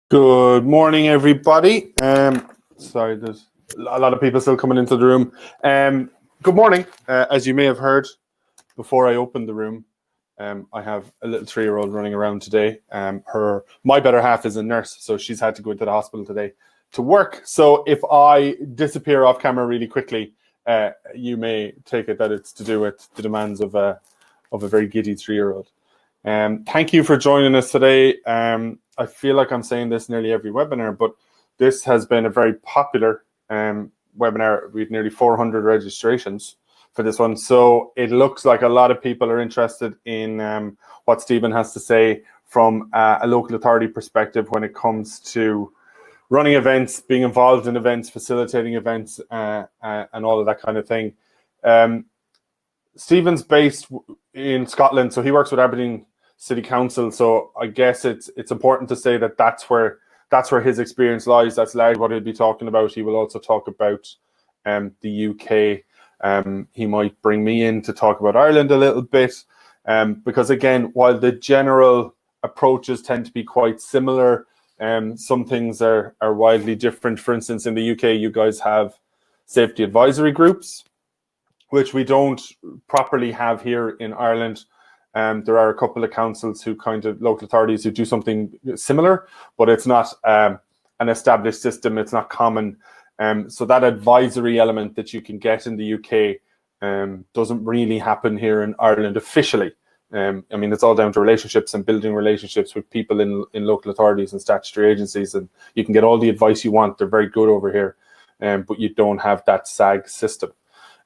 Good morning, everybody. Sorry, there's a lot of people still coming into the room. Good morning. As you may have heard, before I opened the room, I have a little 3-year-old running around today. My better half is a nurse, so she's had to go into the hospital today to work. So if I disappear off camera really quickly, you may take it that it's to do with the demands of a very giddy 3-year-old. Thank you for joining us today. I feel like I'm saying this nearly every webinar, but this has been a very popular webinar. We've nearly 400 registrations for this one. So it looks like a lot of people are interested in what Stephen has to say from a local authority perspective when it comes to running events, being involved in events, facilitating events, and all of that kind of thing. Stephen's based in Scotland, so he works with Aberdeen City Council. So I guess it's important to say that that's where his experience lies. That's largely what he'll be talking about. He will also talk about the UK. He might bring me in to talk about Ireland a little bit, because again, while the general approaches tend to be quite similar, some things are widely different. For instance, in the UK, you guys have safety advisory groups, which we don't properly have here in Ireland. There are a couple of councils local authorities who do something similar, but it's not an established system. It's not common. So that advisory element that you can get in the UK doesn't really happen here in Ireland officially. I mean, it's all down to relationships and building relationships with people in local authorities and statutory agencies, and you can get all the advice you want. They're very good over here, but you don't have that SAG system.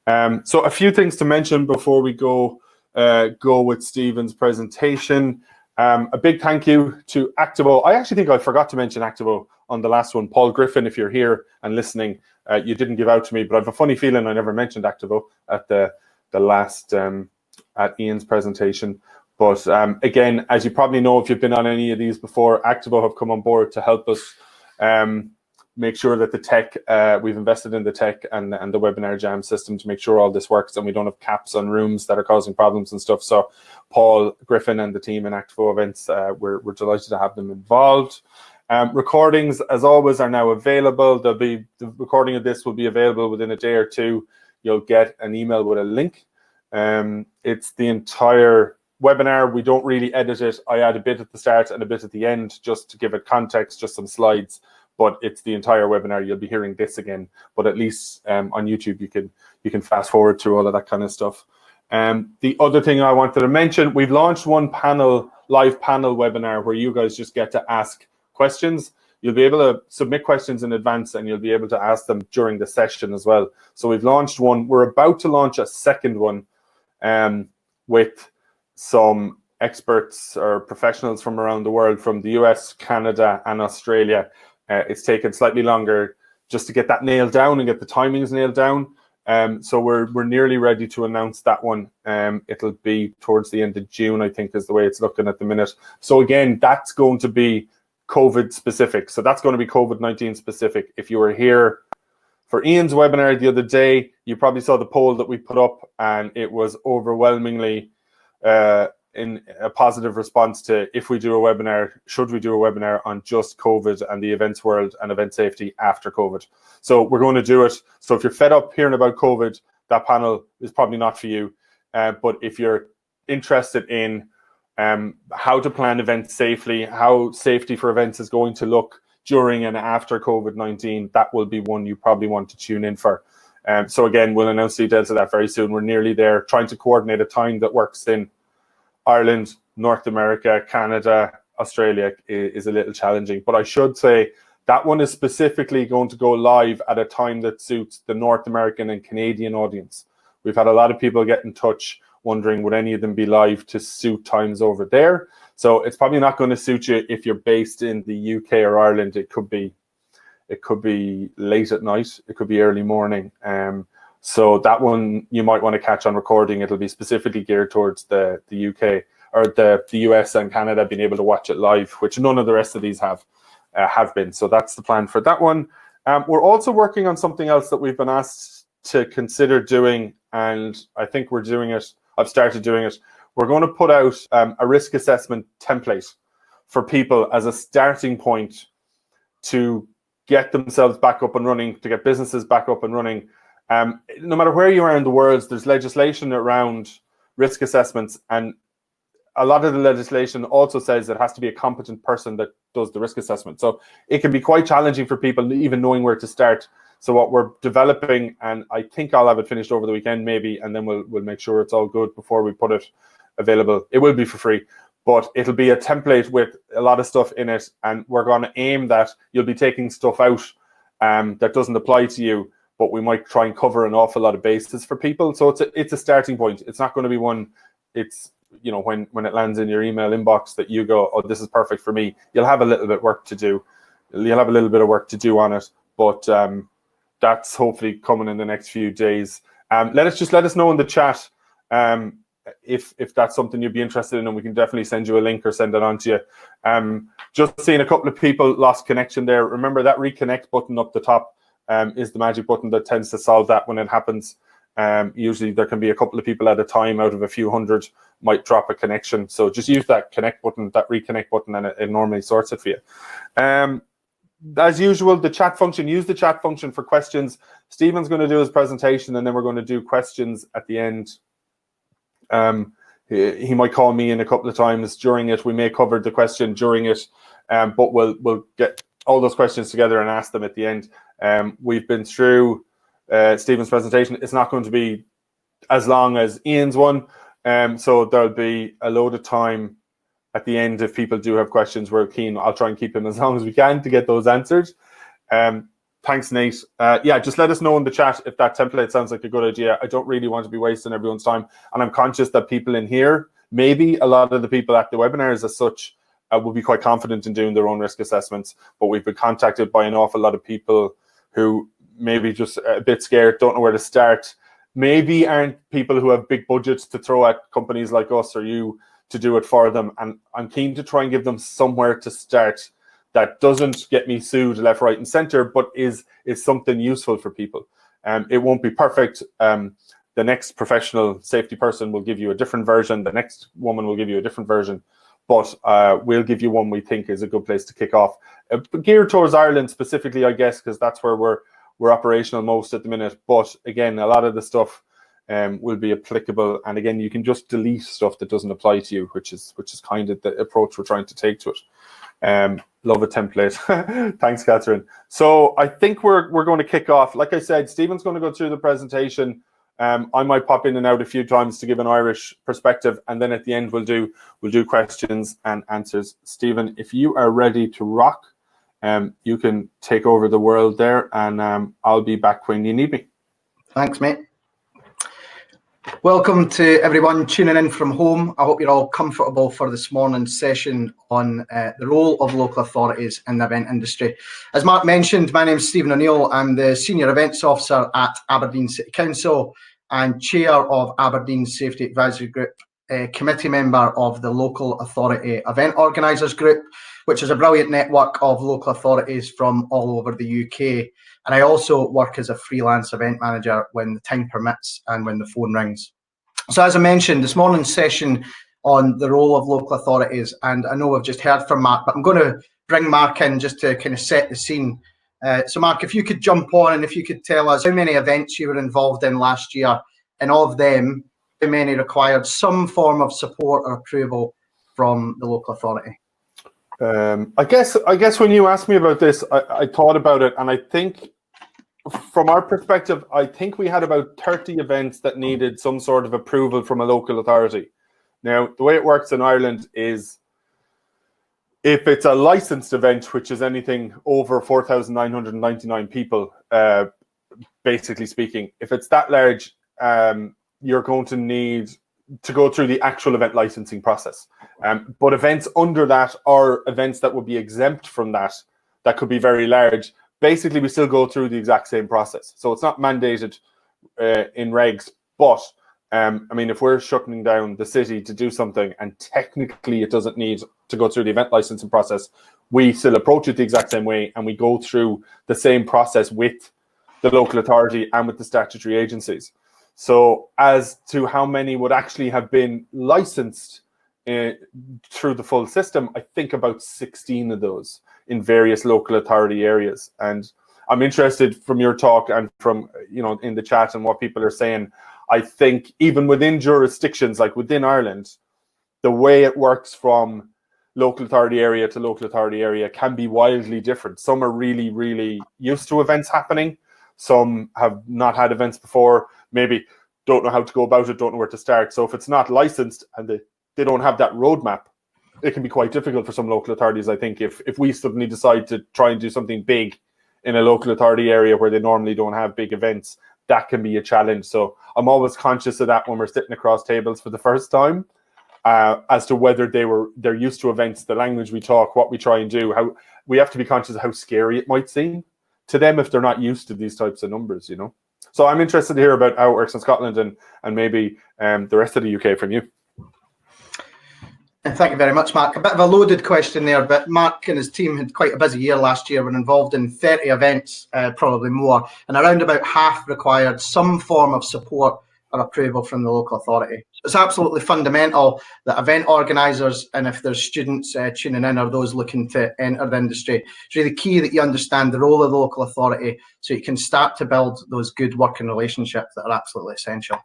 So a few things to mention before we go with Stephen's presentation. A big thank you to Actavo. I actually think I forgot to mention Actavo on the last one. Paul Griffin, if you're here and listening, you didn't give out to me, but I have a funny feeling I never mentioned Actavo at the last at Ian's presentation. But again, as you probably know, if you've been on any of these before, Actavo have come on board to help us make sure that the tech, we've invested in the tech and the webinar jam system to make sure all this works and we don't have caps on rooms that are causing problems and stuff. So Paul Griffin and the team in Actavo Events, we're delighted to have them involved. Recordings, as always, are now available. The recording of this will be available within a day or two. You'll get an email with a link. It's the entire webinar. We don't really edit it. I add a bit at the start and a bit at the end just to give it context, just some slides. But it's the entire webinar. You'll be hearing this again, but at least on YouTube you can fast forward through all of that kind of stuff. The other thing I wanted to mention, we've launched one live panel webinar where you guys just get to ask questions. You'll be able to submit questions in advance and you'll be able to ask them during the session as well. So we've launched one. We're about to launch a second one with some experts or professionals from around the world, from the US, Canada, and Australia. It's taken slightly longer just to get that nailed down and get the timings nailed down. So we're nearly ready to announce that one. It'll be towards the end of June, I think, is the way it's looking at the minute. So again, that's going to be COVID specific. So that's going to be COVID-19 specific. If you were here for Ian's webinar the other day, you probably saw the poll that we put up, and it was overwhelmingly in a positive response to if we do a webinar, should we do a webinar on just COVID and the events world and event safety after COVID. So we're going to do it. So if you're fed up hearing about COVID, that panel is probably not for you. But if you're interested in how to plan events safely, how safety for events is going to look during and after COVID-19, that will be one you probably want to tune in for. So again, we'll announce details of that very soon. We're nearly there, trying to coordinate a time that works in Ireland, North America, Canada, Australia is a little challenging. But I should say that one is specifically going to go live at a time that suits the North American and Canadian audience. We've had a lot of people get in touch wondering would any of them be live to suit times over there. So it's probably not going to suit you if you're based in the UK or Ireland. It could be late at night. It could be early morning. So that one you might want to catch on recording. It'll be specifically geared towards the UK or the US and Canada being able to watch it live, which none of the rest of these have been. So that's the plan for that one. We're also working on something else that we've been asked to consider doing, and I think we're doing it. I've started doing it. We're going to put out a risk assessment template for people as a starting point to get themselves back up and running, to get businesses back up and running. No matter where you are in the world, there's legislation around risk assessments, and a lot of the legislation also says it has to be a competent person that does the risk assessment. So it can be quite challenging for people even knowing where to start. So what we're developing, and I think I'll have it finished over the weekend maybe, and then we'll make sure it's all good before we put it available. It will be for free, but it'll be a template with a lot of stuff in it, and we're going to aim that you'll be taking stuff out that doesn't apply to you, but we might try and cover an awful lot of bases for people. So it's a starting point. It's not going to be one, it's, you know, when it lands in your email inbox that you go, oh, this is perfect for me. You'll have a little bit of work to do. You'll have a little bit of work to do on it, but that's hopefully coming in the next few days. Let us know in the chat if that's something you'd be interested in, and we can definitely send you a link or send it on to you. Just seeing a couple of people lost connection there. Remember that reconnect button up the top is the magic button that tends to solve that when it happens. Usually there can be a couple of people at a time out of a few hundred might drop a connection. So just use that connect button, that reconnect button, and it normally sorts it for you. As usual, the chat function, use the chat function for questions. Stephen's going to do his presentation, and then we're going to do questions at the end. He might call me in a couple of times during it. We may cover the question during it, but we'll get all those questions together and ask them at the end. We've been through Stephen's presentation. It's not going to be as long as Ian's one, so there'll be a load of time at the end. If people do have questions, we're keen. I'll try and keep them as long as we can to get those answered. Thanks, Nate. Yeah, just let us know in the chat if that template sounds like a good idea. I don't really want to be wasting everyone's time, and I'm conscious that people in here, maybe a lot of the people at the webinars as such, will be quite confident in doing their own risk assessments, but we've been contacted by an awful lot of people who maybe just a bit scared, don't know where to start, maybe aren't people who have big budgets to throw at companies like us or you to do it for them. And I'm keen to try and give them somewhere to start that doesn't get me sued left, right, and center, but is something useful for people. It won't be perfect. The next professional safety person will give you a different version. The next woman will give you a different version, but we'll give you one we think is a good place to kick off. Geared towards Ireland specifically, I guess, because that's where we're operational most at the minute. But again, a lot of the stuff will be applicable, and again, you can just delete stuff that doesn't apply to you, which is kind of the approach we're trying to take to it. Love a template. Thanks, Catherine. So I think we're going to kick off. Like I said, Stephen's going to go through the presentation. I might pop in and out a few times to give an Irish perspective, and then at the end we'll do questions and answers. Stephen, if you are ready to rock, you can take over the world there, and I'll be back when you need me. Thanks, mate. Welcome to everyone tuning in from home. I hope you're all comfortable for this morning's session on the role of local authorities in the event industry. As Mark mentioned, my name is Stephen O'Neill. I'm the Senior Events Officer at Aberdeen City Council and Chair of Aberdeen Safety Advisory Group, committee member of the Local Authority Event Organisers Group, which is a brilliant network of local authorities from all over the UK. And I also work as a freelance event manager when the time permits and when the phone rings. So as I mentioned, this morning's session on the role of local authorities, and I know we've just heard from Mark, but I'm going to bring Mark in just to kind of set the scene. So Mark, if you could jump on and if you could tell us how many events you were involved in last year, and of them, how many required some form of support or approval from the local authority. I guess when you asked me about this, I thought about it, and I think from our perspective, I think we had about 30 events that needed some sort of approval from a local authority. Now, the way it works in Ireland is if it's a licensed event, which is anything over 4,999 people, basically speaking, if it's that large, you're going to need to go through the actual event licensing process. But events under that, or events that would be exempt from that could be very large, basically we still go through the exact same process. So it's not mandated in regs, but I mean, if we're shutting down the city to do something and technically it doesn't need to go through the event licensing process, we still approach it the exact same way, and we go through the same process with the local authority and with the statutory agencies. So as to how many would actually have been licensed through the full system, I think about 16 of those. in various local authority areas. And I'm interested from your talk and from, in the chat and what people are saying. I think even within jurisdictions, like within Ireland, the way it works from local authority area to local authority area can be wildly different. Some are really, really used to events happening. Some have not had events before, maybe don't know how to go about it, don't know where to start. So if it's not licensed and they don't have that roadmap, it can be quite difficult for some local authorities, I think, if we suddenly decide to try and do something big in a local authority area where they normally don't have big events, that can be a challenge. So I'm always conscious of that when we're sitting across tables for the first time, as to whether they're used to events, the language we talk, what we try and do. How we have to be conscious of how scary it might seem to them if they're not used to these types of numbers, So I'm interested to hear about how it works in Scotland and maybe the rest of the UK from you. And thank you very much, Mark. A bit of a loaded question there, but Mark and his team had quite a busy year last year, were involved in 30 events, probably more, and around about half required some form of support or approval from the local authority. It's absolutely fundamental that event organisers, and if there's students tuning in or those looking to enter the industry, it's really key that you understand the role of the local authority so you can start to build those good working relationships that are absolutely essential.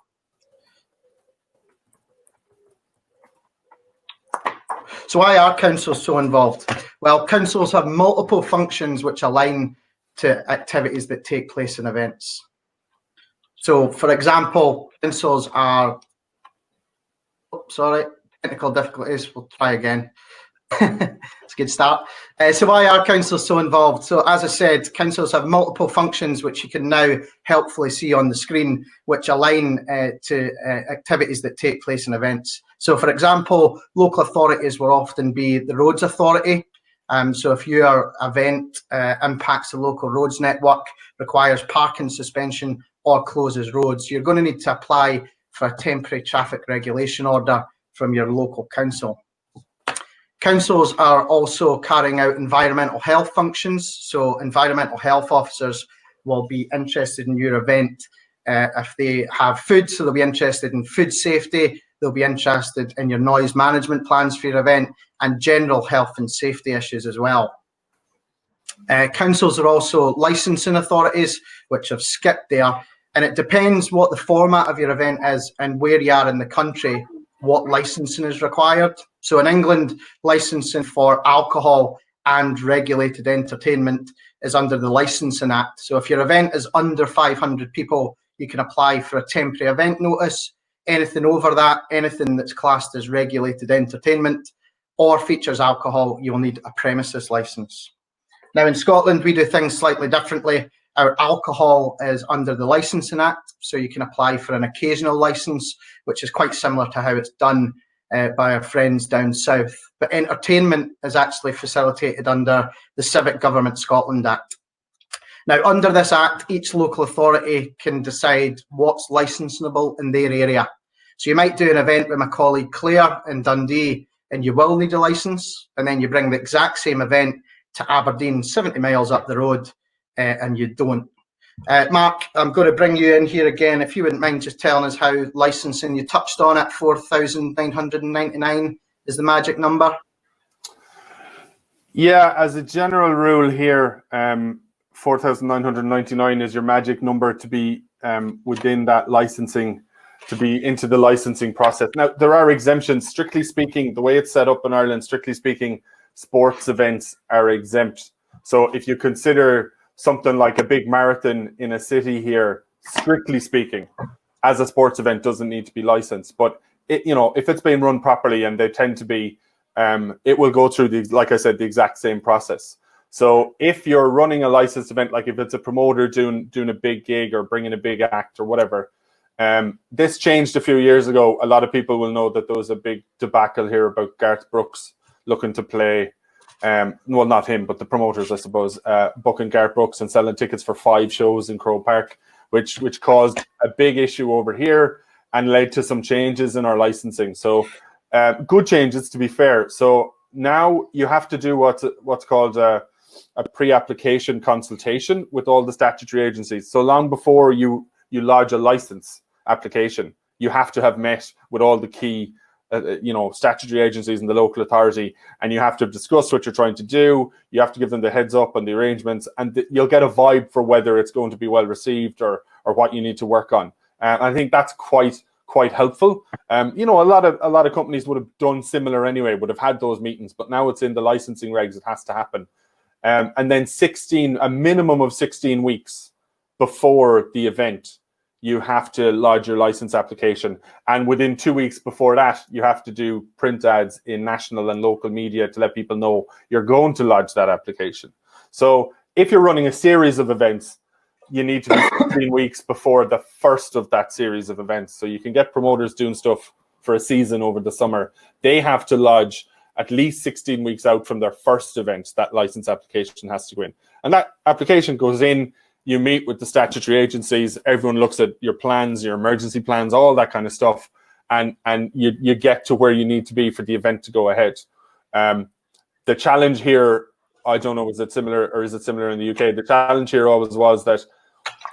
So why are councils so involved? Well, councils have multiple functions which align to activities that take place in events. So, for example, councils are, technical difficulties, we'll try again. It's a good start. So why are councils so involved? So as I said, councils have multiple functions which you can now helpfully see on the screen, which align to activities that take place in events. So for example, local authorities will often be the roads authority. So if your event impacts the local roads network, requires parking suspension or closes roads, you're going to need to apply for a temporary traffic regulation order from your local council. Councils are also carrying out environmental health functions. So environmental health officers will be interested in your event if they have food, so they'll be interested in food safety, they'll be interested in your noise management plans for your event and general health and safety issues as well. Councils are also licensing authorities, which I've skipped there, and it depends what the format of your event is and where you are in the country, what licensing is required. So in England, licensing for alcohol and regulated entertainment is under the Licensing Act. So if your event is under 500 people, you can apply for a temporary event notice. Anything over that, anything that's classed as regulated entertainment or features alcohol, you'll need a premises licence. Now in Scotland, we do things slightly differently. Our alcohol is under the Licensing Act, so you can apply for an occasional licence, which is quite similar to how it's done by our friends down south. But entertainment is actually facilitated under the Civic Government Scotland Act. Now, under this act, each local authority can decide what's licensable in their area. So you might do an event with my colleague Claire in Dundee, and you will need a licence, and then you bring the exact same event to Aberdeen, 70 miles up the road, and you don't. Mark, I'm going to bring you in here again. If you wouldn't mind just telling us how licensing, you touched on it, 4,999 is the magic number. Yeah, as a general rule here, 4,999 is your magic number to be within that licensing, to be into the licensing process. Now, there are exemptions. Strictly speaking, the way it's set up in Ireland, strictly speaking, sports events are exempt. So if you consider something like a big marathon in a city here, strictly speaking, as a sports event, doesn't need to be licensed. But it, if it's being run properly, and they tend to be, it will go through like I said, the exact same process. So if you're running a licensed event, like if it's a promoter doing a big gig or bringing a big act or whatever, this changed a few years ago. A lot of people will know that there was a big debacle here about Garth Brooks looking to play. Well, not him, but the promoters, I suppose, booking Garth Brooks and selling tickets for 5 shows in Croke Park, which caused a big issue over here and led to some changes in our licensing. So good changes, to be fair. So now you have to do what's called a pre-application consultation with all the statutory agencies. So long before you lodge a license application, you have to have met with all the key statutory agencies and the local authority, and you have to discuss what you're trying to do. You have to give them the heads up on the arrangements, and you'll get a vibe for whether it's going to be well received or what you need to work on. I think that's quite helpful. A lot of companies would have done similar anyway, would have had those meetings, but now it's in the licensing regs, it has to happen. And then a minimum of 16 weeks before the event, you have to lodge your license application. And within 2 weeks before that, you have to do print ads in national and local media to let people know you're going to lodge that application. So if you're running a series of events, you need to be 16 weeks before the first of that series of events. So you can get promoters doing stuff for a season over the summer. They have to lodge at least 16 weeks out from their first event. That license application has to go in. And that application goes in, you meet with the statutory agencies, everyone looks at your plans, your emergency plans, all that kind of stuff, and you get to where you need to be for the event to go ahead. The challenge here, I don't know, is it similar in the UK? The challenge here always was that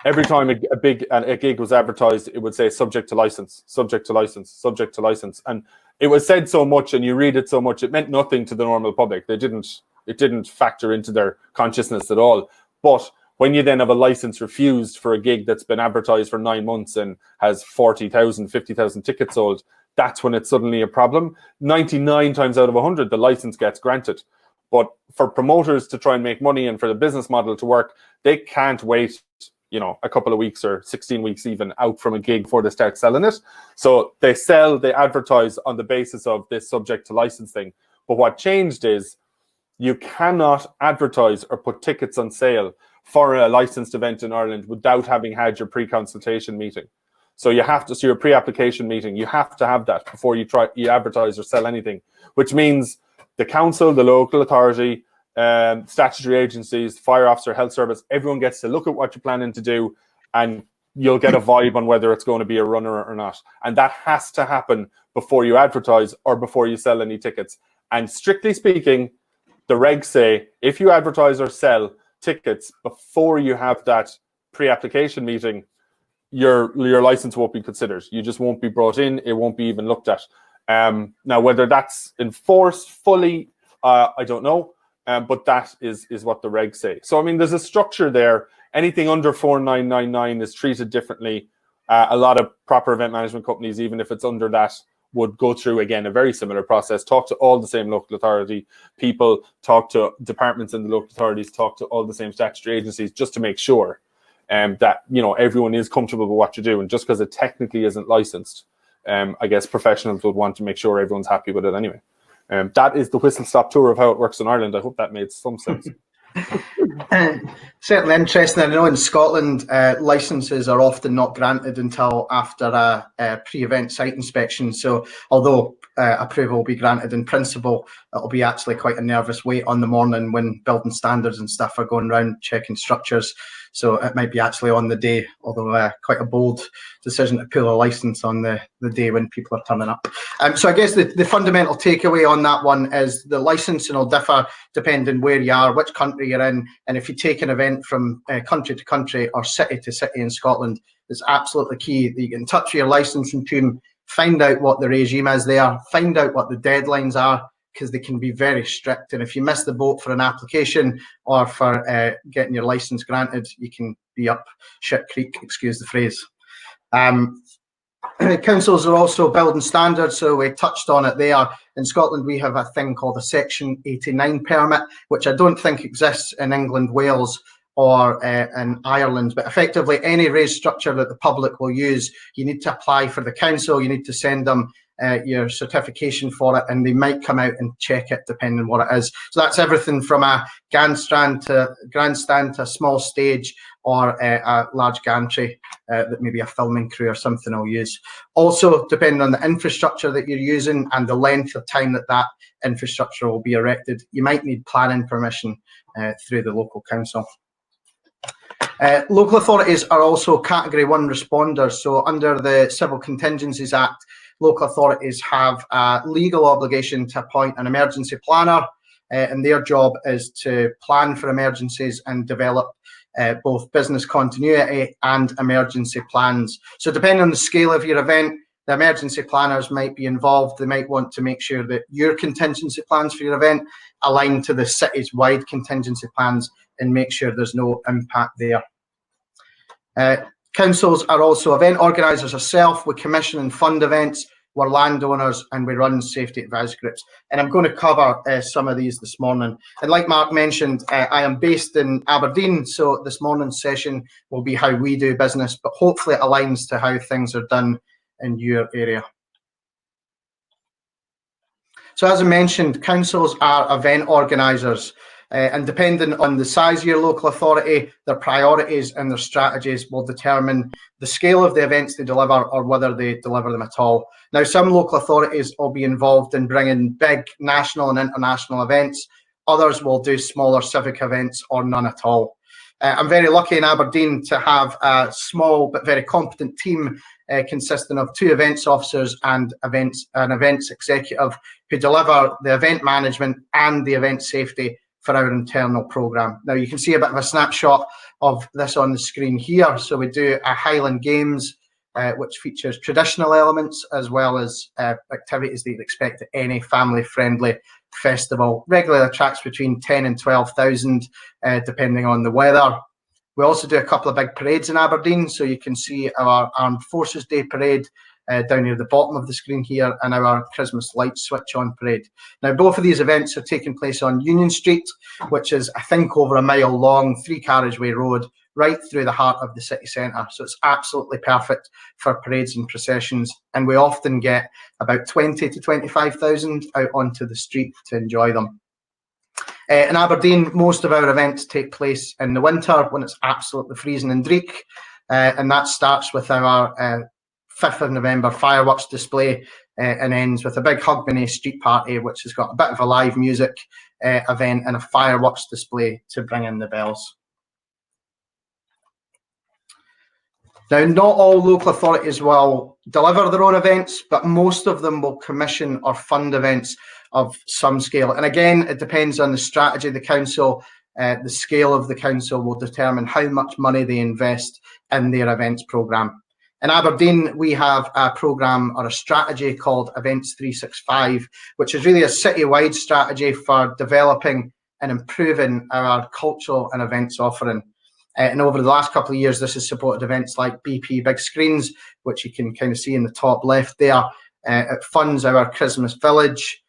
every time a gig was advertised, it would say subject to license, subject to license, subject to license. And it was said so much and you read it so much, it meant nothing to the normal public. It didn't factor into their consciousness at all. But when you then have a license refused for a gig that's been advertised for 9 months and has 40,000, 50,000 tickets sold, that's when it's suddenly a problem. 99 times out of 100, the license gets granted. But for promoters to try and make money and for the business model to work, they can't wait, a couple of weeks or 16 weeks even out from a gig before they start selling it. So they advertise on the basis of this subject to license thing. But what changed is you cannot advertise or put tickets on sale for a licensed event in Ireland without having had your pre-consultation meeting. So your pre-application meeting, you have to have that before you advertise or sell anything, which means the council, the local authority, statutory agencies, fire officer, health service, everyone gets to look at what you're planning to do, and you'll get a vibe on whether it's going to be a runner or not. And that has to happen before you advertise or before you sell any tickets. And strictly speaking, the regs say if you advertise or sell tickets before you have that pre-application meeting, your license won't be considered. You just won't be brought in. It won't be even looked at. Now, whether that's enforced fully, I don't know. But that is what the regs say. So, I mean, there's a structure there. Anything under 4999 is treated differently. A lot of proper event management companies, even if it's under that, would go through, again, a very similar process, talk to all the same local authority people, talk to departments in the local authorities, talk to all the same statutory agencies, just to make sure that, everyone is comfortable with what you do. And just because it technically isn't licensed, I guess professionals would want to make sure everyone's happy with it anyway. That is the whistle-stop tour of how it works in Ireland. I hope that made some sense. Certainly interesting. I know in Scotland, licences are often not granted until after a pre-event site inspection. So although approval will be granted in principle, it'll be actually quite a nervous wait on the morning when building standards and stuff are going around checking structures. So it might be actually on the day, although quite a bold decision to pull a licence on the day when people are turning up. So I guess the fundamental takeaway on that one is the licensing will differ depending where you are, which country you're in, and if you take an event from country to country or city to city in Scotland, it's absolutely key that you get in touch with your licensing team, find out what the regime is there, find out what the deadlines are, because they can be very strict. And if you miss the boat for an application or for getting your license granted, you can be up shit creek, excuse the phrase. Councils are also building standards, so we touched on it there. In Scotland, we have a thing called a Section 89 permit, which I don't think exists in England, Wales, or in Ireland, but effectively any raised structure that the public will use, you need to apply for the council, you need to send them your certification for it, and they might come out and check it depending on what it is. So that's everything from a grandstand to a small stage, or a large gantry that maybe a filming crew or something will use. Also, depending on the infrastructure that you're using and the length of time that infrastructure will be erected, you might need planning permission through the local council. Local authorities are also Category 1 responders. So under the Civil Contingencies Act, local authorities have a legal obligation to appoint an emergency planner, and their job is to plan for emergencies and develop both business continuity and emergency plans. So depending on the scale of your event, The emergency planners might be involved. They might want to make sure that your contingency plans for your event align to the city's wide contingency plans and make sure there's no impact there. Councils are also event organisers ourselves. We commission and fund events. We're landowners and we run safety advisory groups. And I'm going to cover some of these this morning. And like Mark mentioned, I am based in Aberdeen, so this morning's session will be how we do business, but hopefully it aligns to how things are done in your area. So as I mentioned, councils are event organisers. And depending on the size of your local authority, their priorities and their strategies will determine the scale of the events they deliver or whether they deliver them at all. Now, some local authorities will be involved in bringing big national and international events. Others will do smaller civic events or none at all. I'm very lucky in Aberdeen to have a small but very competent team consisting of 2 events officers and an events executive who deliver the event management and the event safety for our internal programme. Now you can see a bit of a snapshot of this on the screen here. So we do a Highland Games, which features traditional elements as well as activities that you'd expect at any family-friendly festival. Regularly attracts between 10 and 12,000, depending on the weather. We also do a couple of big parades in Aberdeen. So you can see our Armed Forces Day parade down near the bottom of the screen here, and our Christmas light switch on parade. Now both of these events are taking place on Union Street, which is I think over a mile long, 3-carriageway road right through the heart of the city centre. So it's absolutely perfect for parades and processions, and we often get about 20 to 25,000 out onto the street to enjoy them. In Aberdeen, most of our events take place in the winter when it's absolutely freezing and dreek, and that starts with our 5th of November fireworks display and ends with a big Hogmanay street party, which has got a bit of a live music event and a fireworks display to bring in the bells. Now, not all local authorities will deliver their own events, but most of them will commission or fund events of some scale. And again, it depends on the strategy of the council. The scale of the council will determine how much money they invest in their events programme. In Aberdeen, we have a programme or a strategy called Events 365, which is really a city-wide strategy for developing and improving our cultural and events offering. And over the last couple of years, this has supported events like BP Big Screens, which you can kind of see in the top left there. It funds our Christmas Village.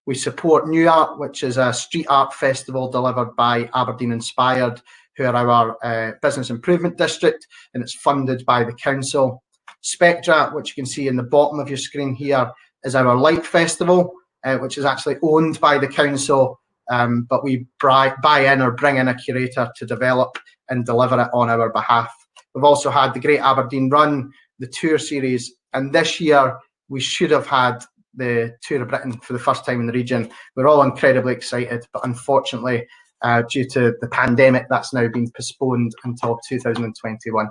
We support New Art, which is a street art festival delivered by Aberdeen Inspired, who are our business improvement district, and it's funded by the council. Spectra, which you can see in the bottom of your screen here, is our light festival, which is actually owned by the council, but we buy in or bring in a curator to develop and deliver it on our behalf. We've also had the Great Aberdeen Run, the tour series, and this year we should have had the Tour of Britain for the first time in the region. We're all incredibly excited, but unfortunately, due to the pandemic, that's now been postponed until 2021.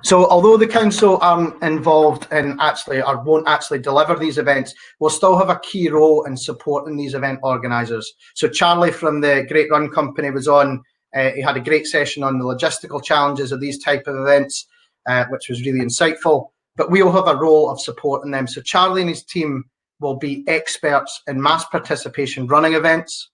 So although the council aren't involved in actually or won't actually deliver these events, we'll still have a key role in supporting these event organisers. So Charlie from the Great Run Company was on. He had a great session on the logistical challenges of these type of events, which was really insightful. But we'll have a role of supporting them. So Charlie and his team will be experts in mass participation running events.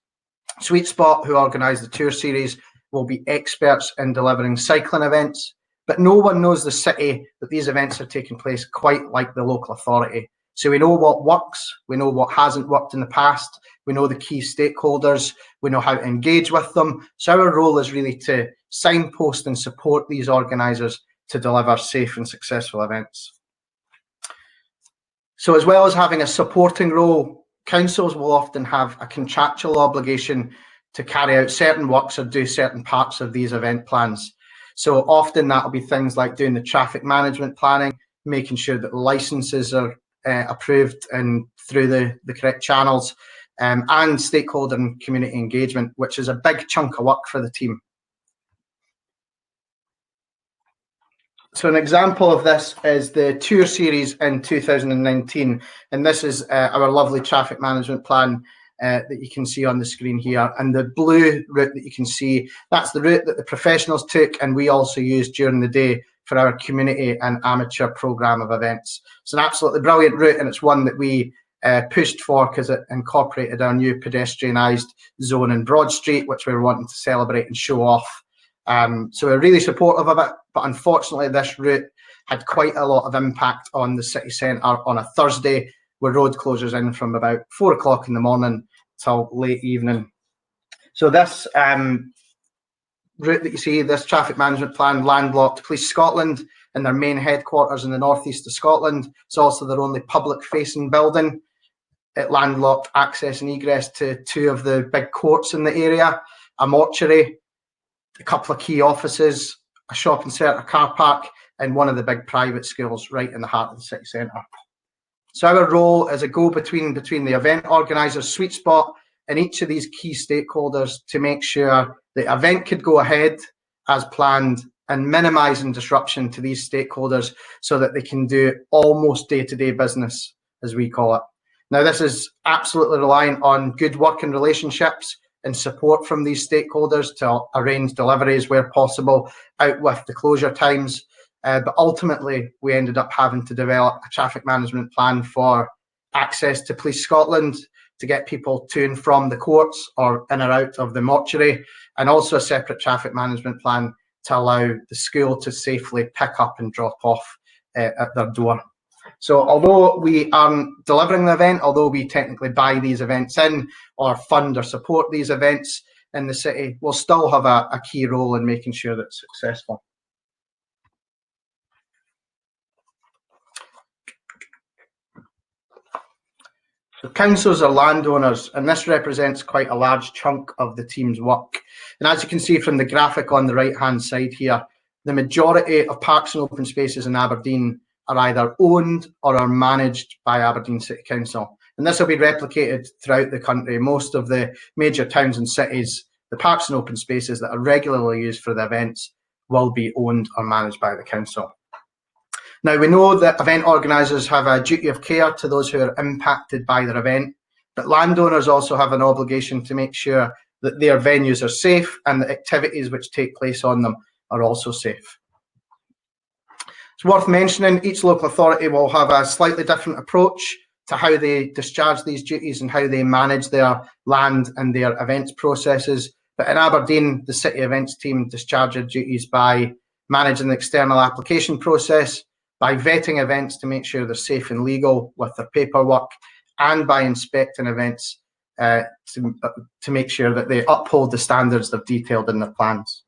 Sweet Spot, who organised the tour series, will be experts in delivering cycling events. But no one knows the city that these events are taking place quite like the local authority. So we know what works, we know what hasn't worked in the past, we know the key stakeholders, we know how to engage with them. So our role is really to signpost and support these organisers to deliver safe and successful events. So as well as having a supporting role, councils will often have a contractual obligation to carry out certain works or do certain parts of these event plans. So often that'll be things like doing the traffic management planning, making sure that licenses are approved and through the correct channels, and stakeholder and community engagement, which is a big chunk of work for the team. So an example of this is the tour series in 2019, and this is our lovely traffic management plan that you can see on the screen here. And the blue route that you can see, that's the route that the professionals took and we also used during the day for our community and amateur programme of events. It's an absolutely brilliant route, and it's one that we pushed for because it incorporated our new pedestrianised zone in Broad Street, which we were wanting to celebrate and show off. So we're really supportive of it, but unfortunately this route had quite a lot of impact on the city centre on a Thursday, with road closures in from about 4 o'clock in the morning till late evening. So this route that you see, this traffic management plan, landlocked Police Scotland in their main headquarters in the northeast of Scotland. It's also their only public-facing building. It landlocked access and egress to 2 of the big courts in the area, a mortuary, a couple of key offices, a shopping centre, car park, and one of the big private schools right in the heart of the city centre. So our role is a go-between between the event organisers' sweet spot and each of these key stakeholders to make sure the event could go ahead as planned and minimising disruption to these stakeholders so that they can do almost day-to-day business, as we call it. Now, this is absolutely reliant on good working relationships and support from these stakeholders to arrange deliveries where possible out with the closure times. But ultimately, we ended up having to develop a traffic management plan for access to Police Scotland to get people to and from the courts or in or out of the mortuary, and also a separate traffic management plan to allow the school to safely pick up and drop off at their door. So although we aren't delivering the event, although we technically buy these events in or fund or support these events in the city, we'll still have a key role in making sure that it's successful. So councils are landowners, and this represents quite a large chunk of the team's work. And as you can see from the graphic on the right-hand side here, the majority of parks and open spaces in Aberdeen are either owned or are managed by Aberdeen City Council. And this will be replicated throughout the country. Most of the major towns and cities, the parks and open spaces that are regularly used for the events will be owned or managed by the council. Now, we know that event organisers have a duty of care to those who are impacted by their event, but landowners also have an obligation to make sure that their venues are safe and the activities which take place on them are also safe. It's worth mentioning each local authority will have a slightly different approach to how they discharge these duties and how they manage their land and their events processes. But in Aberdeen, the city events team discharge their duties by managing the external application process, by vetting events to make sure they're safe and legal with their paperwork, and by inspecting events to make sure that they uphold the standards they've detailed in their plans.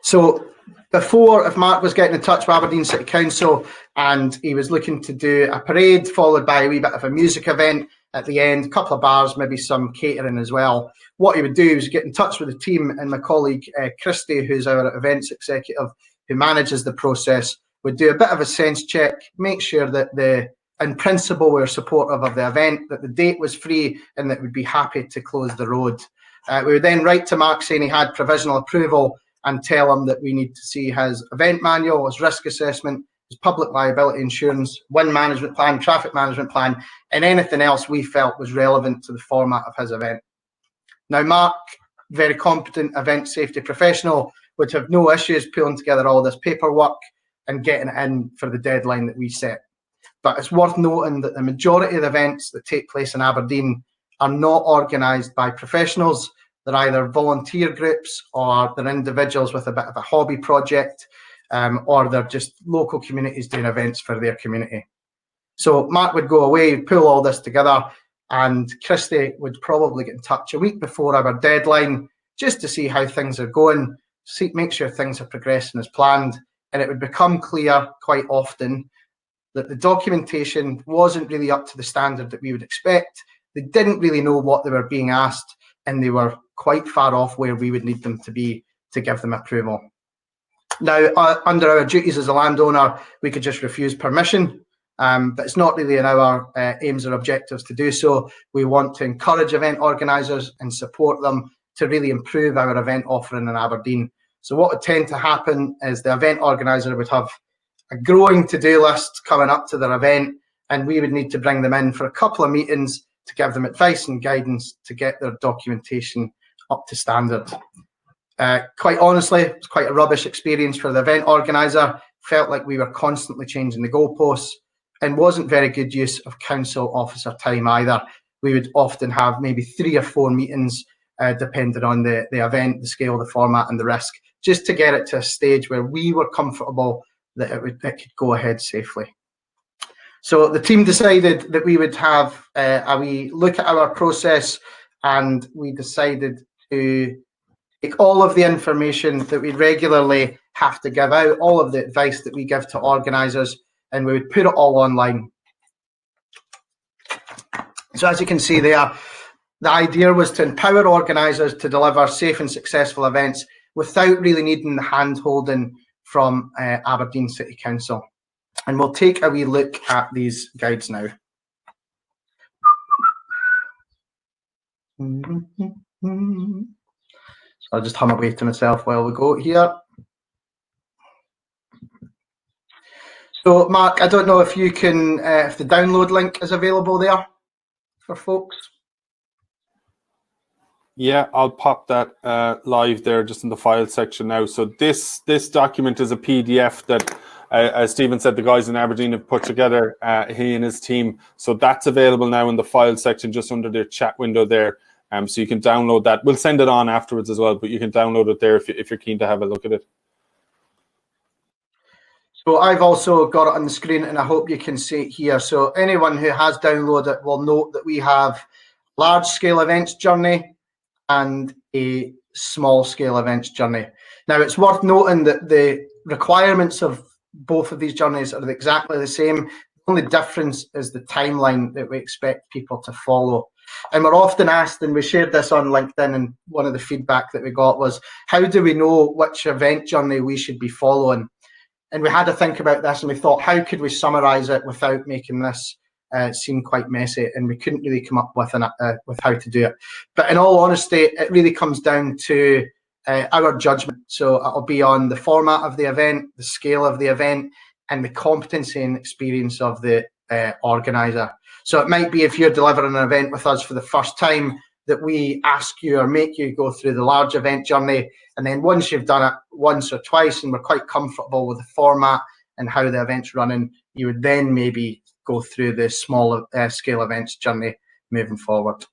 So before, if Mark was getting in touch with Aberdeen City Council and he was looking to do a parade followed by a wee bit of a music event at the end, a couple of bars, maybe some catering as well, what he would do is get in touch with the team, and my colleague Christy, who's our events executive who manages the process, would do a bit of a sense check, make sure that in principle we're supportive of the event, that the date was free and that we'd be happy to close the road. We would then write to Mark saying he had provisional approval and tell him that we need to see his event manual, his risk assessment, his public liability insurance, wind management plan, traffic management plan, and anything else we felt was relevant to the format of his event. Now, Mark, very competent event safety professional, would have no issues pulling together all this paperwork and getting it in for the deadline that we set. But it's worth noting that the majority of the events that take place in Aberdeen are not organised by professionals. They're either volunteer groups or they're individuals with a bit of a hobby project, or they're just local communities doing events for their community. So Mark would go away, pull all this together, and Christy would probably get in touch a week before our deadline just to see how things are going, make sure things are progressing as planned. And it would become clear quite often that the documentation wasn't really up to the standard that we would expect. They didn't really know what they were being asked, and they were quite far off where we would need them to be to give them approval. Now, under our duties as a landowner, we could just refuse permission, but it's not really in our aims or objectives to do so. We want to encourage event organisers and support them to really improve our event offering in Aberdeen. So what would tend to happen is the event organiser would have a growing to-do list coming up to their event, and we would need to bring them in for a couple of meetings to give them advice and guidance to get their documentation up to standard. Quite honestly, it was quite a rubbish experience for the event organiser. Felt like we were constantly changing the goalposts and wasn't very good use of council officer time either. We would often have maybe 3 or 4 meetings, depending on the event, the scale, the format and the risk, just to get it to a stage where we were comfortable that it could go ahead safely. So the team decided that we would have a wee look at our process, and we decided to take all of the information that we regularly have to give out, all of the advice that we give to organisers, and we would put it all online. So as you can see there, the idea was to empower organisers to deliver safe and successful events without really needing the hand-holding from Aberdeen City Council. And we'll take a wee look at these guides now. I'll just hum away to myself while we go here. So Mark, I don't know if you can, if the download link is available there for folks. Yeah, I'll pop that live there just in the file section now. So this document is a PDF that, as Stephen said, the guys in Aberdeen have put together, he and his team. So that's available now in the file section just under the chat window there. So you can download that. We'll send it on afterwards as well, but you can download it there if you're keen to have a look at it. So I've also got it on the screen, and I hope you can see it here. So anyone who has downloaded it will note that we have large-scale events journey and a small-scale events journey. Now, it's worth noting that the requirements of both of these journeys are exactly the same. The only difference is the timeline that we expect people to follow. And we're often asked, and we shared this on LinkedIn, and one of the feedback that we got was, how do we know which event journey we should be following? And we had to think about this, and we thought, how could we summarise it without making this seem quite messy? And we couldn't really come up with how to do it. But in all honesty, it really comes down to our judgment. So it'll be on the format of the event, the scale of the event, and the competency and experience of the organiser. So it might be if you're delivering an event with us for the first time, that we ask you or make you go through the large event journey, and then once you've done it once or twice and we're quite comfortable with the format and how the event's running, you would then maybe go through the small scale events journey moving forward.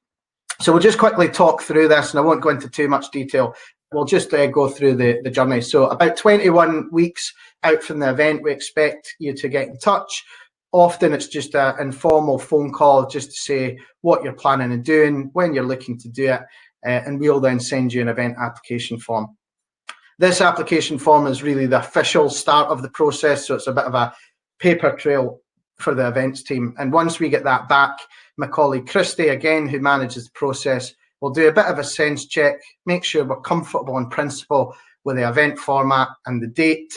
So we'll just quickly talk through this, and I won't go into too much detail. We'll just go through the journey. So about 21 weeks out from the event, we expect you to get in touch. Often it's just an informal phone call just to say what you're planning on doing, when you're looking to do it, and we'll then send you an event application form. This application form is really the official start of the process, so it's a bit of a paper trail for the events team. And once we get that back, my colleague Christy, again, who manages the process, will do a bit of a sense check, make sure we're comfortable in principle with the event format and the date,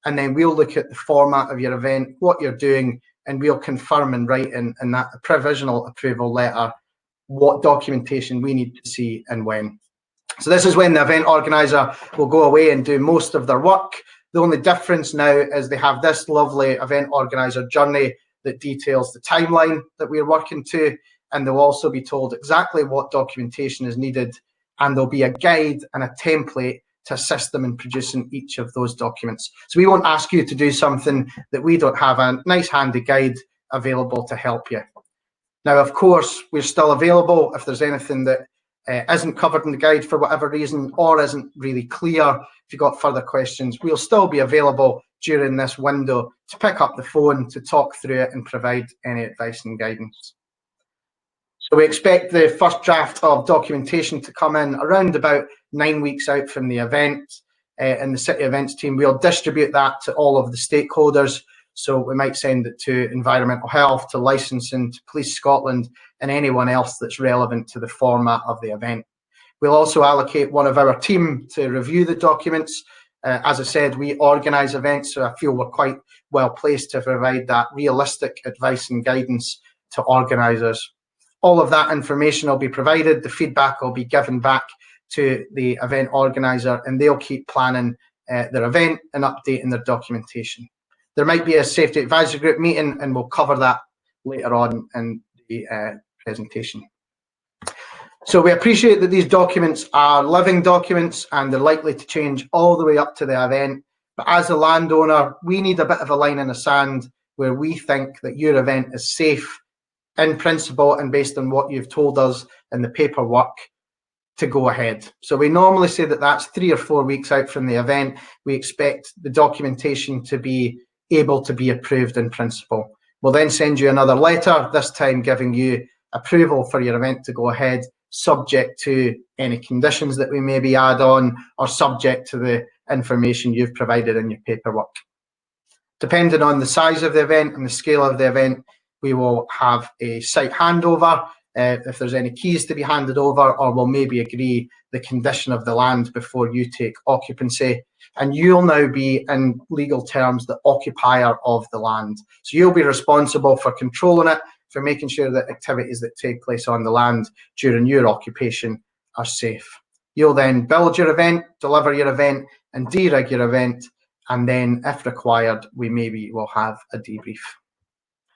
and then we'll look at the format of your event, what you're doing, and we'll confirm in writing in that provisional approval letter what documentation we need to see and when. So this is when the event organiser will go away and do most of their work. The only difference now is they have this lovely event organiser journey that details the timeline that we're working to, and they'll also be told exactly what documentation is needed, and there'll be a guide and a template to assist them in producing each of those documents. So we won't ask you to do something that we don't have a nice handy guide available to help you. Now, of course, we're still available if there's anything that isn't covered in the guide for whatever reason or isn't really clear. If you've got further questions, we'll still be available during this window to pick up the phone, to talk through it and provide any advice and guidance. So we expect the first draft of documentation to come in around about 9 weeks out from the event, and the City Events team will distribute that to all of the stakeholders. So we might send it to Environmental Health, to Licensing, to Police Scotland, and anyone else that's relevant to the format of the event. We'll also allocate one of our team to review the documents. As I said, we organise events, so I feel we're quite well placed to provide that realistic advice and guidance to organisers. All of that information will be provided, the feedback will be given back to the event organiser, and they'll keep planning their event and updating their documentation. There might be a safety advisory group meeting, and we'll cover that later on in the presentation. So we appreciate that these documents are living documents and they're likely to change all the way up to the event. But as a landowner, we need a bit of a line in the sand where we think that your event is safe in principle and based on what you've told us in the paperwork to go ahead. So we normally say that that's 3 or 4 weeks out from the event. We expect the documentation to be able to be approved in principle. We'll then send you another letter, this time giving you approval for your event to go ahead, subject to any conditions that we maybe add on or subject to the information you've provided in your paperwork. Depending on the size of the event and the scale of the event, we will have a site handover if there's any keys to be handed over, or we'll maybe agree the condition of the land before you take occupancy. And you'll now be, in legal terms, the occupier of the land. So you'll be responsible for controlling it, for making sure that activities that take place on the land during your occupation are safe. You'll then build your event, deliver your event, and de-rig your event, and then, if required, we maybe will have a debrief.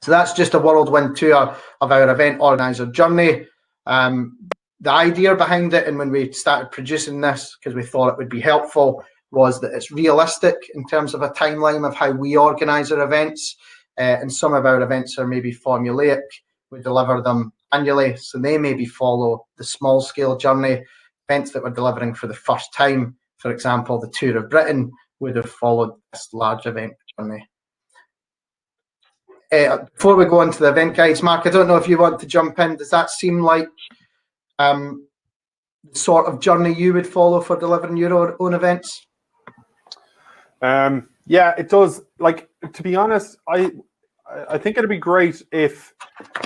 So that's just a whirlwind tour of our event organizer journey. The idea behind it, and when we started producing this, because we thought it would be helpful, was that it's realistic in terms of a timeline of how we organise our events. And some of our events are maybe formulaic. We deliver them annually, so they maybe follow the small scale journey. Events that we're delivering for the first time, for example, the Tour of Britain, would have followed this large event journey. Before we go on to the event guides, Mark, I don't know if you want to jump in. Does that seem like the sort of journey you would follow for delivering your own events? Yeah, it does. Like, to be honest, I think it'd be great if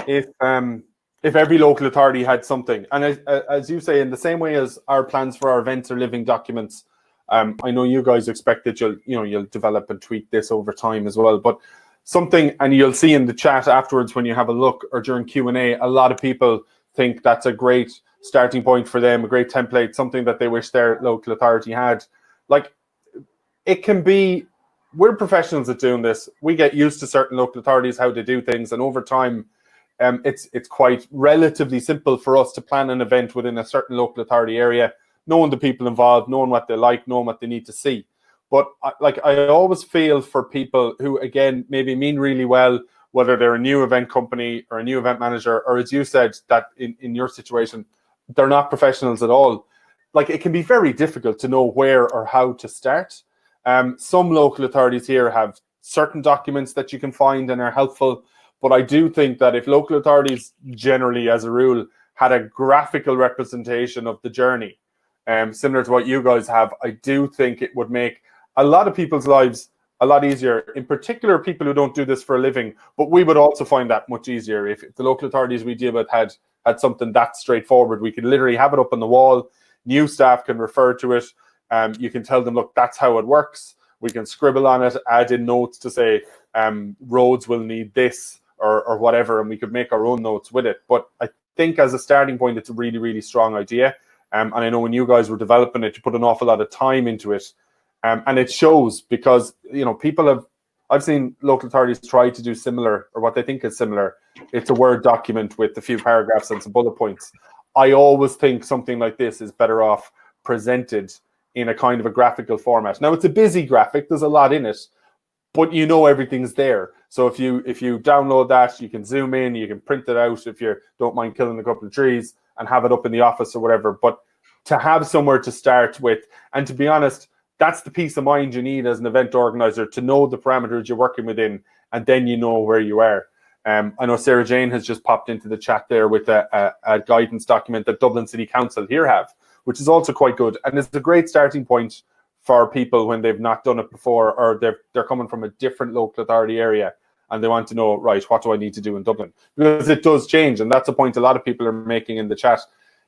every local authority had something. And as you say, in the same way as our plans for our events are living documents, I know you guys expect that you'll develop and tweak this over time as well. But something, and you'll see in the chat afterwards when you have a look, or during Q&A, a lot of people think that's a great starting point for them, a great template, something that they wish their local authority had. Like, it can be, we're professionals at doing this. We get used to certain local authorities, how they do things, and over time, it's quite relatively simple for us to plan an event within a certain local authority area, knowing the people involved, knowing what they like, knowing what they need to see. But I always feel for people who, again, maybe mean really well, whether they're a new event company or a new event manager, or as you said, that in your situation, they're not professionals at all. Like, it can be very difficult to know where or how to start. Some local authorities here have certain documents that you can find and are helpful. But I do think that if local authorities generally, as a rule, had a graphical representation of the journey, similar to what you guys have, I do think it would make a lot of people's lives a lot easier, in particular people who don't do this for a living. But we would also find that much easier if the local authorities we deal with had something that straightforward. We could literally have it up on the wall. New staff can refer to it. You can tell them, look, that's how it works. We can scribble on it, add in notes to say roads will need this or whatever, and we could make our own notes with it. But I think as a starting point, it's a really, really strong idea. And I know when you guys were developing it, you put an awful lot of time into it. And it shows because, I've seen local authorities try to do similar, or what they think is similar. It's a Word document with a few paragraphs and some bullet points. I always think something like this is better off presented in a kind of a graphical format. Now, it's a busy graphic, there's a lot in it, but everything's there. So if you download that, you can zoom in, you can print it out if you don't mind killing a couple of trees and have it up in the office or whatever. But to have somewhere to start with, and to be honest, that's the peace of mind you need as an event organizer, to know the parameters you're working within, and then you know where you are. I know Sarah Jane has just popped into the chat there with a guidance document that Dublin City Council here have, which is also quite good. And it's a great starting point for people when they've not done it before, or they're coming from a different local authority area and they want to know, right, what do I need to do in Dublin? Because it does change, and that's a point a lot of people are making in the chat.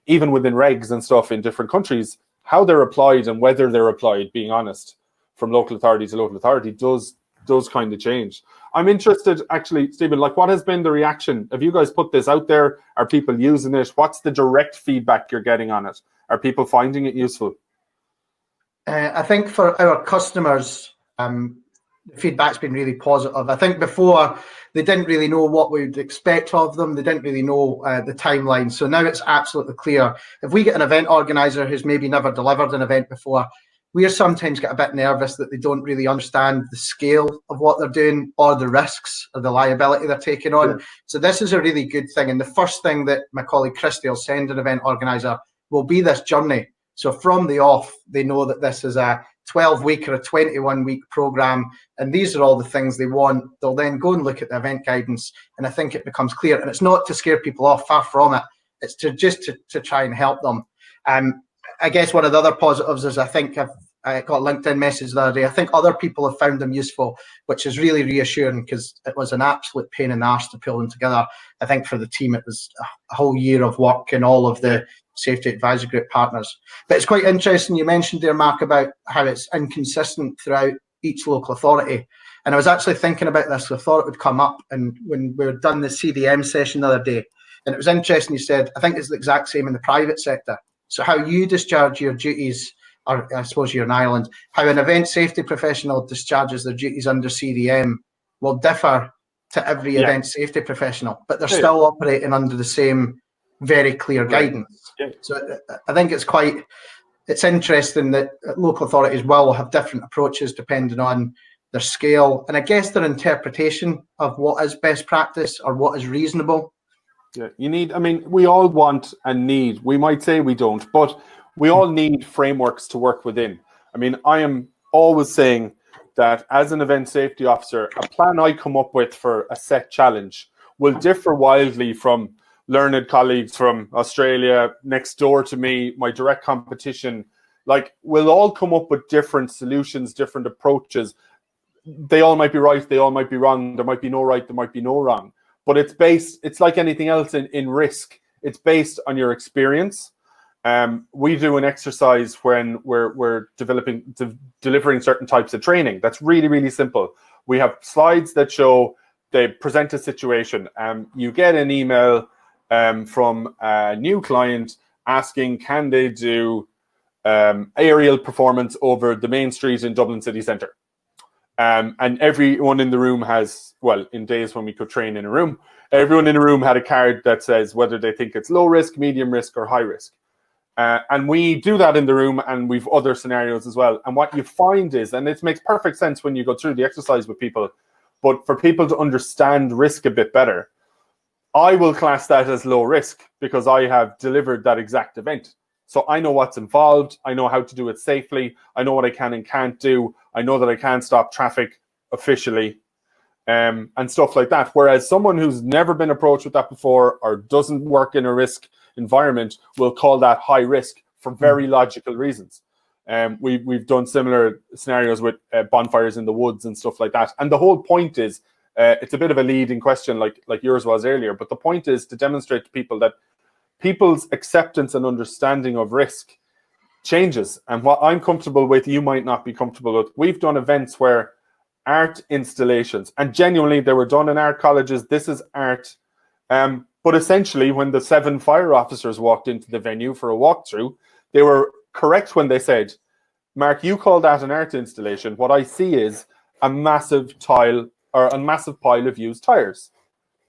Even within regs and stuff in different countries, how they're applied and whether they're applied, being honest, from local authority to local authority does kind of change. I'm interested, actually, Stephen, like, what has been the reaction? Have you guys put this out there? Are people using it? What's the direct feedback you're getting on it? Are people finding it useful? I think for our customers, The feedback's been really positive. I think before they didn't really know what we would expect of them. They didn't really know the timeline. So now it's absolutely clear. If we get an event organizer who's maybe never delivered an event before, we sometimes get a bit nervous that they don't really understand the scale of what they're doing or the risks or the liability they're taking on. Yeah. So this is a really good thing. And the first thing that my colleague Christy will send an event organizer will be this journey. So from the off, they know that this is a 12-week or a 21-week program, and these are all the things they want. They'll then go and look at the event guidance, and I think it becomes clear. And it's not to scare people off, far from it. It's to try and help them. I guess one of the other positives is I think I got a LinkedIn message the other day. I think other people have found them useful, which is really reassuring because it was an absolute pain in the arse to pull them together. I think for the team, it was a whole year of work and all of the Safety Advisory Group partners. But it's quite interesting. You mentioned there, Mark, about how it's inconsistent throughout each local authority. And I was actually thinking about this. I thought it would come up. And when we were done the CDM session the other day, and it was interesting, you said, I think it's the exact same in the private sector. So how you discharge your duties, or I suppose you're in Ireland, how an event safety professional discharges their duties under CDM will differ to every event safety professional, but they're still operating under the same very clear guidance. Yeah. So I think it's interesting that local authorities will have different approaches depending on their scale and I guess their interpretation of what is best practice or what is reasonable. Yeah, we all want and need, we might say we don't, but we all need frameworks to work within. I am always saying that as an event safety officer, a plan I come up with for a set challenge will differ wildly from learned colleagues from Australia next door to me, my direct competition. Like, we'll all come up with different solutions, different approaches. They all might be right, they all might be wrong. There might be no right, there might be no wrong. But it's like anything else in risk. It's based on your experience. We do an exercise when we're delivering certain types of training. That's really, really simple. We have slides that show, they present a situation. You get an email from a new client asking, can they do aerial performance over the main street in Dublin city centre? And everyone in the room has, well, in days when we could train in a room, everyone in the room had a card that says whether they think it's low risk, medium risk, or high risk. And we do that in the room, and we've other scenarios as well. And what you find is, and it makes perfect sense when you go through the exercise with people, but for people to understand risk a bit better, I will class that as low risk because I have delivered that exact event. So I know what's involved. I know how to do it safely. I know what I can and can't do. I know that I can't stop traffic officially and stuff like that. Whereas someone who's never been approached with that before or doesn't work in a risk environment will call that high risk for very logical reasons. We've done similar scenarios with bonfires in the woods and stuff like that. And the whole point is, it's a bit of a leading question like yours was earlier, but the point is to demonstrate to people that people's acceptance and understanding of risk changes. And what I'm comfortable with, you might not be comfortable with. We've done events where art installations, and genuinely they were done in art colleges. This is art. But essentially, when the 7 fire officers walked into the venue for a walkthrough, they were correct when they said, Mark, you call that an art installation. What I see is a massive pile of used tires.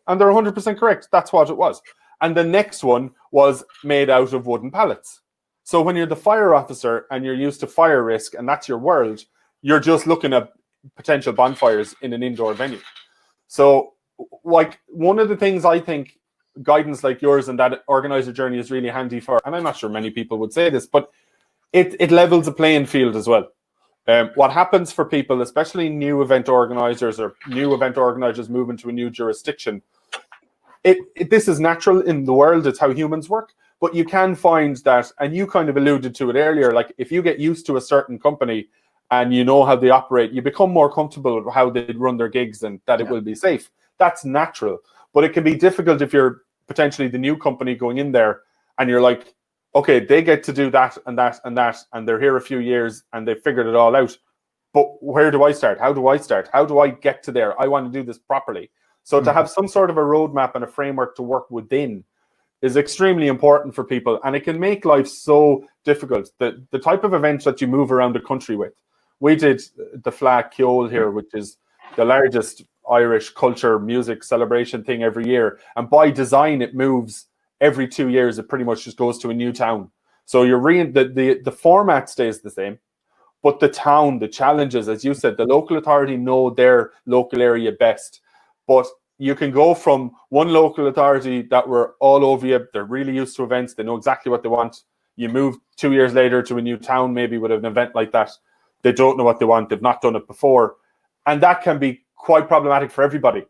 And they're 100% correct. That's what it was. And the next one was made out of wooden pallets. So when you're the fire officer and you're used to fire risk and that's your world, you're just looking at potential bonfires in an indoor venue. So like one of the things I think guidance like yours and that organizer journey is really handy for, and I'm not sure many people would say this, but it levels the playing field as well. What happens for people, especially new event organizers or new event organizers moving to a new jurisdiction, this is natural in the world. It's how humans work. But you can find that, and you kind of alluded to it earlier, like if you get used to a certain company and you know how they operate, you become more comfortable with how they run their gigs and that it will be safe. That's natural. But it can be difficult if you're potentially the new company going in there and you're like, okay, they get to do that and that and that, and they're here a few years and they've figured it all out. But where do I start? How do I start? How do I get to there? I want to do this properly. So to have some sort of a roadmap and a framework to work within is extremely important for people. And it can make life so difficult. The type of events that you move around the country with, we did the Fleadh Ceol here, which is the largest Irish culture music celebration thing every year. And by design, it moves every 2 years. It pretty much just goes to a new town. So the format stays the same, but the town, the challenges, as you said, the local authority know their local area best. But you can go from one local authority that were all over you, they're really used to events, they know exactly what they want. You move 2 years later to a new town, maybe with an event like that. They don't know what they want, they've not done it before. And that can be quite problematic for everybody.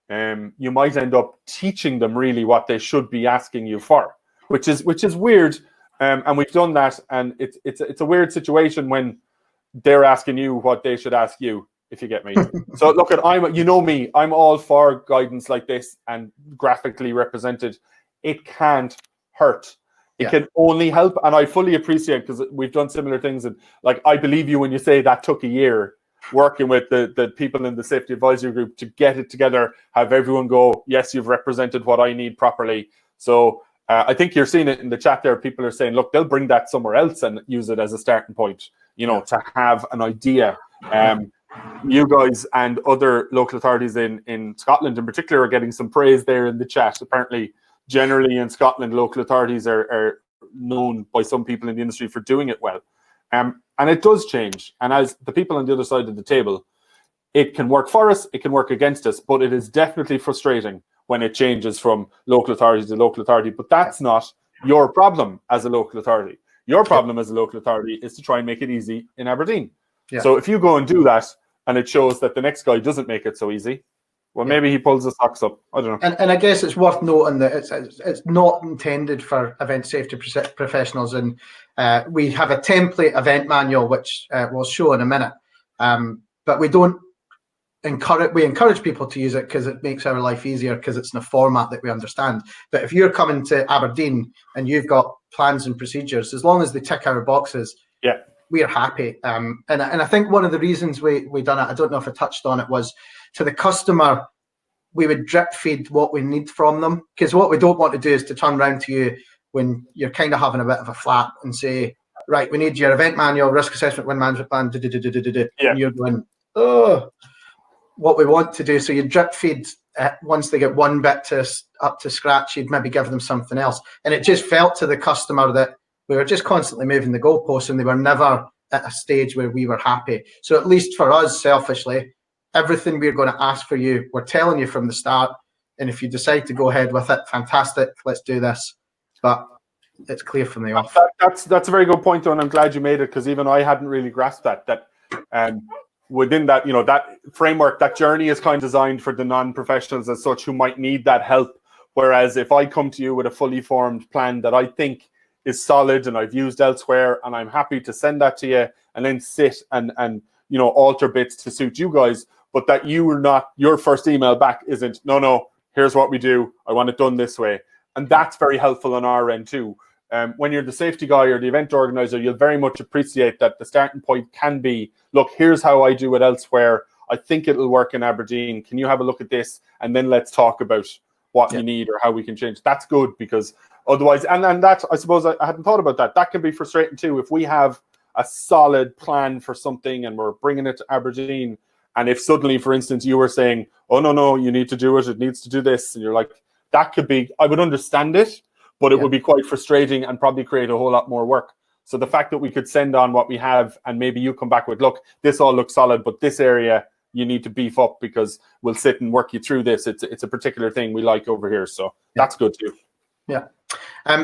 You might end up teaching them really what they should be asking you for, which is weird. And we've done that, and it's a weird situation when they're asking you what they should ask you, if you get me. So look, you know me, I'm all for guidance like this and graphically represented. It can't hurt. It can only help, and I fully appreciate, because we've done similar things, and like I believe you when you say that took a year working with the people in the safety advisory group to get it together, have everyone go, yes, you've represented what I need properly. So I think you're seeing it in the chat there. People are saying, look, they'll bring that somewhere else and use it as a starting point, to have an idea. You guys and other local authorities in Scotland in particular are getting some praise there in the chat. Apparently, generally in Scotland, local authorities are known by some people in the industry for doing it well. And it does change. And as the people on the other side of the table, it can work for us, it can work against us, but it is definitely frustrating when it changes from local authority to local authority. But that's not your problem as a local authority. Your problem as a local authority is to try and make it easy in Aberdeen. Yeah. So if you go and do that and it shows that the next guy doesn't make it so easy, well, maybe he pulls the socks up. I don't know. And I guess it's worth noting that it's not intended for event safety professionals. And we have a template event manual, which we'll show in a minute. But we don't encourage people to use it because it makes our life easier, because it's in a format that we understand. But if you're coming to Aberdeen and you've got plans and procedures, as long as they tick our boxes, we're happy. And I think one of the reasons we done it, I don't know if I touched on it, was to the customer, we would drip feed what we need from them, because what we don't want to do is to turn around to you when you're kind of having a bit of a flap and say, right, we need your event manual, risk assessment, wind management plan, and you're going, oh, what we want to do. So you drip feed once they get one bit up to scratch, you'd maybe give them something else. And it just felt to the customer that we were just constantly moving the goalposts, and they were never at a stage where we were happy. So at least for us, selfishly, everything we're going to ask for you, we're telling you from the start. And if you decide to go ahead with it, fantastic, let's do this. But it's clear from the off. That's a very good point, though, and I'm glad you made it, because even I hadn't really grasped that. Within that, that framework, that journey is kind of designed for the non-professionals as such who might need that help. Whereas if I come to you with a fully formed plan that I think is solid and I've used elsewhere, and I'm happy to send that to you and then sit and alter bits to suit you guys, but that your first email back isn't, no, here's what we do, I want it done this way. And that's very helpful on our end too. When you're the safety guy or the event organizer, you'll very much appreciate that the starting point can be, look, here's how I do it elsewhere. I think it'll work in Aberdeen. Can you have a look at this? And then let's talk about what you need or how we can change. That's good, because otherwise, and that, I suppose I hadn't thought about that. That can be frustrating too. If we have a solid plan for something and we're bringing it to Aberdeen, and if suddenly, for instance, you were saying, oh, no, you need to do it, it needs to do this, and you're like, that could be, I would understand it, but it would be quite frustrating and probably create a whole lot more work. So the fact that we could send on what we have, and maybe you come back with, look, this all looks solid, but this area you need to beef up, because we'll sit and work you through this. It's a particular thing we like over here. So that's good too. Yeah.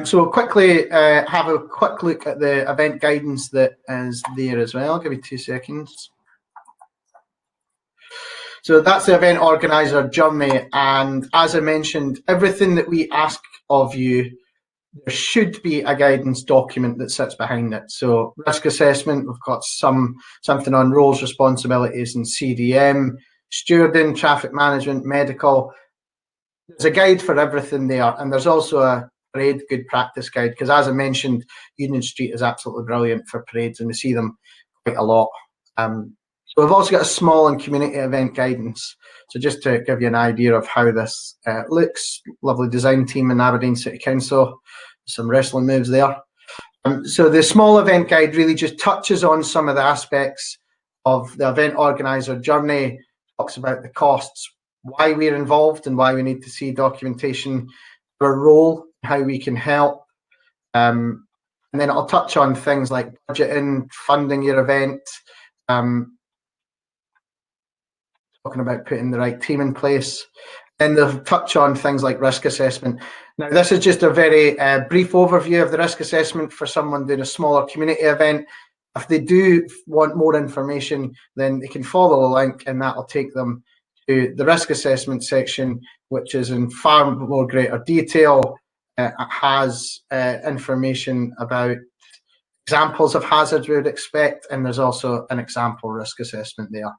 So quickly have a quick look at the event guidance that is there as well. Give me 2 seconds. So that's the event organizer journey. And as I mentioned, everything that we ask of you, there should be a guidance document that sits behind it. So risk assessment, we've got something on roles, responsibilities and CDM, stewarding, traffic management, medical. There's a guide for everything there. And there's also a parade good practice guide, because as I mentioned, Union Street is absolutely brilliant for parades, and we see them quite a lot. So we've also got a small and community event guidance. So just to give you an idea of how this looks, lovely design team in Aberdeen City Council, some wrestling moves there. So the small event guide really just touches on some of the aspects of the event organizer journey, talks about the costs, why we're involved and why we need to see documentation, our role, how we can help. And then I'll touch on things like budgeting, funding your event, talking about putting the right team in place. Then they'll touch on things like risk assessment. Now, this is just a very brief overview of the risk assessment for someone doing a smaller community event. If they do want more information, then they can follow the link and that will take them to the risk assessment section, which is in far more greater detail. It has information about examples of hazards we would expect, and there's also an example risk assessment there.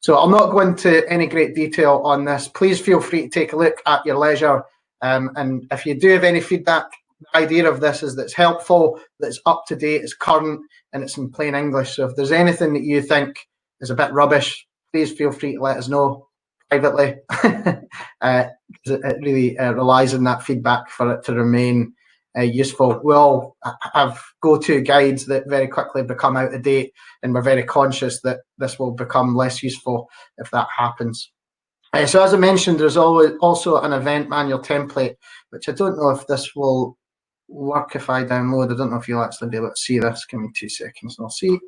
So I'll not go into any great detail on this. Please feel free to take a look at your leisure. And if you do have any feedback, the idea of this is that it's helpful, that it's up to date, it's current, and it's in plain English. So if there's anything that you think is a bit rubbish, please feel free to let us know privately. It really relies on that feedback for it to remain useful. We'll have go-to guides that very quickly become out of date, and we're very conscious that this will become less useful if that happens. So as I mentioned, there's also an event manual template, which I don't know if this will work if I download. I don't know if you'll actually be able to see this. Give me 2 seconds and I'll see.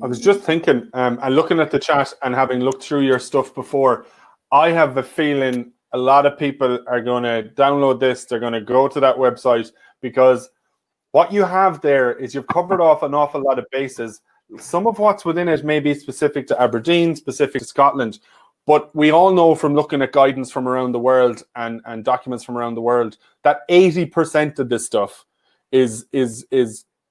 I was just thinking, and looking at the chat and having looked through your stuff before, I have a feeling a lot of people are going to download this. They're going to go to that website, because what you have there is you've covered off an awful lot of bases. Some of what's within it may be specific to Aberdeen, specific to Scotland, but we all know from looking at guidance from around the world and documents from around the world that 80% of this stuff is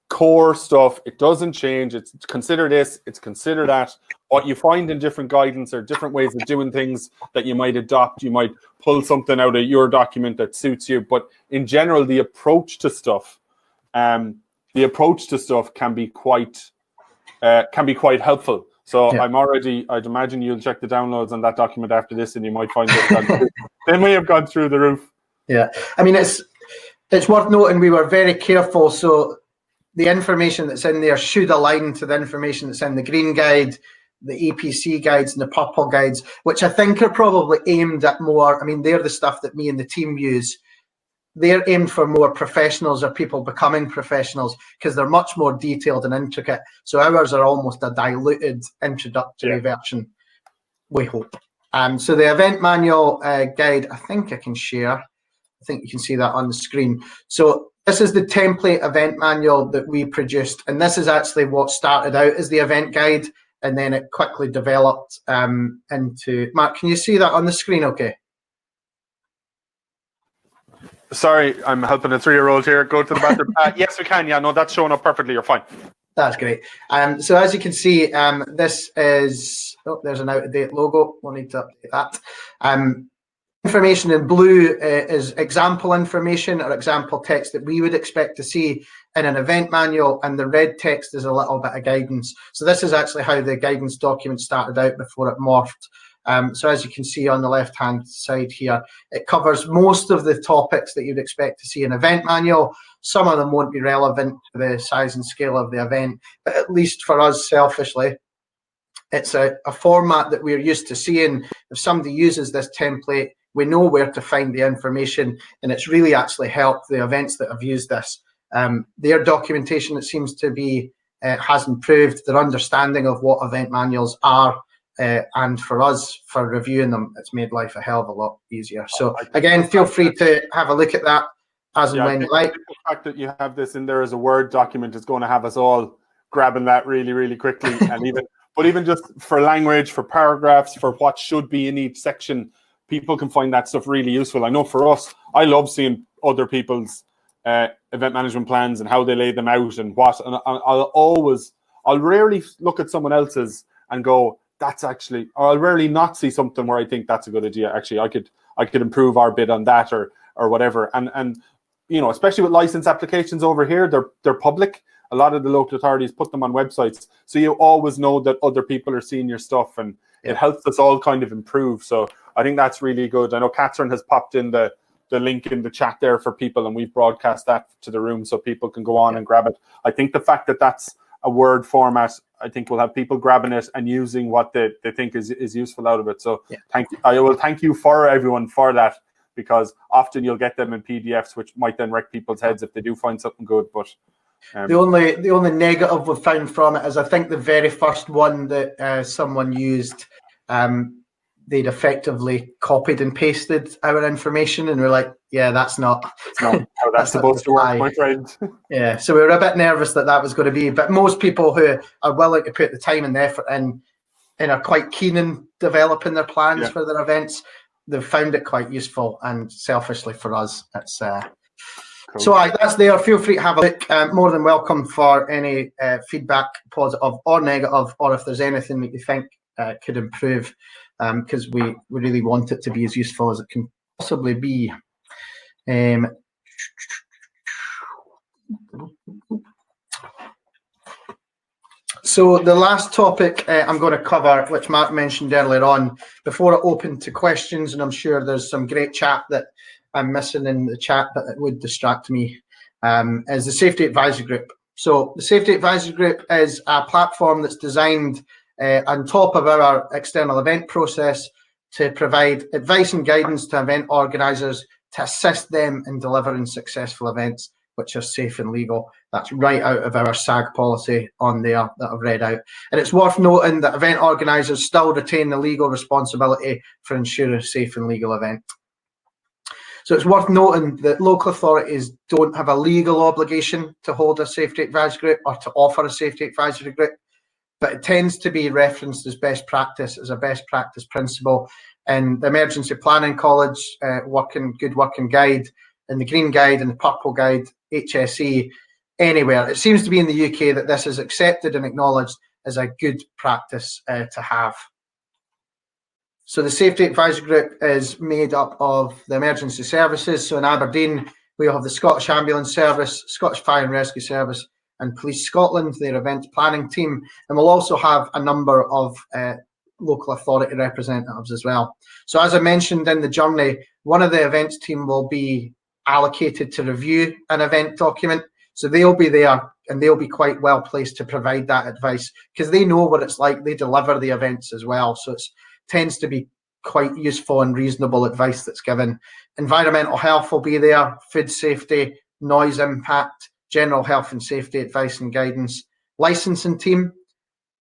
core stuff. It doesn't change. It's consider this, it's consider that. What you find in different guidance or different ways of doing things that you might adopt. You might pull something out of your document that suits you, but in general, the approach to stuff can be quite helpful. So yeah. I'd imagine you'll check the downloads on that document after this, and you might find that they may have gone through the roof. Yeah, I mean, it's worth noting we were very careful. So the information that's in there should align to the information that's in the green guide, the EPC guides, and the purple guides, which I think are probably aimed at more. I mean, they're the stuff that me and the team use. They're aimed for more professionals or people becoming professionals, because they're much more detailed and intricate. So ours are almost a diluted introductory version, we hope. So the event manual guide, I think I can share. I think you can see that on the screen. So this is the template event manual that we produced. And this is actually what started out as the event guide. And then it quickly developed into... Mark, can you see that on the screen okay? Sorry, I'm helping a 3-year-old here go to the bathroom. Yes, we can. Yeah, no, that's showing up perfectly. You're fine. That's great. So as you can see, this is... Oh, there's an out-of-date logo. We'll need to update that. Information in blue is example information or example text that we would expect to see in an event manual, and the red text is a little bit of guidance. So this is actually how the guidance document started out before it morphed. So as you can see on the left-hand side here, it covers most of the topics that you'd expect to see in an event manual. Some of them won't be relevant to the size and scale of the event, but at least for us selfishly, it's a format that we're used to seeing. If somebody uses this template, we know where to find the information, and it's really actually helped the events that have used this. Their documentation, it seems to be, has improved. Their understanding of what event manuals are, and for us, for reviewing them, it's made life a hell of a lot easier. So again, feel free to have a look at that as and when you like. The fact that you have this in there as a Word document is going to have us all grabbing that really, really quickly. And even just for language, for paragraphs, for what should be in each section, people can find that stuff really useful. I know for us, I love seeing other people's event management plans and how they lay them out and what. And I'll rarely look at someone else's and go, that's actually, or I'll rarely not see something where I think that's a good idea. Actually, I could improve our bit on that or whatever. And you know, especially with license applications over here, they're public. a lot of the local authorities put them on websites, so you always know that other people are seeing your stuff, and it helps us all kind of improve. So I think that's really good. I know Catherine has popped in the link in the chat there for people, and we've broadcast that to the room so people can go on and grab it. I think the fact that that's a Word format, I think will have people grabbing it and using what they think is useful out of it. So I will thank you for everyone for that, because often you'll get them in PDFs, which might then wreck people's heads if they do find something good. But the only negative we've found from it is, I think the very first one that someone used, they'd effectively copied and pasted our information, and we're like, yeah, that's not how that's supposed to work, my friend. Yeah, so we were a bit nervous that was going to be, but most people who are willing to put the time and the effort in and are quite keen in developing their plans for their events, they've found it quite useful, and selfishly for us, it's cool. So that's there. Feel free to have a look. More than welcome for any feedback, positive or negative, or if there's anything that you think could improve, because we really want it to be as useful as it can possibly be. So the last topic I'm going to cover, which Mark mentioned earlier on, before I open to questions, and I'm sure there's some great chat that I'm missing in the chat, but it would distract me, is the Safety Advisory Group. So the Safety Advisory Group is a platform that's designed on top of our external event process to provide advice and guidance to event organisers to assist them in delivering successful events which are safe and legal. That's right out of our SAG policy on there that I've read out. And it's worth noting that event organisers still retain the legal responsibility for ensuring a safe and legal event. So it's worth noting that local authorities don't have a legal obligation to hold a safety advisory group or to offer a safety advisory group, but it tends to be referenced as best practice, as a best practice principle. And the Emergency Planning College Good Working Guide, and the Green Guide and the Purple Guide, HSE, anywhere. It seems to be in the UK that this is accepted and acknowledged as a good practice to have. So the Safety Advisory Group is made up of the emergency services. So in Aberdeen, we have the Scottish Ambulance Service, Scottish Fire and Rescue Service, and Police Scotland, their events planning team. And we'll also have a number of local authority representatives as well. So as I mentioned in the journey, one of the events team will be allocated to review an event document. So they'll be there and they'll be quite well placed to provide that advice because they know what it's like. They deliver the events as well. So it tends to be quite useful and reasonable advice that's given. Environmental health will be there, food safety, noise impact, general health and safety advice and guidance. Licensing team,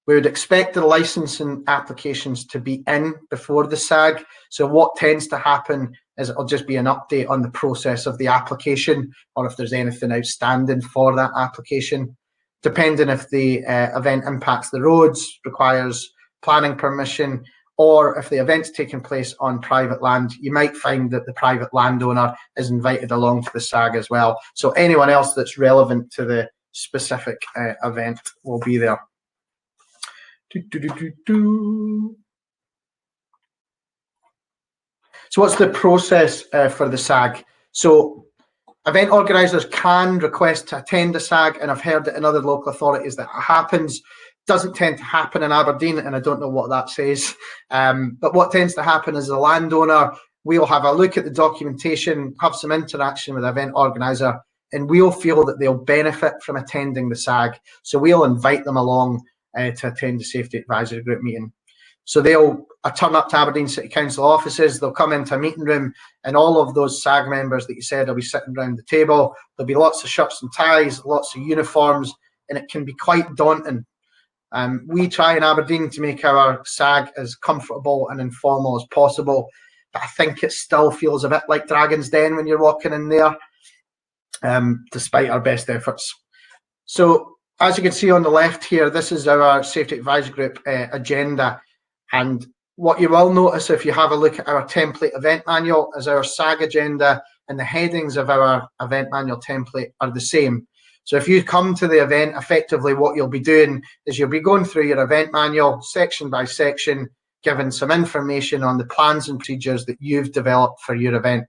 we would expect the licensing applications to be in before the SAG. So what tends to happen is it'll just be an update on the process of the application or if there's anything outstanding for that application. Depending if the event impacts the roads, requires planning permission, or if the event's taking place on private land, you might find that the private landowner is invited along to the SAG as well. So anyone else that's relevant to the specific event will be there. So what's the process for the SAG? So event organisers can request to attend a SAG, and I've heard that in other local authorities that happens. Doesn't tend to happen in Aberdeen, and I don't know what that says. But what tends to happen is the landowner, we'll have a look at the documentation, have some interaction with the event organiser, and we'll feel that they'll benefit from attending the SAG. So we'll invite them along to attend the Safety Advisory Group meeting. So they'll turn up to Aberdeen City Council offices, they'll come into a meeting room, and all of those SAG members that you said will be sitting around the table. There'll be lots of shirts and ties, lots of uniforms, and it can be quite daunting. We try in Aberdeen to make our SAG as comfortable and informal as possible, but I think it still feels a bit like Dragon's Den when you're walking in there, despite our best efforts. So as you can see on the left here, this is our Safety Advisory Group agenda. And what you will notice if you have a look at our template event manual is our SAG agenda and the headings of our event manual template are the same. So if you come to the event, effectively what you'll be doing is you'll be going through your event manual section by section, giving some information on the plans and procedures that you've developed for your event.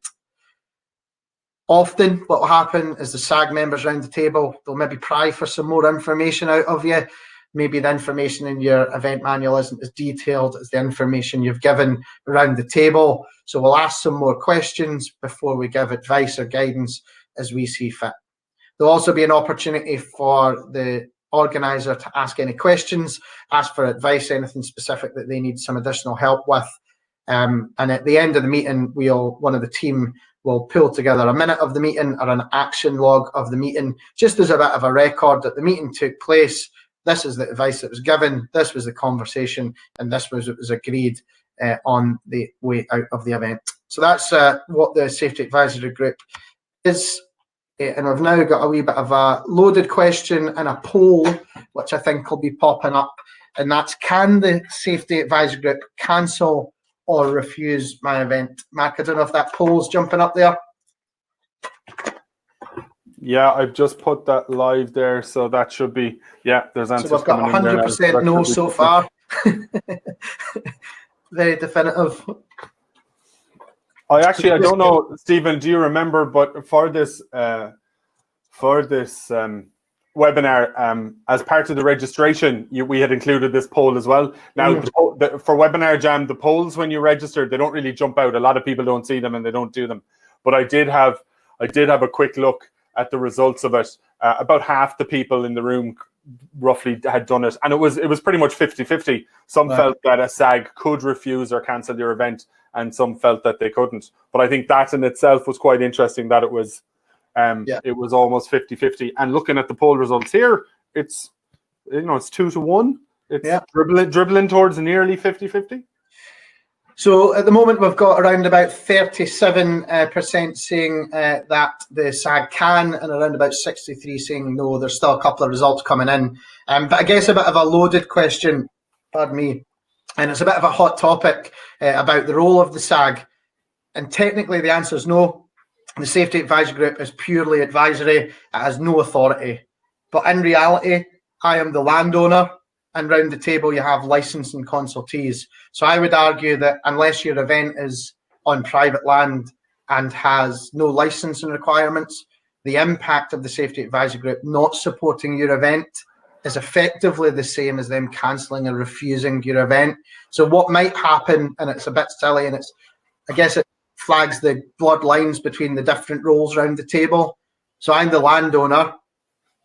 Often what will happen is the SAG members around the table, they'll maybe pry for some more information out of you. Maybe the information in your event manual isn't as detailed as the information you've given around the table. So we'll ask some more questions before we give advice or guidance as we see fit. There'll also be an opportunity for the organizer to ask any questions, ask for advice, anything specific that they need some additional help with. And at the end of the meeting, one of the team will pull together a minute of the meeting or an action log of the meeting, just as a bit of a record that the meeting took place. This is the advice that was given, this was the conversation, and this was what was agreed on the way out of the event. So that's what the Safety Advisory Group is. And we've now got a wee bit of a loaded question and a poll, which I think will be popping up. And that's, can the Safety Advisory Group cancel or refuse my event? Mark, I don't know if that poll's jumping up there. Yeah, I've just put that live there, so that should be, yeah, there's answers. So we've got 100% no so far. Very definitive. I don't know, Stephen, do you remember, but for this webinar, as part of the registration, we had included this poll as well. Now, for Webinar Jam, the polls when you register, they don't really jump out. A lot of people don't see them and they don't do them. But I did have a quick look at the results of it. About half the people in the room roughly had done it, and it was pretty much 50-50. Some felt that a SAG could refuse or cancel your event, and some felt that they couldn't. But I think that in itself was quite interesting, that it was almost 50-50. And looking at the poll results here, it's 2-1. It's dribbling towards nearly 50-50. So at the moment, we've got around about 37% saying that the SAG can, and around about 63% saying no. There's still a couple of results coming in. But I guess a bit of a loaded question, pardon me, and it's a bit of a hot topic about the role of the SAG. And technically the answer is no. The Safety Advisory Group is purely advisory. It has no authority. But in reality, I am the landowner, and round the table you have licensing consultees. So I would argue that unless your event is on private land and has no licensing requirements, the impact of the Safety Advisory Group not supporting your event is effectively the same as them cancelling or refusing your event. So what might happen, and it's a bit silly, and I guess it flags the blurred lines between the different roles around the table. So I'm the landowner,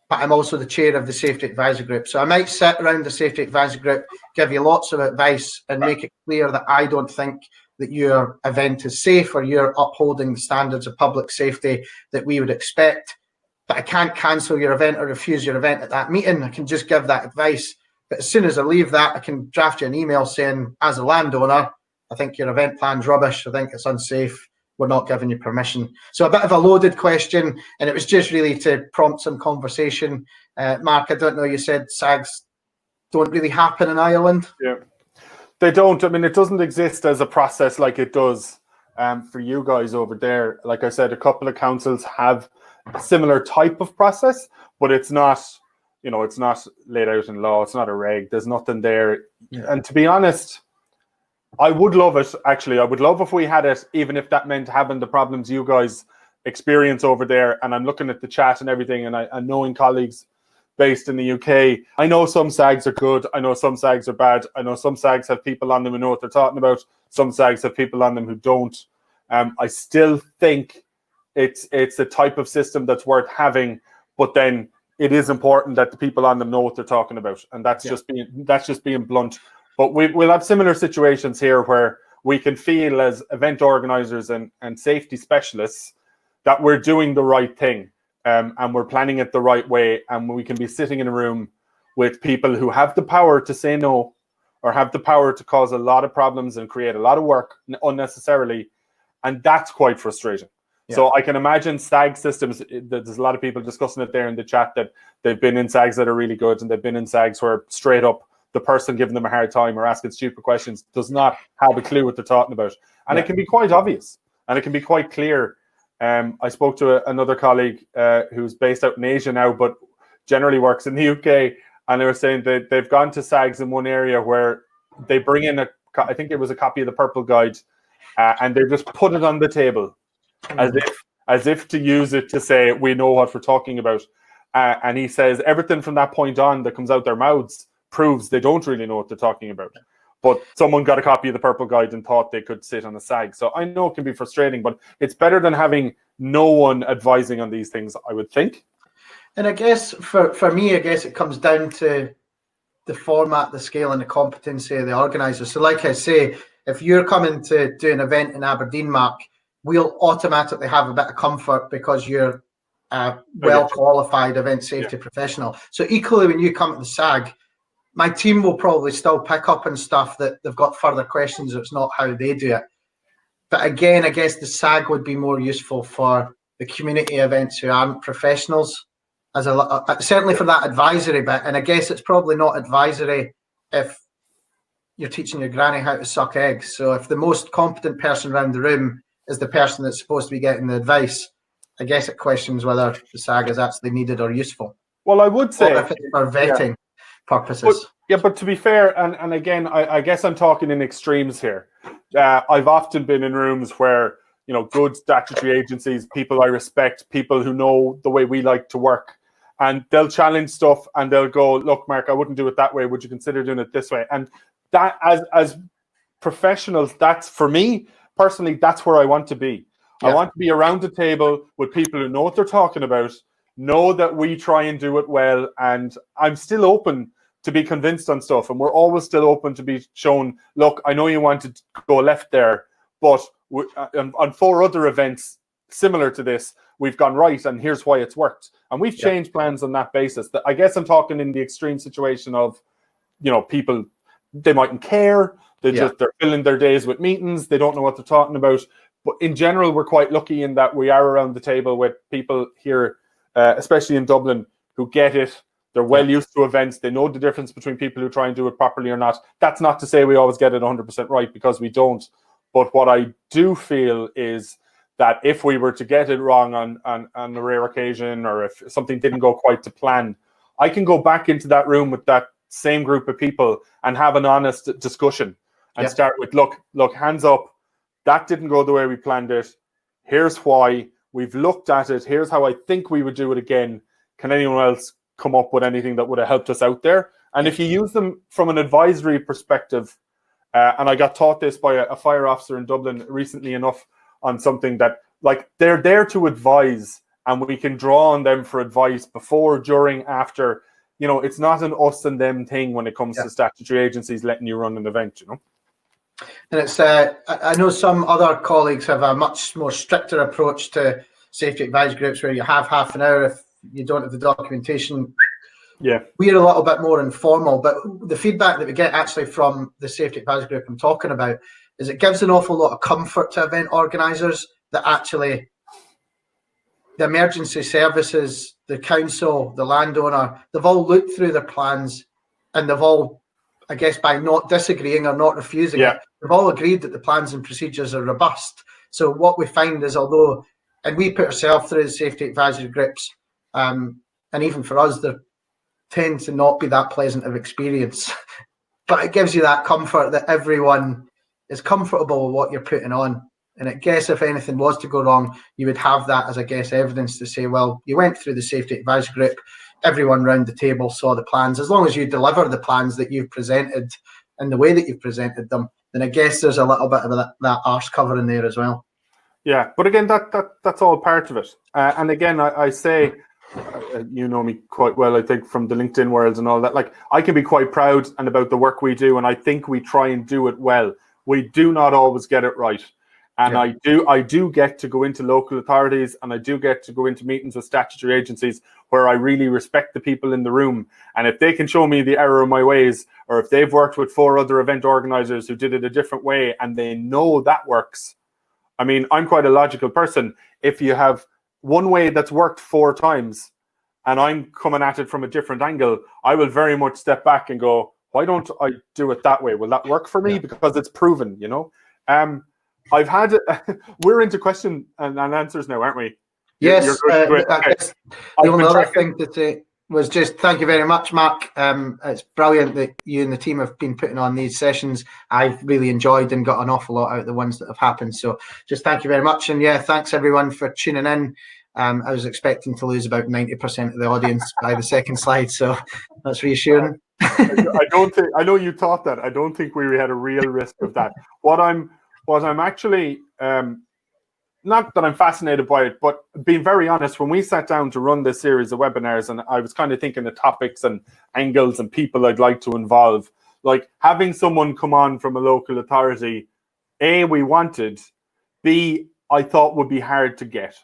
but I'm also the chair of the Safety Advisory Group. So I might sit around the Safety Advisory Group, give you lots of advice, and make it clear that I don't think that your event is safe or you're upholding the standards of public safety that we would expect. But I can't cancel your event or refuse your event at that meeting. I can just give that advice. But as soon as I leave that, I can draft you an email saying, as a landowner, I think your event plan's rubbish. I think it's unsafe. We're not giving you permission. So a bit of a loaded question, and it was just really to prompt some conversation. Mark, I don't know, you said SAGs don't really happen in Ireland. Yeah, they don't. I mean, it doesn't exist as a process like it does for you guys over there. Like I said, a couple of councils have a similar type of process, but it's not, it's not laid out in law. It's not a reg. There's nothing there. Yeah. And to be honest, I would love it, actually. I would love if we had it, even if that meant having the problems you guys experience over there. And I'm looking at the chat and everything, and I knowing colleagues based in the UK. I know some SAGs are good. I know some SAGs are bad. I know some SAGs have people on them who know what they're talking about. Some SAGs have people on them who don't. I still think it's a type of system that's worth having, but then it is important that the people on them know what they're talking about. And that's just being blunt. But we'll have similar situations here where we can feel as event organizers and safety specialists that we're doing the right thing and we're planning it the right way. And we can be sitting in a room with people who have the power to say no or have the power to cause a lot of problems and create a lot of work unnecessarily. And that's quite frustrating. Yeah. So I can imagine SAG systems, there's a lot of people discussing it there in the chat that they've been in SAGs that are really good and they've been in SAGs where straight up the person giving them a hard time or asking stupid questions does not have a clue what they're talking about. And it can be quite obvious and it can be quite clear. I spoke to another colleague who's based out in Asia now, but generally works in the UK. And they were saying that they've gone to SAGs in one area where they bring in I think it was a copy of the Purple Guide, and they just put it on the table as if to use it to say we know what we're talking about. And he says everything from that point on that comes out their mouths proves they don't really know what they're talking about. But someone got a copy of the Purple Guide and thought they could sit on a SAG. So I know it can be frustrating, but it's better than having no one advising on these things, I would think. And I guess for me, I guess it comes down to the format, the scale, and the competency of the organiser. So like I say, if you're coming to do an event in Aberdeen, Mark, we'll automatically have a bit of comfort because you're a well-qualified event safety professional. So equally, when you come to the SAG, my team will probably still pick up on stuff that they've got further questions. It's not how they do it. But again, I guess the SAG would be more useful for the community events who aren't professionals, as certainly for that advisory bit. And I guess it's probably not advisory if you're teaching your granny how to suck eggs. So if the most competent person around the room is the person that's supposed to be getting the advice, I guess it questions whether the SAG is actually needed or useful. Well, I would say, or if it's for vetting purposes. But to be fair, and again, I guess I'm talking in extremes here. I've often been in rooms where, good statutory agencies, people I respect, people who know the way we like to work, and they'll challenge stuff and they'll go, look, Mark, I wouldn't do it that way. Would you consider doing it this way? And that, as professionals, that's, for me personally, that's where I want to be. I want to be around the table with people who know what they're talking about, know that we try and do it well, and I'm still open to be convinced on stuff, and we're always still open to be shown, look, I know you wanted to go left there, but on 4 other events similar to this, we've gone right, and here's why it's worked. And we've changed plans on that basis. I guess I'm talking in the extreme situation of, people, they mightn't care, they're filling their days with meetings, they don't know what they're talking about. But in general, we're quite lucky in that we are around the table with people here, especially in Dublin, who get it. They're well used to events. They know the difference between people who try and do it properly or not. That's not to say we always get it 100% right, because we don't. But what I do feel is that if we were to get it wrong on a rare occasion, or if something didn't go quite to plan, I can go back into that room with that same group of people and have an honest discussion and start with, look, hands up. That didn't go the way we planned it. Here's why. We've looked at it. Here's how I think we would do it again. Can anyone else come up with anything that would have helped us out there? And if you use them from an advisory perspective, and I got taught this by a fire officer in Dublin recently enough on something that, like, they're there to advise, and we can draw on them for advice before, during, after. It's not an us and them thing when it comes to statutory agencies letting you run an event, And it's, I know some other colleagues have a much more stricter approach to safety advice groups, where you have half an hour. If you don't have the documentation, we're a little bit more informal. But the feedback that we get actually from the safety advice group I'm talking about is it gives an awful lot of comfort to event organisers that actually the emergency services, the council, the landowner, they've all looked through their plans, and they've all, I guess, by not disagreeing or not refusing it, they've all agreed that the plans and procedures are robust. So what we find is, although, and we put ourselves through the safety advisory groups, and even for us, there tend to not be that pleasant of experience, but it gives you that comfort that everyone is comfortable with what you're putting on. And I guess if anything was to go wrong, you would have that as, I guess, evidence to say, well, you went through the safety advisory group, everyone round the table saw the plans. As long as you deliver the plans that you've presented and the way that you've presented them, then I guess there's a little bit of that arse cover in there as well. Yeah, but again, that's all part of it. And again, I say, you know me quite well, I think, from the LinkedIn world and all that. Like, I can be quite proud and about the work we do, and I think we try and do it well. We do not always get it right. And I do get to go into local authorities, and I do get to go into meetings with statutory agencies where I really respect the people in the room. And if they can show me the error of my ways, or if they've worked with 4 other event organisers who did it a different way and they know that works. I mean, I'm quite a logical person. If you have one way that's worked 4 times and I'm coming at it from a different angle, I will very much step back and go, why don't I do it that way? Will that work for me? Because it's proven, I've had we're into question and answers now, aren't we? Yes. The only other thing to say, was just thank you very much, Mark. It's brilliant that you and the team have been putting on these sessions. I've really enjoyed and got an awful lot out of the ones that have happened. So just thank you very much. And yeah, thanks everyone for tuning in. I was expecting to lose about 90% of the audience by the second slide, so that's reassuring. I don't think, I know you thought that. I don't think we had a real risk of that. What I'm actually, not that I'm fascinated by it, but being very honest, when we sat down to run this series of webinars, and I was kind of thinking of topics and angles and people I'd like to involve, like having someone come on from a local authority, A, we wanted, B, I thought would be hard to get.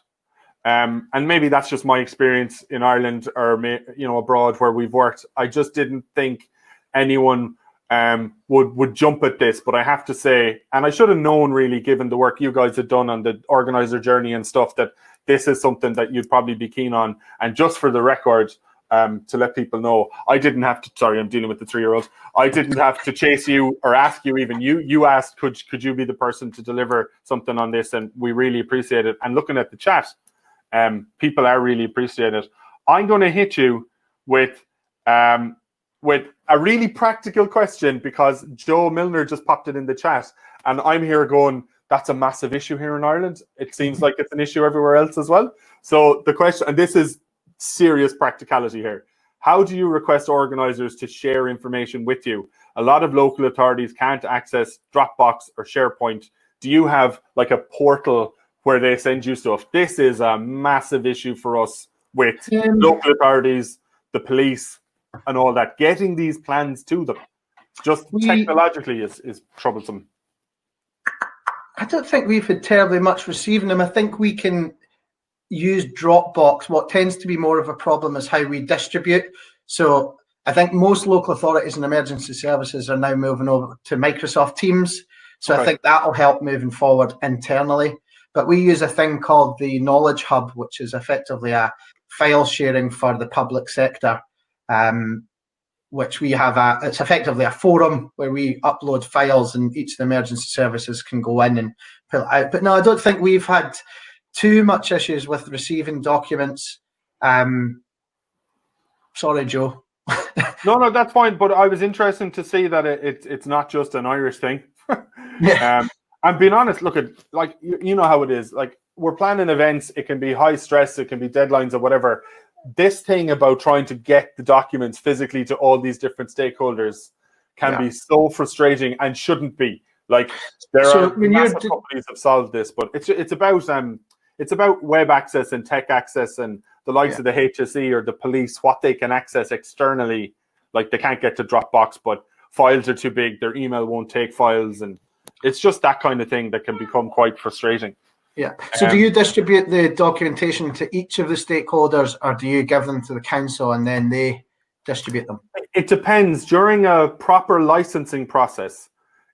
And maybe that's just my experience in Ireland or, abroad where we've worked. I just didn't think anyone would jump at this. But I have to say, and I should have known really, given the work you guys had done on the organizer journey and stuff, that this is something that you'd probably be keen on. And just for the record, to let people know, I didn't have to, sorry, I'm dealing with the 3-year-old. I didn't have to chase you or ask you even. You asked, could you be the person to deliver something on this? And we really appreciate it. And looking at the chat, people are really appreciated. I'm going to hit you with a really practical question, because Joe Milner just popped it in the chat, and I'm here going, that's a massive issue here in Ireland. It seems like it's an issue everywhere else as well. So the question, and this is serious practicality here, how do you request organisers to share information with you? A lot of local authorities can't access Dropbox or SharePoint. Do you have like a portal where they send you stuff? This is a massive issue for us with local authorities, the police, and all that. Getting these plans to them, just technologically, is troublesome. I don't think we've had terribly much receiving them. I think we can use Dropbox. What tends to be more of a problem is how we distribute. So I think most local authorities and emergency services are now moving over to Microsoft Teams. So I think that'll help moving forward internally. But we use a thing called the Knowledge Hub, which is effectively a file sharing for the public sector, which we have it's effectively a forum where we upload files and each of the emergency services can go in and pull it out. But no, I don't think we've had too much issues with receiving documents. Sorry, Joe. No, that's fine. But I was interested to see that it's not just an Irish thing. Yeah. I'm being honest, look at, like, you know how it is. Like, we're planning events, it can be high stress, it can be deadlines or whatever. This thing about trying to get the documents physically to all these different stakeholders can be so frustrating and shouldn't be. Like, there are massive companies have solved this, but it's about web access and tech access and the likes of the HSE or the police, what they can access externally. Like, they can't get to Dropbox, but files are too big, their email won't take files, and it's just that kind of thing that can become quite frustrating. Yeah. So do you distribute the documentation to each of the stakeholders, or do you give them to the council and then they distribute them? It depends. During a proper licensing process,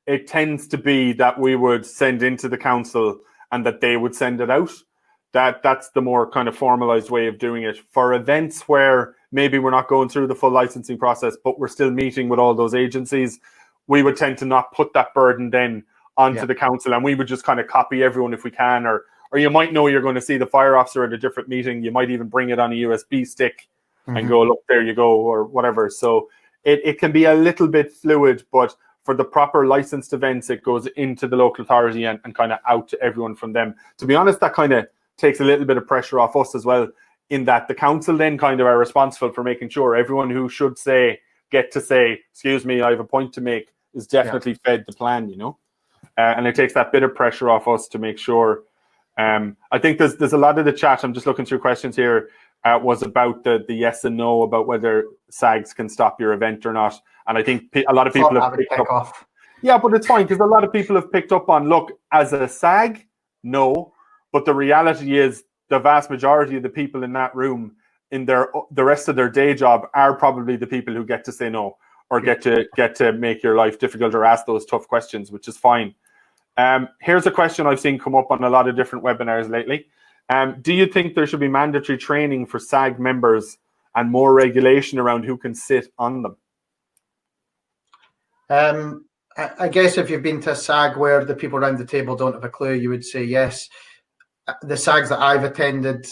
it tends to be that we would send into the council and that they would send it out. That's the more kind of formalized way of doing it. For events where maybe we're not going through the full licensing process, but we're still meeting with all those agencies, we would tend to not put that burden then onto the council, and we would just kind of copy everyone if we can, or you might know you're going to see the fire officer at a different meeting. You might even bring it on a USB stick and go, look, there you go, or whatever. So it can be a little bit fluid, but for the proper licensed events, it goes into the local authority and kind of out to everyone from them. To be honest, that kind of takes a little bit of pressure off us as well, in that the council then kind of are responsible for making sure everyone who should get to say, excuse me, I have a point to make, is definitely fed the plan, you know? And it takes that bit of pressure off us to make sure. I think there's a lot of the chat, I'm just looking through questions here, was about the yes and no, about whether SAGs can stop your event or not. And I think a lot of people have picked up. Yeah, but it's fine, because a lot of people have picked up on, look, as a SAG, no. But the reality is the vast majority of the people in that room, in the rest of their day job, are probably the people who get to say no, or get to make your life difficult or ask those tough questions, which is fine. Here's a question I've seen come up on a lot of different webinars lately. Do you think there should be mandatory training for SAG members and more regulation around who can sit on them? I guess if you've been to a SAG where the people around the table don't have a clue, you would say yes. The SAGs that I've attended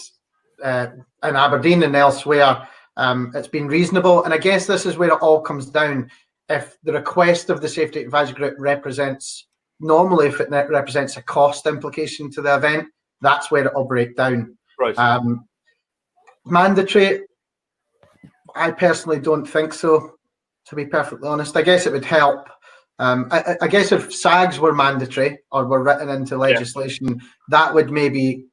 in Aberdeen and elsewhere, It's been reasonable, and I guess this is where it all comes down. If the request of the Safety Advisory Group represents a cost implication to the event, that's where it'll break down. Right. Mandatory, I personally don't think so, to be perfectly honest. I guess it would help. I guess if SAGs were mandatory or were written into legislation, that would maybe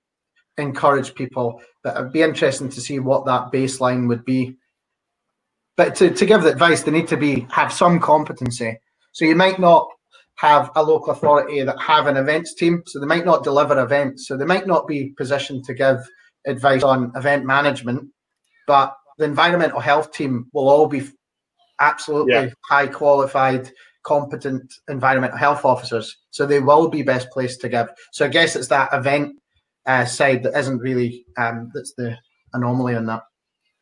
encourage people, but it'd be interesting to see what that baseline would be. But to give the advice, they need to have some competency. So you might not have a local authority that have an events team, so they might not deliver events, so they might not be positioned to give advice on event management, but the environmental health team will all be absolutely high qualified, competent environmental health officers, so they will be best placed to give. So I guess it's that event side that isn't really that's the anomaly in that.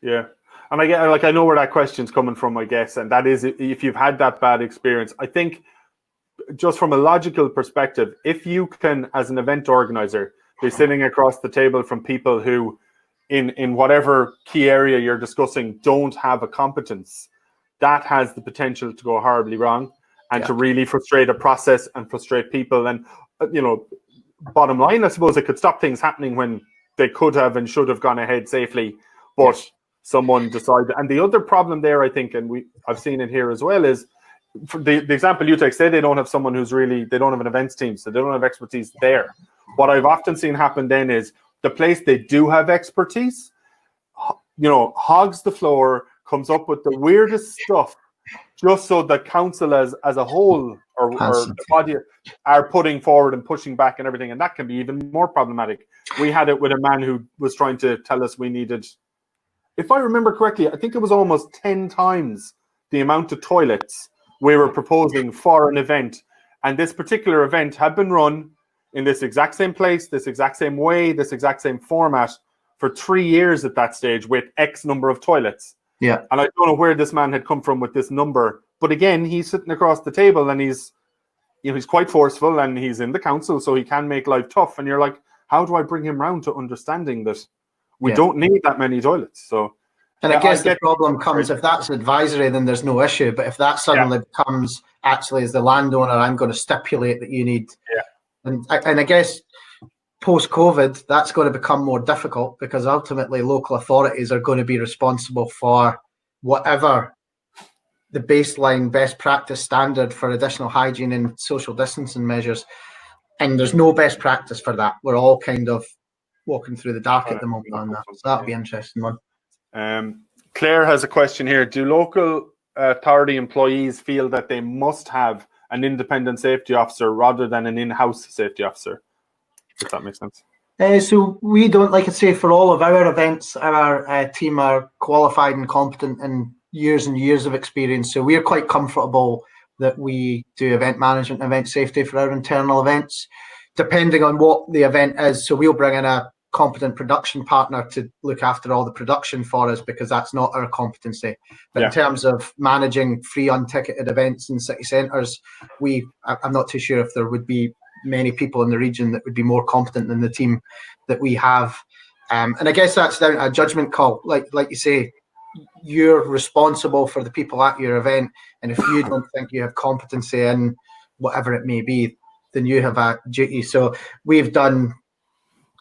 Yeah, and I know where that question's coming from, I guess, and that is if you've had that bad experience. I think just from a logical perspective, if you can, as an event organizer, be sitting across the table from people who, in whatever key area you're discussing, don't have a competence, that has the potential to go horribly wrong and to really frustrate a process and frustrate people. And bottom line, I suppose it could stop things happening when they could have and should have gone ahead safely, but someone decided. And the other problem there, I think, and I've seen it here as well, is for the example you take, say they don't have someone they don't have an events team, so they don't have expertise there. What I've often seen happen then is the place they do have expertise, hogs the floor, comes up with the weirdest stuff, just so the council as a whole or the body are putting forward and pushing back and everything, and that can be even more problematic. We had it with a man who was trying to tell us we needed, if I remember correctly, I think it was almost 10 times the amount of toilets we were proposing for an event. And this particular event had been run in this exact same place, this exact same way, this exact same format for 3 years at that stage with X number of toilets. Yeah. And I don't know where this man had come from with this number. But again, he's sitting across the table and he's quite forceful and he's in the council, so he can make life tough. And you're like, how do I bring him round to understanding that we don't need that many toilets? So, and I guess the problem comes, if that's advisory, then there's no issue. But if that suddenly becomes, actually, as the landowner, I'm going to stipulate that you need. Yeah. And I guess post-COVID, that's going to become more difficult, because ultimately local authorities are going to be responsible for whatever the baseline best practice standard for additional hygiene and social distancing measures. And there's no best practice for that. We're all kind of walking through the dark at the moment on that. So that'll be an interesting one. Claire has a question here. Do local authority employees feel that they must have an independent safety officer rather than an in-house safety officer? If that makes sense. So we don't, like I say, for all of our events, our team are qualified and competent and years of experience. So we're quite comfortable that we do event management, event safety for our internal events, depending on what the event is. So we'll bring in a competent production partner to look after all the production for us, because that's not our competency. But in terms of managing free unticketed events in city centres, I'm not too sure if there would be many people in the region that would be more competent than the team that we have. And I guess that's down to a judgment call. Like you say, you're responsible for the people at your event, and if you don't think you have competency in whatever it may be, then you have a duty. So we've done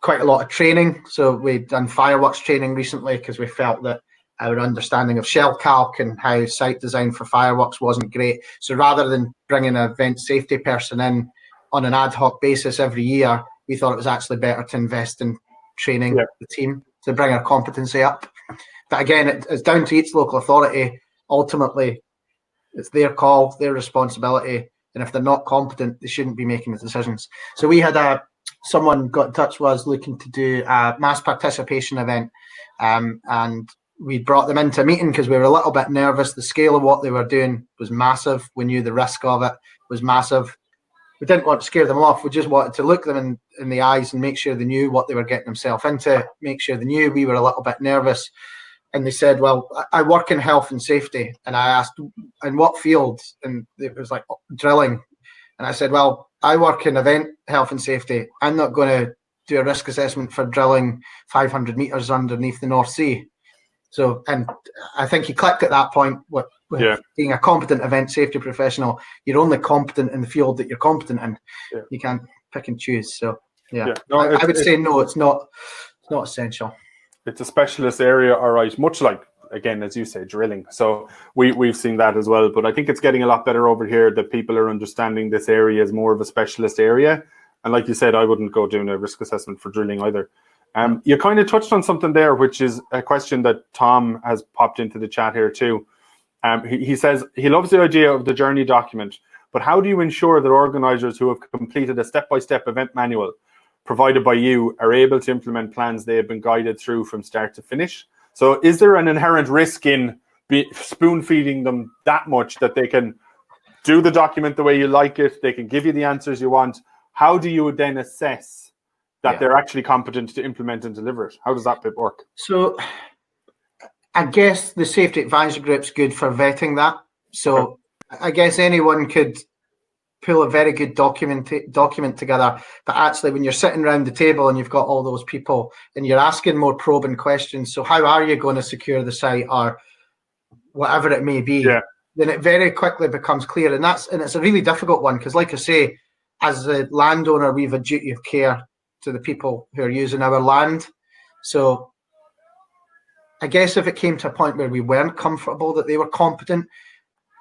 quite a lot of training. So we've done fireworks training recently, because we felt that our understanding of shell calc and how site design for fireworks wasn't great. So rather than bringing an event safety person in on an ad hoc basis every year, we thought it was actually better to invest in training the team to bring our competency up. But again, it's down to each local authority. Ultimately, it's their call, their responsibility. And if they're not competent, they shouldn't be making the decisions. So we had someone got in touch with us looking to do a mass participation event. And we brought them into a meeting because we were a little bit nervous. The scale of what they were doing was massive. We knew the risk of it was massive. We didn't want to scare them off. We just wanted to look them in the eyes and make sure they knew what they were getting themselves into, make sure they knew we were a little bit nervous. And they said, well, I work in health and safety. And I asked, in what field? And it was like drilling. And I said, well, I work in event health and safety. I'm not going to do a risk assessment for drilling 500 metres underneath the North Sea. So, and I think he clicked at that point with being a competent event safety professional. You're only competent in the field that you're competent in. Yeah. You can't pick and choose. So, No, I would say no, it's not essential. It's a specialist area, all right, much like, again, as you say, drilling. So we've seen that as well. But I think it's getting a lot better over here that people are understanding this area is more of a specialist area. And like you said, I wouldn't go doing a risk assessment for drilling either. You kind of touched on something there, which is a question that Tom has popped into the chat here too. He says he loves the idea of the journey document, but how do you ensure that organisers who have completed a step-by-step event manual provided by you are able to implement plans they have been guided through from start to finish? So is there an inherent risk in spoon feeding them that much that they can do the document the way you like it, they can give you the answers you want? How do you then assess that they're actually competent to implement and deliver it? How does that bit work? So I guess the safety advisory group's good for vetting that. So I guess anyone could pull a very good document together, but actually when you're sitting around the table and you've got all those people and you're asking more probing questions, so how are you going to secure the site or whatever it may be, then it very quickly becomes clear. And it's a really difficult one because, like I say, as a landowner, we have a duty of care to the people who are using our land. So I guess if it came to a point where we weren't comfortable that they were competent,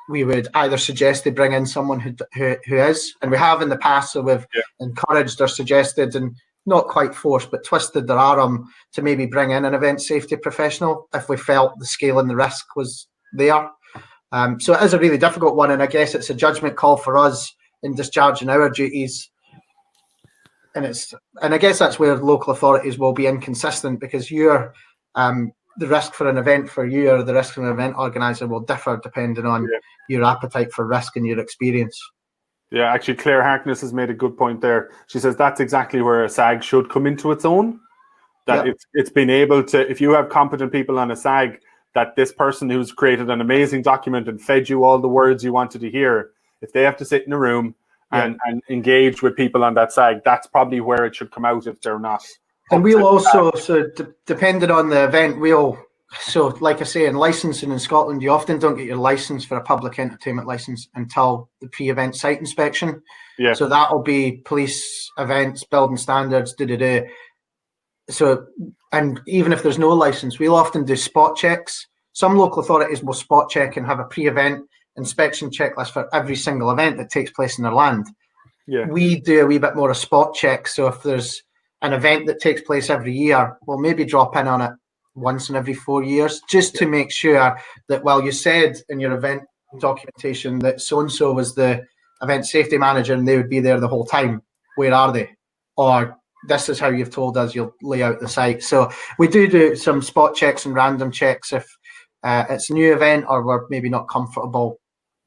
we would either suggest they bring in someone who is, and we have in the past, so we've encouraged or suggested and not quite forced, but twisted their arm to maybe bring in an event safety professional if we felt the scale and the risk was there. So it is a really difficult one, and I guess it's a judgment call for us in discharging our duties. And I guess that's where local authorities will be inconsistent, because you're the risk for an event for you or the risk for an event organizer will differ depending on your appetite for risk and your experience. Yeah, actually, Claire Harkness has made a good point there. She says that's exactly where a SAG should come into its own. That it's been able to, if you have competent people on a SAG, that this person who's created an amazing document and fed you all the words you wanted to hear, if they have to sit in a room and engage with people on that SAG, that's probably where it should come out if they're not. And we'll also, depending on the event, like I say, in licensing in Scotland, you often don't get your license for a public entertainment license until the pre-event site inspection. Yeah. So that'll be police, events, building standards, So, and even if there's no license, we'll often do spot checks. Some local authorities will spot check and have a pre-event inspection checklist for every single event that takes place in their land. Yeah. We do a wee bit more a spot check. So if there's an event that takes place every year, we'll maybe drop in on it once in every 4 years, just to make sure that, well, you said in your event documentation that so-and-so was the event safety manager and they would be there the whole time. Where are they? Or this is how you've told us you'll lay out the site. So we do some spot checks and random checks if it's a new event or we're maybe not comfortable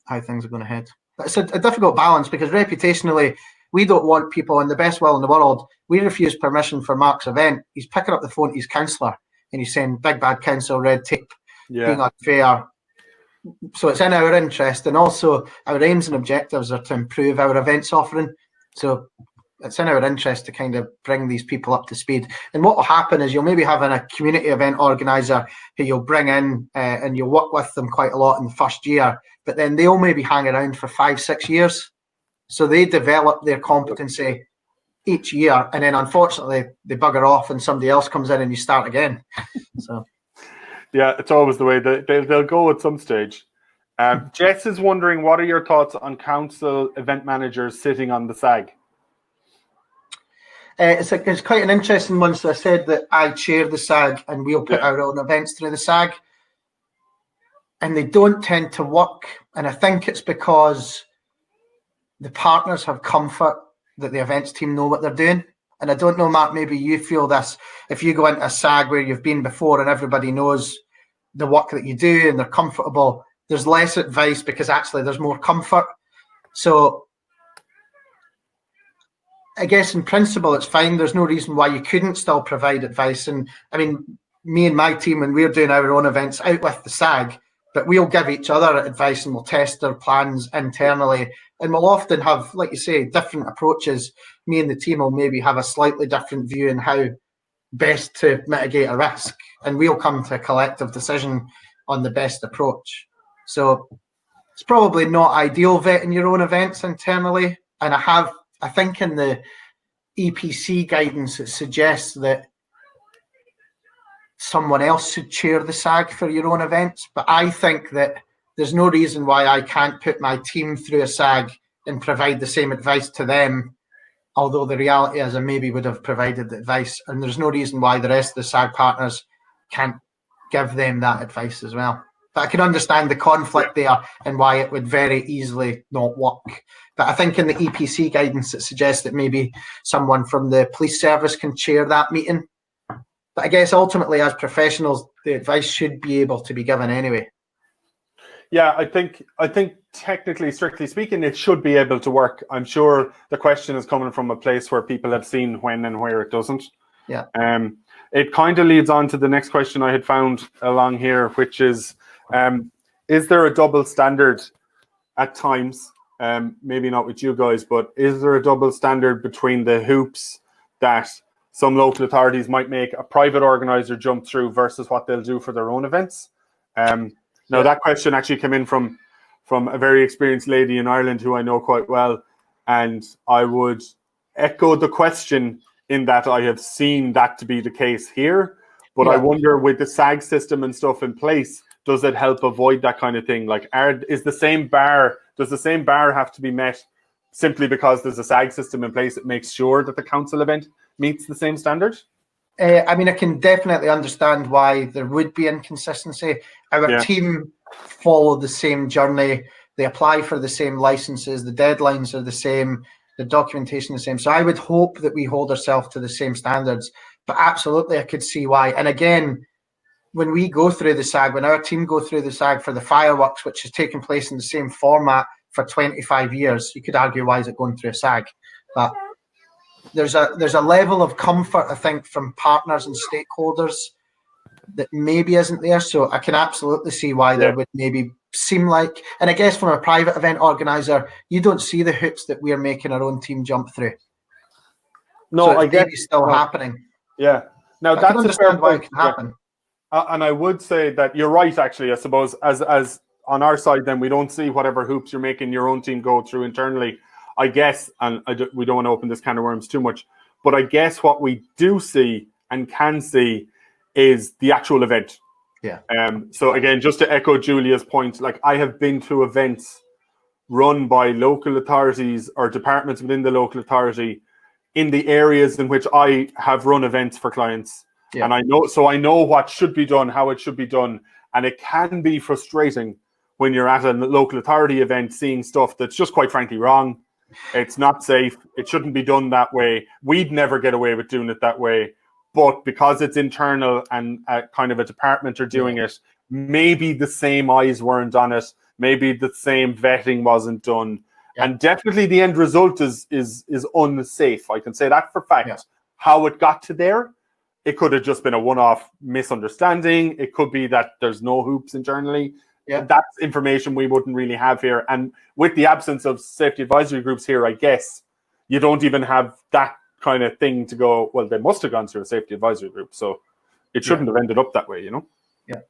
how things are going to head. But it's a difficult balance, because reputationally, we don't want people, in the best will in the world, we refuse permission for Mark's event. He's picking up the phone to his councillor and he's saying, big bad council, red tape, being unfair. So it's in our interest, and also our aims and objectives are to improve our events offering. So it's in our interest to kind of bring these people up to speed. And what will happen is you'll maybe have a community event organiser who you'll bring in and you'll work with them quite a lot in the first year, but then they'll maybe hang around for 5-6 years. So they develop their competency each year, and then unfortunately they bugger off and somebody else comes in and you start again. So yeah, it's always the way they'll go at some stage. Jess is wondering, what are your thoughts on council event managers sitting on the SAG? It's quite an interesting one. So I said that I chair the SAG and we'll put our own events through the SAG, and they don't tend to work. And I think it's because the partners have comfort that the events team know what they're doing. And I don't know, Mark, maybe you feel this. If you go into a SAG where you've been before and everybody knows the work that you do and they're comfortable, there's less advice because actually there's more comfort. So I guess in principle it's fine. There's no reason why you couldn't still provide advice. And I mean, me and my team, when we're doing our own events out with the SAG, but we'll give each other advice and we'll test our plans internally. And we'll often have, like you say, different approaches. Me and the team will maybe have a slightly different view on how best to mitigate a risk, and we'll come to a collective decision on the best approach. So it's probably not ideal vetting your own events internally, and I think in the EPC guidance it suggests that someone else should chair the SAG for your own events, but I think that there's no reason why I can't put my team through a SAG and provide the same advice to them, although the reality is I maybe would have provided the advice, and there's no reason why the rest of the SAG partners can't give them that advice as well. But I can understand the conflict there and why it would very easily not work. But I think in the EPC guidance it suggests that maybe someone from the police service can chair that meeting. But I guess ultimately as professionals, the advice should be able to be given anyway. Yeah, I think technically, strictly speaking, it should be able to work. I'm sure the question is coming from a place where people have seen when and where it doesn't. Yeah. It kind of leads on to the next question I had found along here, which is there a double standard at times? Maybe not with you guys, but is there a double standard between the hoops that some local authorities might make a private organizer jump through versus what they'll do for their own events? Now, that question actually came in from a very experienced lady in Ireland who I know quite well, and I would echo the question in that I have seen that to be the case here, but I wonder with the SAG system and stuff in place, does it help avoid that kind of thing? Like, does the same bar have to be met simply because there's a SAG system in place that makes sure that the council event meets the same standard? I mean, I can definitely understand why there would be inconsistency. Our team follow the same journey. They apply for the same licenses. The deadlines are the same. The documentation is the same. So I would hope that we hold ourselves to the same standards. But absolutely, I could see why. And again, when we go through the SAG, when our team go through the SAG for the fireworks, which has taken place in the same format for 25 years, you could argue, why is it going through a SAG? But there's a level of comfort, I think, from partners and stakeholders that maybe isn't there. So I can absolutely see why there would maybe seem like, and I guess from a private event organizer, you don't see the hoops that we're making our own team jump through. No, so I guess maybe still happening. Yeah. Now I can understand why it can happen. And I would say that you're right, actually. I suppose as on our side, then we don't see whatever hoops you're making your own team go through internally. I guess, and we don't want to open this can of worms too much, but I guess what we do see and can see is the actual event. Yeah. So again, just to echo Julia's point, like I have been to events run by local authorities or departments within the local authority in the areas in which I have run events for clients. Yeah. And I know what should be done, how it should be done. And it can be frustrating when you're at a local authority event seeing stuff that's just quite frankly wrong. It's not safe. It shouldn't be done that way. We'd never get away with doing it that way. But because it's internal and kind of a department are doing it, maybe the same eyes weren't on it. Maybe the same vetting wasn't done. Yeah. And definitely the end result is unsafe. I can say that for fact. Yeah. How it got to there, it could have just been a one-off misunderstanding. It could be that there's no hoops internally. Yeah. That's information we wouldn't really have here. And with the absence of safety advisory groups here, I guess you don't even have that kind of thing to go, well, they must have gone through a safety advisory group. So it shouldn't have ended up that way, you know? Yeah.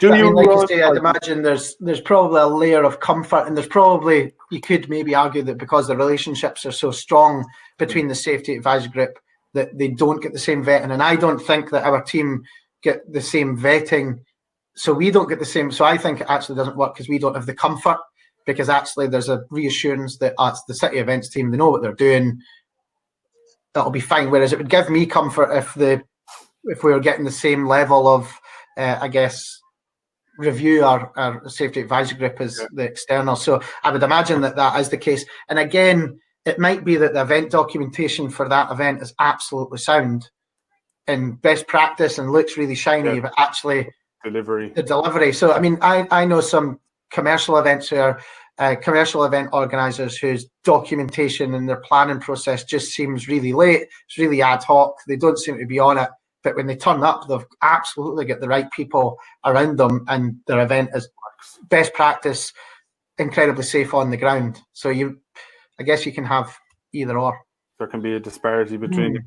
Like you say, I'd imagine there's probably a layer of comfort, and there's probably, you could maybe argue that because the relationships are so strong between the safety advisory group that they don't get the same vetting. And I don't think that our team get the same vetting. So we don't get the same. So I think it actually doesn't work because we don't have the comfort, because actually there's a reassurance that it's the city events team, they know what they're doing. That'll be fine. Whereas it would give me comfort if we were getting the same level of, I guess, review our safety advisory group as the external. So I would imagine that is the case. And again, it might be that the event documentation for that event is absolutely sound and best practice and looks really shiny, but actually the delivery. So I mean, I know some commercial events who are commercial event organizers whose documentation and their planning process just seems really late. It's really ad hoc. They don't seem to be on it. But when they turn up, they've absolutely got the right people around them, and their event is best practice, incredibly safe on the ground. So I guess you can have either or. there can be a disparity between them.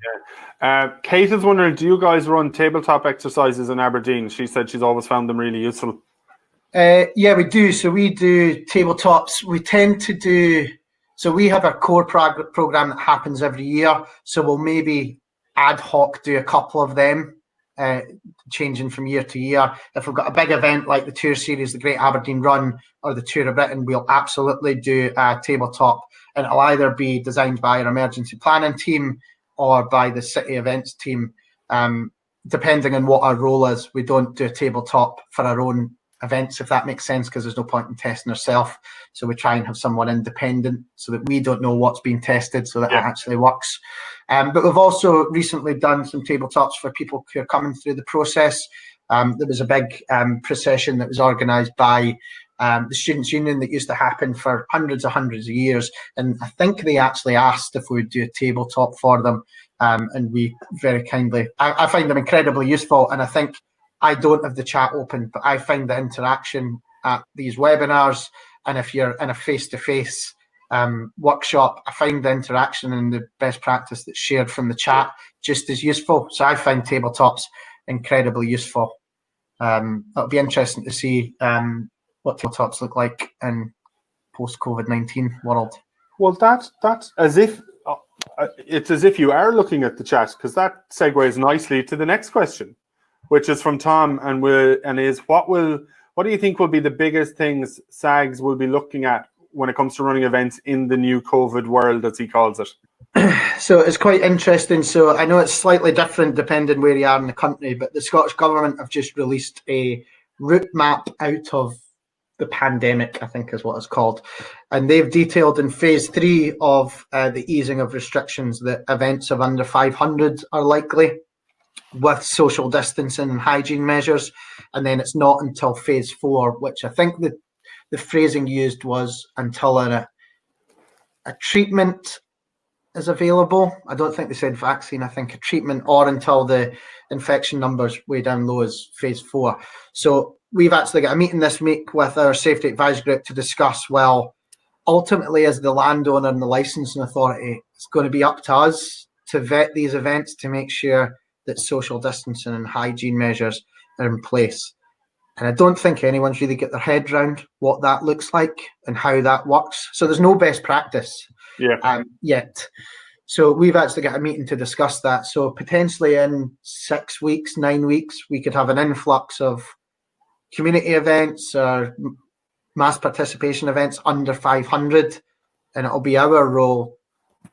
Yeah. Kate is wondering, do you guys run tabletop exercises in Aberdeen? She said she's always found them really useful. Yeah, we do. So we do tabletops. We tend to do, so we have a core program that happens every year. So we'll maybe ad hoc do a couple of them, changing from year to year. If we've got a big event like the tour series, the Great Aberdeen Run or the Tour of Britain, we'll absolutely do a tabletop. And it'll either be designed by our emergency planning team or by the city events team, depending on what our role is. We don't do a tabletop for our own events, if that makes sense, because there's no point in testing ourselves. So we try and have someone independent so that we don't know what's being tested, so that it actually works. But we've also recently done some tabletops for people who are coming through the process. There was a big procession that was organised by the Students' Union that used to happen for hundreds of years. And I think they actually asked if we would do a tabletop for them. And we very kindly, I find them incredibly useful. And I think I don't have the chat open, but I find the interaction at these webinars, and if you're in a face-to-face workshop, I find the interaction and the best practice that's shared from the chat just as useful. So I find tabletops incredibly useful. It'll be interesting to see what tabletops look like in post-COVID-19 world. Well, that's as if it's as if you are looking at the chat, because that segues nicely to the next question, which is from Tom, and is what do you think will be the biggest things SAGs will be looking at when it comes to running events in the new COVID world, as he calls it? So it's quite interesting. So I know it's slightly different depending where you are in the country, but the Scottish Government have just released a route map out of the pandemic, I think is what it's called. And they've detailed in phase 3 of the easing of restrictions that events of under 500 are likely, with social distancing and hygiene measures. And then it's not until phase 4, which I think the phrasing used was until a treatment is available. I don't think they said vaccine, I think a treatment, or until the infection numbers way down low is phase 4. So we've actually got a meeting this week with our safety advisory group to discuss, well, ultimately as the landowner and the licensing authority, it's going to be up to us to vet these events to make sure that social distancing and hygiene measures are in place. And I don't think anyone's really got their head around what that looks like and how that works. So there's no best practice yet. So we've actually got a meeting to discuss that. So potentially in 6 weeks, 9 weeks, we could have an influx of community events or mass participation events under 500. And it'll be our role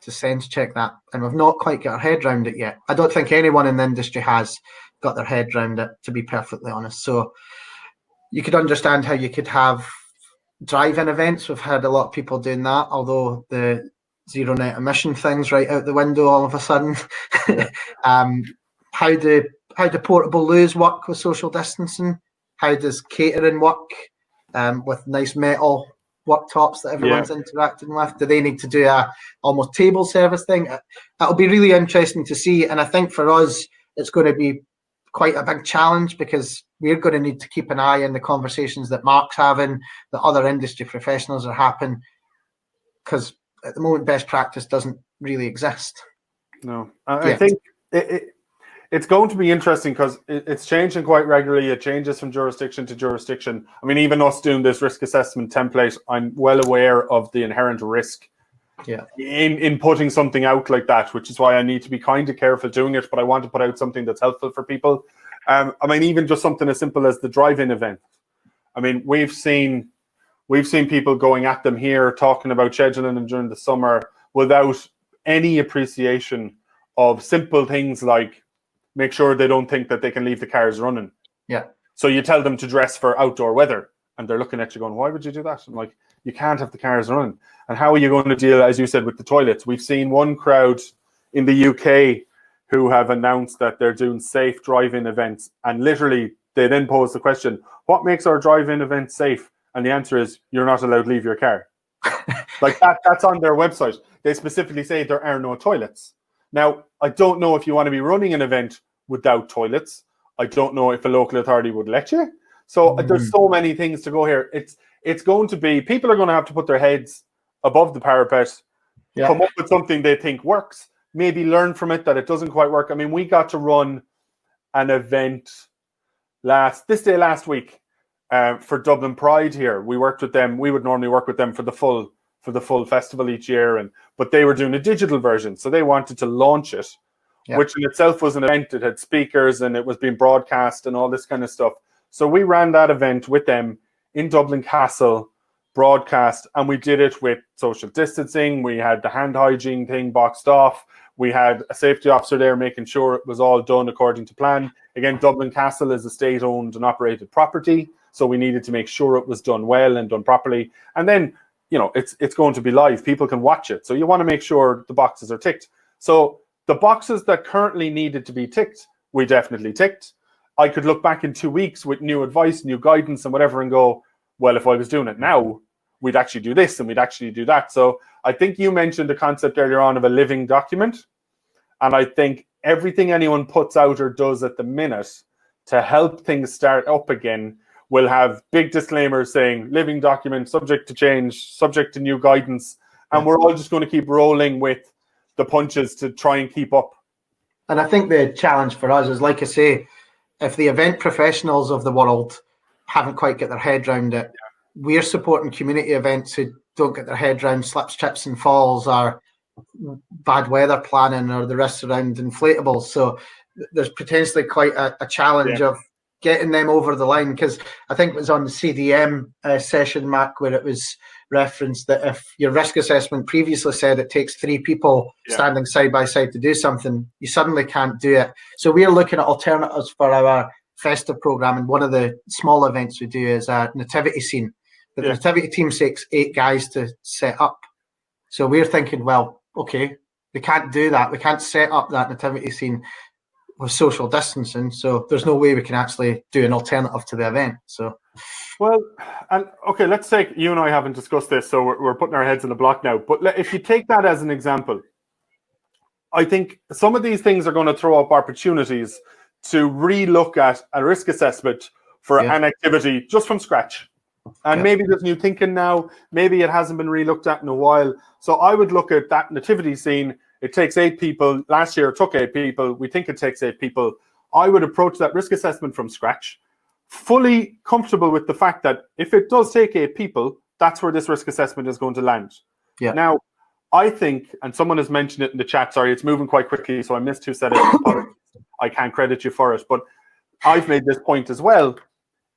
to sense check that, and we've not quite got our head around it yet. I don't think anyone in the industry has got their head around it, to be perfectly honest. So you could understand how you could have drive-in events. We've had a lot of people doing that, although the zero net emission thing's right out the window all of a sudden. How do portable loos work with social distancing? How does catering work with nice metal worktops that everyone's interacting with? Do they need to do a almost table service thing? That'll be really interesting to see. And I think for us, it's going to be quite a big challenge, because we're going to need to keep an eye on the conversations that Mark's having, that other industry professionals are having, because at the moment, best practice doesn't really exist. No, I think it's going to be interesting because it's changing quite regularly. It changes from jurisdiction to jurisdiction. I mean, even us doing this risk assessment template, I'm well aware of the inherent risk in putting something out like that, which is why I need to be kind of careful doing it, but I want to put out something that's helpful for people. I mean, even just something as simple as the drive-in event. I mean, we've seen people going at them here, talking about scheduling them during the summer without any appreciation of simple things like make sure they don't think that they can leave the cars running. Yeah. So you tell them to dress for outdoor weather, and they're looking at you going, why would you do that? I'm like, you can't have the cars running. And how are you going to deal, as you said, with the toilets? We've seen one crowd in the UK who have announced that they're doing safe drive-in events, and literally they then pose the question, what makes our drive-in event safe? And the answer is, you're not allowed to leave your car. Like that's on their website. They specifically say there are no toilets. Now, I don't know if you want to be running an event without toilets. I don't know if a local authority would let you. So there's so many things to go here. It's going to be, people are going to have to put their heads above the parapet, come up with something they think works, maybe learn from it that it doesn't quite work. I mean, we got to run an event last week for Dublin Pride here. We worked with them. We would normally work with them for the full festival each year, but they were doing a digital version, so they wanted to launch it, which in itself was an event. It had speakers and it was being broadcast and all this kind of stuff. So we ran that event with them in Dublin Castle, broadcast, and we did it with social distancing. We had the hand hygiene thing boxed off. We had a safety officer there making sure it was all done according to plan. Again, Dublin Castle is a state-owned and operated property, so we needed to make sure it was done well and done properly. And then, it's going to be live. People can watch it. So you want to make sure the boxes are ticked. So the boxes that currently needed to be ticked, we definitely ticked. I could look back in 2 weeks with new advice, new guidance and whatever and go, well, if I was doing it now, we'd actually do this and we'd actually do that. So I think you mentioned the concept earlier on of a living document. And I think everything anyone puts out or does at the minute to help things start up again will have big disclaimers saying living document, subject to change, subject to new guidance. And we're all just going to keep rolling with the punches to try and keep up. And I think the challenge for us is, like I say, if the event professionals of the world haven't quite got their head around it, we're supporting community events who don't get their head around slips, trips and falls or bad weather planning or the risks around inflatables. So there's potentially quite a challenge of getting them over the line, because I think it was on the CDM session, Mark, where it was referenced that if your risk assessment previously said it takes 3 people standing side by side to do something, you suddenly can't do it. So we're looking at alternatives for our festive programme, and one of the small events we do is a nativity scene. But the nativity team takes 8 guys to set up. So we're thinking, well, okay, we can't do that. We can't set up that nativity scene with social distancing. So there's no way we can actually do an alternative to the event. So, well, and okay, let's take, you and I haven't discussed this, so we're putting our heads in the block now. But if you take that as an example, I think some of these things are going to throw up opportunities to re-look at a risk assessment for an activity just from scratch. And maybe there's new thinking now. Maybe it hasn't been re-looked at in a while. So I would look at that nativity scene. It takes 8 people. Last year it took 8 people. We think it takes 8 people. I would approach that risk assessment from scratch, fully comfortable with the fact that if it does take 8 people, that's where this risk assessment is going to land. Yeah. Now, I think, and someone has mentioned it in the chat, sorry, it's moving quite quickly, so I missed who said it. I can't credit you for it, but I've made this point as well,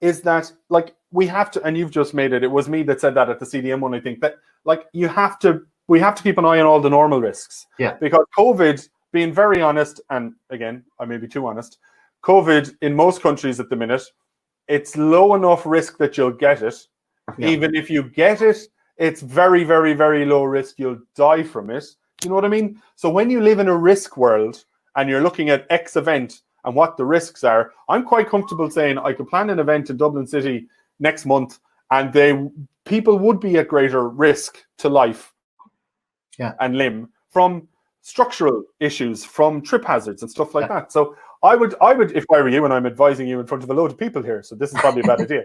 is that, like, we have to, and you've just made it, it was me that said that at the CDM one, I think, that, like, we have to keep an eye on all the normal risks. Yeah. Because COVID, being very honest, and again, I may be too honest, COVID in most countries at the minute, it's low enough risk that you'll get it. Yeah. Even if you get it, it's very, very, very low risk you'll die from it. You know what I mean? So when you live in a risk world and you're looking at X event and what the risks are, I'm quite comfortable saying I could plan an event in Dublin City next month and people would be at greater risk to life and limb from structural issues, from trip hazards and stuff like that. So I would, if I were you, and I'm advising you in front of a load of people here, so this is probably a bad idea.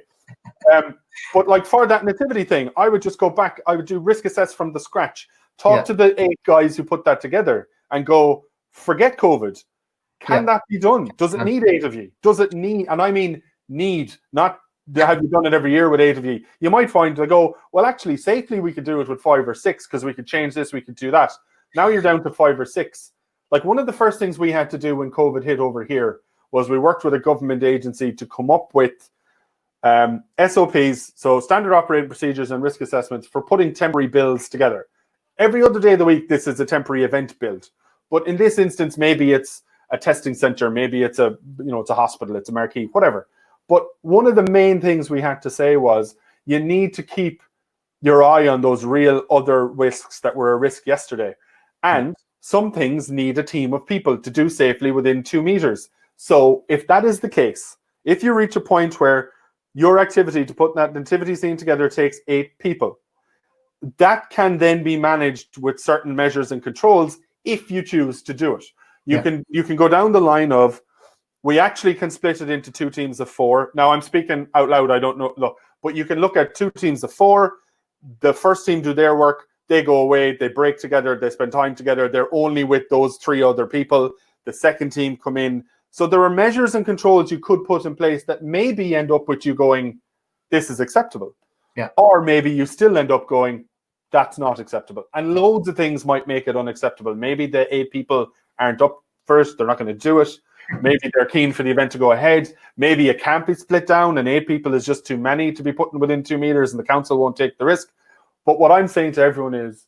But like for that nativity thing, I would just go back. I would do risk assess from the scratch. Talk to the 8 guys who put that together and go, forget COVID. Can that be done? Does it need 8 of you? Does it need, and I mean need, not have you done it every year with 8 of you? You might find they go, well, actually, safely we could do it with 5 or 6 because we could change this, we could do that. Now you're down to 5 or 6. Like one of the first things we had to do when COVID hit over here was we worked with a government agency to come up with SOPs, so standard operating procedures and risk assessments for putting temporary builds together. Every other day of the week, this is a temporary event build. But in this instance, maybe it's a testing center, maybe it's it's a hospital, it's a marquee, whatever. But one of the main things we had to say was you need to keep your eye on those real other risks that were a risk yesterday. And some things need a team of people to do safely within 2 meters. So if that is the case, if you reach a point where your activity to put that nativity scene together takes 8 people, that can then be managed with certain measures and controls if you choose to do it. You can go down the line of, we actually can split it into 2 teams of 4. Now I'm speaking out loud, I don't know, look, but you can look at 2 teams of 4. The first team do their work, they go away, they break together, they spend time together, they're only with those 3 other people, the second team come in. So there are measures and controls you could put in place that maybe end up with you going, this is acceptable. Yeah. Or maybe you still end up going, that's not acceptable. And loads of things might make it unacceptable. Maybe the 8 people aren't up first, they're not going to do it. Maybe they're keen for the event to go ahead. Maybe it can't be split down and 8 people is just too many to be putting within 2 meters and the council won't take the risk. But what I'm saying to everyone is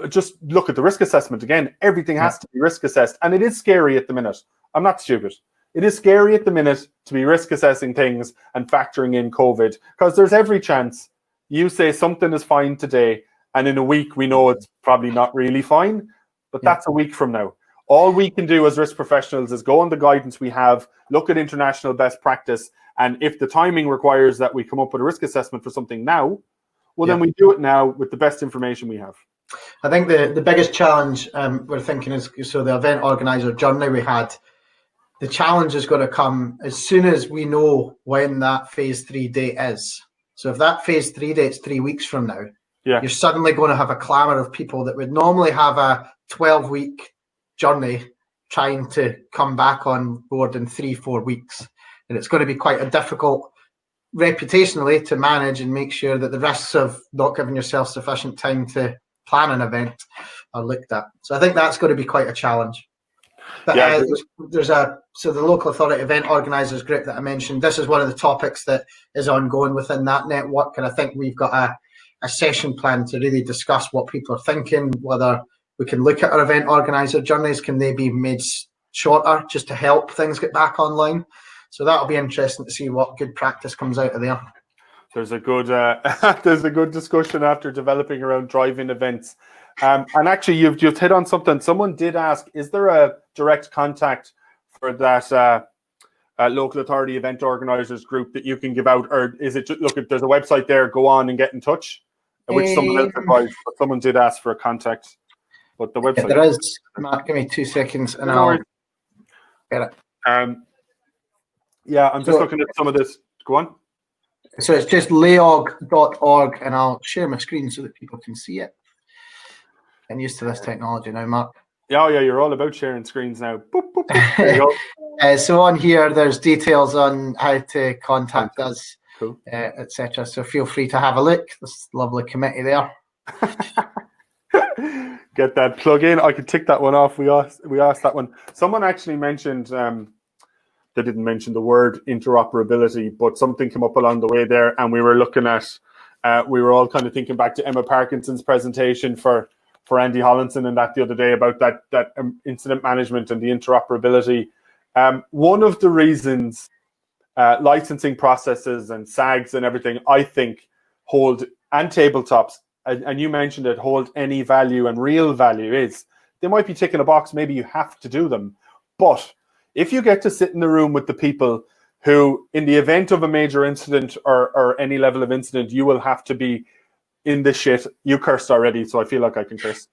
just look at the risk assessment. Again, everything has to be risk assessed. And it is scary at the minute. I'm not stupid. It is scary at the minute to be risk assessing things and factoring in COVID, because there's every chance you say something is fine today and in a week we know it's probably not really fine, but that's a week from now. All we can do as risk professionals is go on the guidance we have, look at international best practice, and if the timing requires that we come up with a risk assessment for something now, well, then we do it now with the best information we have. I think the biggest challenge we're thinking is, so the event organizer journey we had, the challenge is going to come as soon as we know when that phase 3 date is. So if that phase 3 date's 3 weeks from now, you're suddenly going to have a clamour of people that would normally have a 12-week journey trying to come back on board in 3-4 weeks. And it's going to be quite a difficult reputationally to manage and make sure that the risks of not giving yourself sufficient time to plan an event are looked at. So I think that's going to be quite a challenge. But so the local authority event organisers group that I mentioned, this is one of the topics that is ongoing within that network, and I think we've got a session planned to really discuss what people are thinking, whether we can look at our event organiser journeys, can they be made shorter just to help things get back online? So that'll be interesting to see what good practice comes out of there. There's a good there's a good discussion after developing around drive-in events. And actually, you've hit on something. Someone did ask, is there a direct contact for that local authority event organisers group that you can give out? Or is it, look, if there's a website there, go on and get in touch, which someone else advised, but someone did ask for a contact. But the website. There is. Mark, give me 2 seconds and I'll get it. I'm just looking at some of this. Go on. So it's just laog.org, and I'll share my screen so that people can see it. I'm used to this technology now, Mark. Yeah, you're all about sharing screens now. Boop, boop, boop. There you go. So on here, there's details on how to contact us, cool. etc. So feel free to have a look. This lovely committee there. Get that plug in. I could tick that one off. We asked that one. Someone actually mentioned, they didn't mention the word interoperability, but something came up along the way there, and we were looking at, we were all kind of thinking back to Emma Parkinson's presentation for Andy Hollinson and that the other day about that incident management and the interoperability. One of the reasons licensing processes and SAGs and everything, I think, hold, and tabletops, and you mentioned it, hold any value and real value is, they might be ticking a box, maybe you have to do them, but if you get to sit in the room with the people who, in the event of a major incident or any level of incident, you will have to be in the shit. You cursed already, so I feel like I can curse.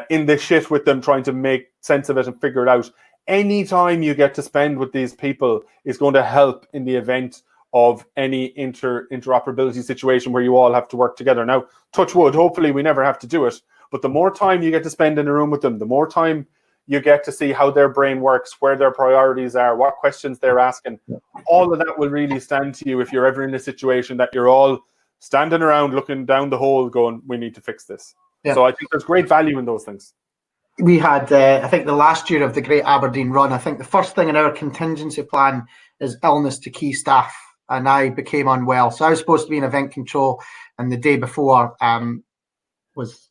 In the shit with them, trying to make sense of it and figure it out. Any time you get to spend with these people is going to help in the event of any interoperability situation where you all have to work together. Now, touch wood, hopefully we never have to do it, but the more time you get to spend in a room with them, the more time you get to see how their brain works, where their priorities are, what questions they're asking. All of that will really stand to you if you're ever in a situation that you're all standing around looking down the hole going, we need to fix this. Yeah. So I think there's great value in those things. We had, I think the last year of the Great Aberdeen Run, I think the first thing in our contingency plan is illness to key staff, and I became unwell. So I was supposed to be in event control, and the day before was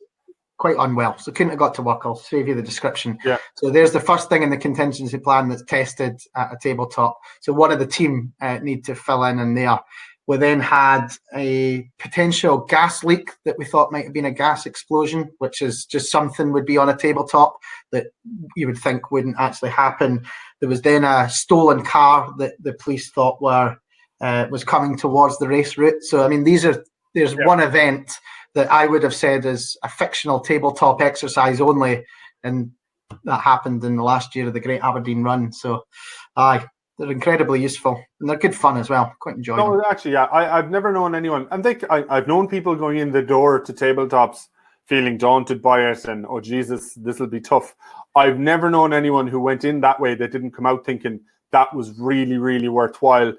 quite unwell, so couldn't have got to work. I'll save you the description. Yeah. So there's the first thing in the contingency plan that's tested at a tabletop. So one of the team need to fill in there. We then had a potential gas leak that we thought might have been a gas explosion, which is just something would be on a tabletop that you would think wouldn't actually happen. There was then a stolen car that the police thought was coming towards the race route. So, I mean, there's one event that I would have said is a fictional tabletop exercise only, and that happened in the last year of the Great Aberdeen Run. So, they're incredibly useful, and they're good fun as well. Quite enjoyable. No, actually, yeah, I've never known anyone. I think I've known people going in the door to tabletops feeling daunted by it and, oh Jesus, this will be tough. I've never known anyone who went in that way that didn't come out thinking that was really, really worthwhile.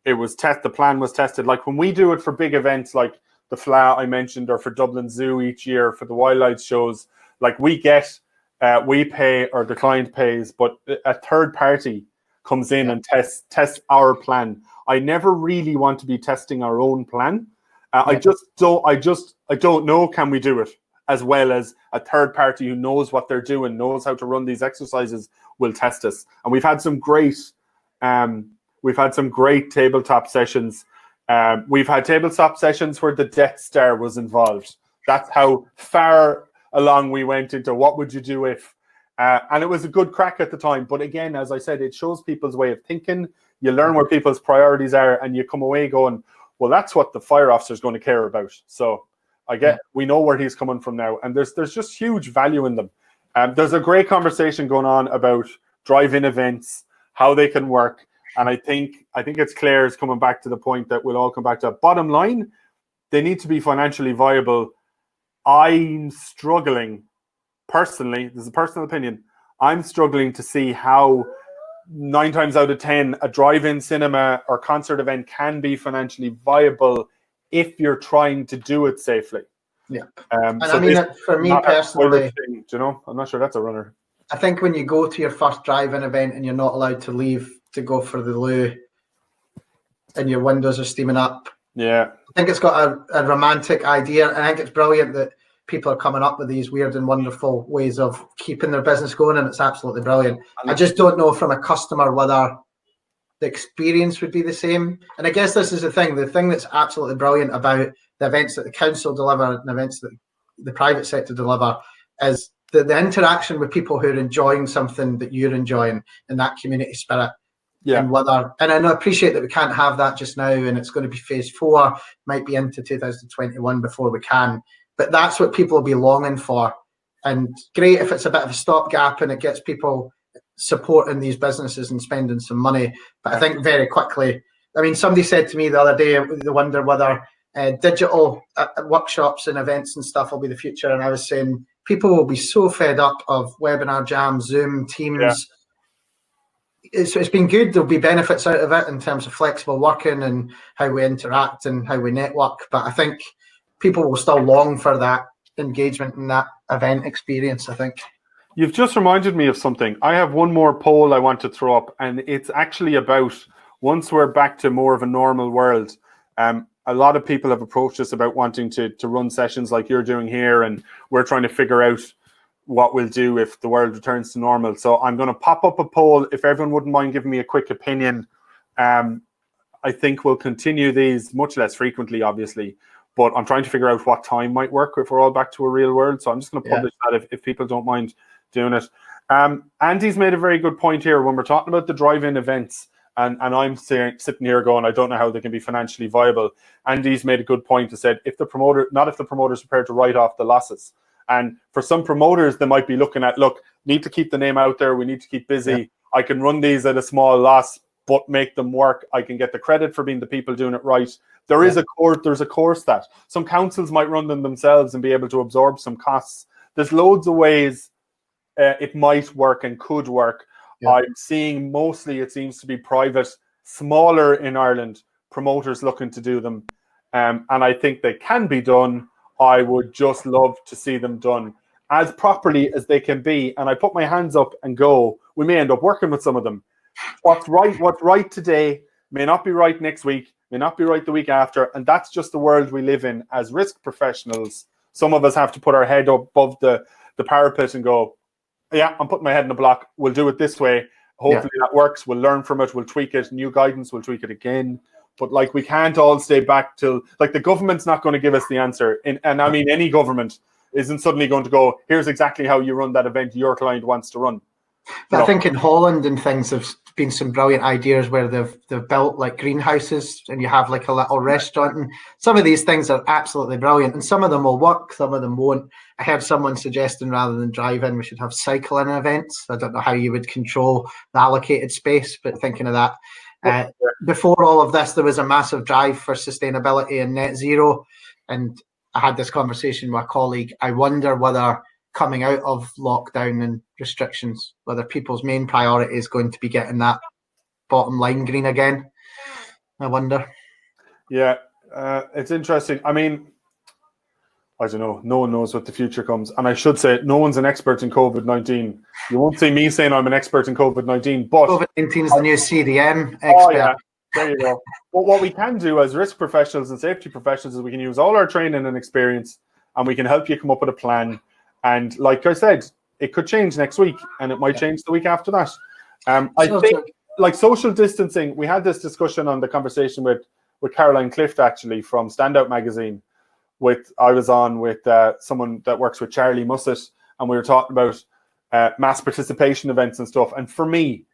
It was the plan was tested. Like when we do it for big events like the FLA I mentioned, or for Dublin Zoo each year for the wildlife shows, like we pay, or the client pays, but a third party comes in and tests our plan. I never really want to be testing our own plan. I don't know, can we do it as well as a third party who knows what they're doing, knows how to run these exercises, will test us. And we've had some great tabletop sessions. We've had tabletop sessions where the Death Star was involved. That's how far along we went into what would you do if, and it was a good crack at the time. But again, as I said, it shows people's way of thinking. You learn where people's priorities are, and you come away going, well, that's what the fire officer is going to care about. So we know where he's coming from now, and there's just huge value in them. There's a great conversation going on about drive-in events, how they can work, and I think it's Claire's coming back to the point that we'll all come back to. Bottom line, they need to be financially viable. I'm struggling, personally, this is a personal opinion, I'm struggling to see how 9 times out of 10 a drive-in cinema or concert event can be financially viable if you're trying to do it safely. Yeah. And so I mean, for me personally, thing, you know, I'm not sure that's a runner. I think when you go to your first drive-in event and you're not allowed to leave to go for the loo and your windows are steaming up, I think it's got a romantic idea. I think it's brilliant that people are coming up with these weird and wonderful ways of keeping their business going, and it's absolutely brilliant. I just don't know from a customer whether the experience would be the same. And I guess this is the thing that's absolutely brilliant about the events that the council deliver and events that the private sector deliver is the interaction with people who are enjoying something that you're enjoying, and that community spirit. And I appreciate that we can't have that just now, and it's going to be phase 4, might be into 2021 before we can. But that's what people will be longing for. And great if it's a bit of a stopgap and it gets people supporting these businesses and spending some money. But I think very quickly, I mean, somebody said to me the other day, they wonder whether digital workshops and events and stuff will be the future. And I was saying, people will be so fed up of webinar jam, Zoom, Teams. Yeah. It's been good. There'll be benefits out of it in terms of flexible working and how we interact and how we network. But I think people will still long for that engagement and that event experience, I think. You've just reminded me of something. I have one more poll I want to throw up, and it's actually about once we're back to more of a normal world. A lot of people have approached us about wanting to run sessions like you're doing here, and we're trying to figure out what we'll do if the world returns to normal. So I'm going to pop up a poll. If everyone wouldn't mind giving me a quick opinion, I think we'll continue these much less frequently, obviously. But I'm trying to figure out what time might work if we're all back to a real world. So I'm just going to publish that if people don't mind doing it. Andy's made a very good point here when we're talking about the drive-in events. And I'm sitting here going, I don't know how they can be financially viable. Andy's made a good point to said, if the promoter's prepared to write off the losses. And for some promoters, they might be looking at, look, need to keep the name out there. We need to keep busy. Yeah. I can run these at a small loss, but make them work. I can get the credit for being the people doing it right. There's a course that some councils might run them themselves and be able to absorb some costs. There's loads of ways it might work and could work. Yeah. I'm seeing mostly it seems to be private, smaller in Ireland, promoters looking to do them. And I think they can be done. I would just love to see them done as properly as they can be. And I put my hands up and go, we may end up working with some of them. What's right today may not be right next week, may not be right the week after. And that's just the world we live in as risk professionals. Some of us have to put our head up above the parapet and go, yeah, I'm putting my head in the block. We'll do it this way. Hopefully that works. We'll learn from it. We'll tweak it. New guidance. We'll tweak it again. But like, we can't all stay back till, like, the government's not going to give us the answer. And I mean, any government isn't suddenly going to go, here's exactly how you run that event your client wants to run. But I think in Holland and things, there's been some brilliant ideas where they've built like greenhouses and you have like a little restaurant. And some of these things are absolutely brilliant. And some of them will work, some of them won't. I heard someone suggesting rather than drive-in, we should have cycling events. I don't know how you would control the allocated space, but thinking of that. Before all of this, there was a massive drive for sustainability and net zero. And I had this conversation with a colleague. I wonder whether coming out of lockdown and restrictions, whether people's main priority is going to be getting that bottom line green again. I wonder. Yeah, it's interesting. I mean, I don't know. No one knows what the future comes. And I should say, no one's an expert in COVID-19. You won't see me saying I'm an expert in COVID-19, but... COVID-19 is the new CDM expert. Oh, yeah. There you go. But what we can do as risk professionals and safety professionals is we can use all our training and experience, and we can help you come up with a plan. And like I said, it could change next week, and it might change the week after that. I think, like social distancing, we had this discussion on the conversation with Caroline Clift, actually, from Standout Magazine. I was on with someone that works with Charlie Musset, and we were talking about mass participation events and stuff. And for me,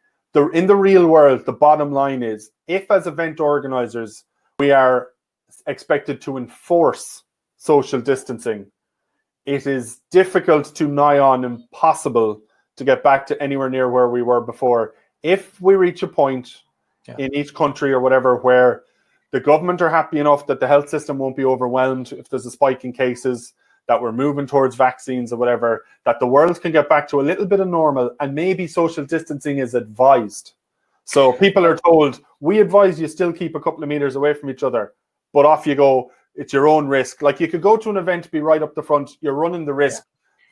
in the real world, the bottom line is, if as event organizers, we are expected to enforce social distancing, it is difficult to nigh on impossible to get back to anywhere near where we were before. If we reach a point in each country or whatever where the government are happy enough that the health system won't be overwhelmed if there's a spike in cases, that we're moving towards vaccines or whatever, that the world can get back to a little bit of normal, and maybe social distancing is advised. So people are told, we advise you still keep a couple of meters away from each other, but off you go. It's your own risk. Like, you could go to an event, be right up the front, you're running the risk.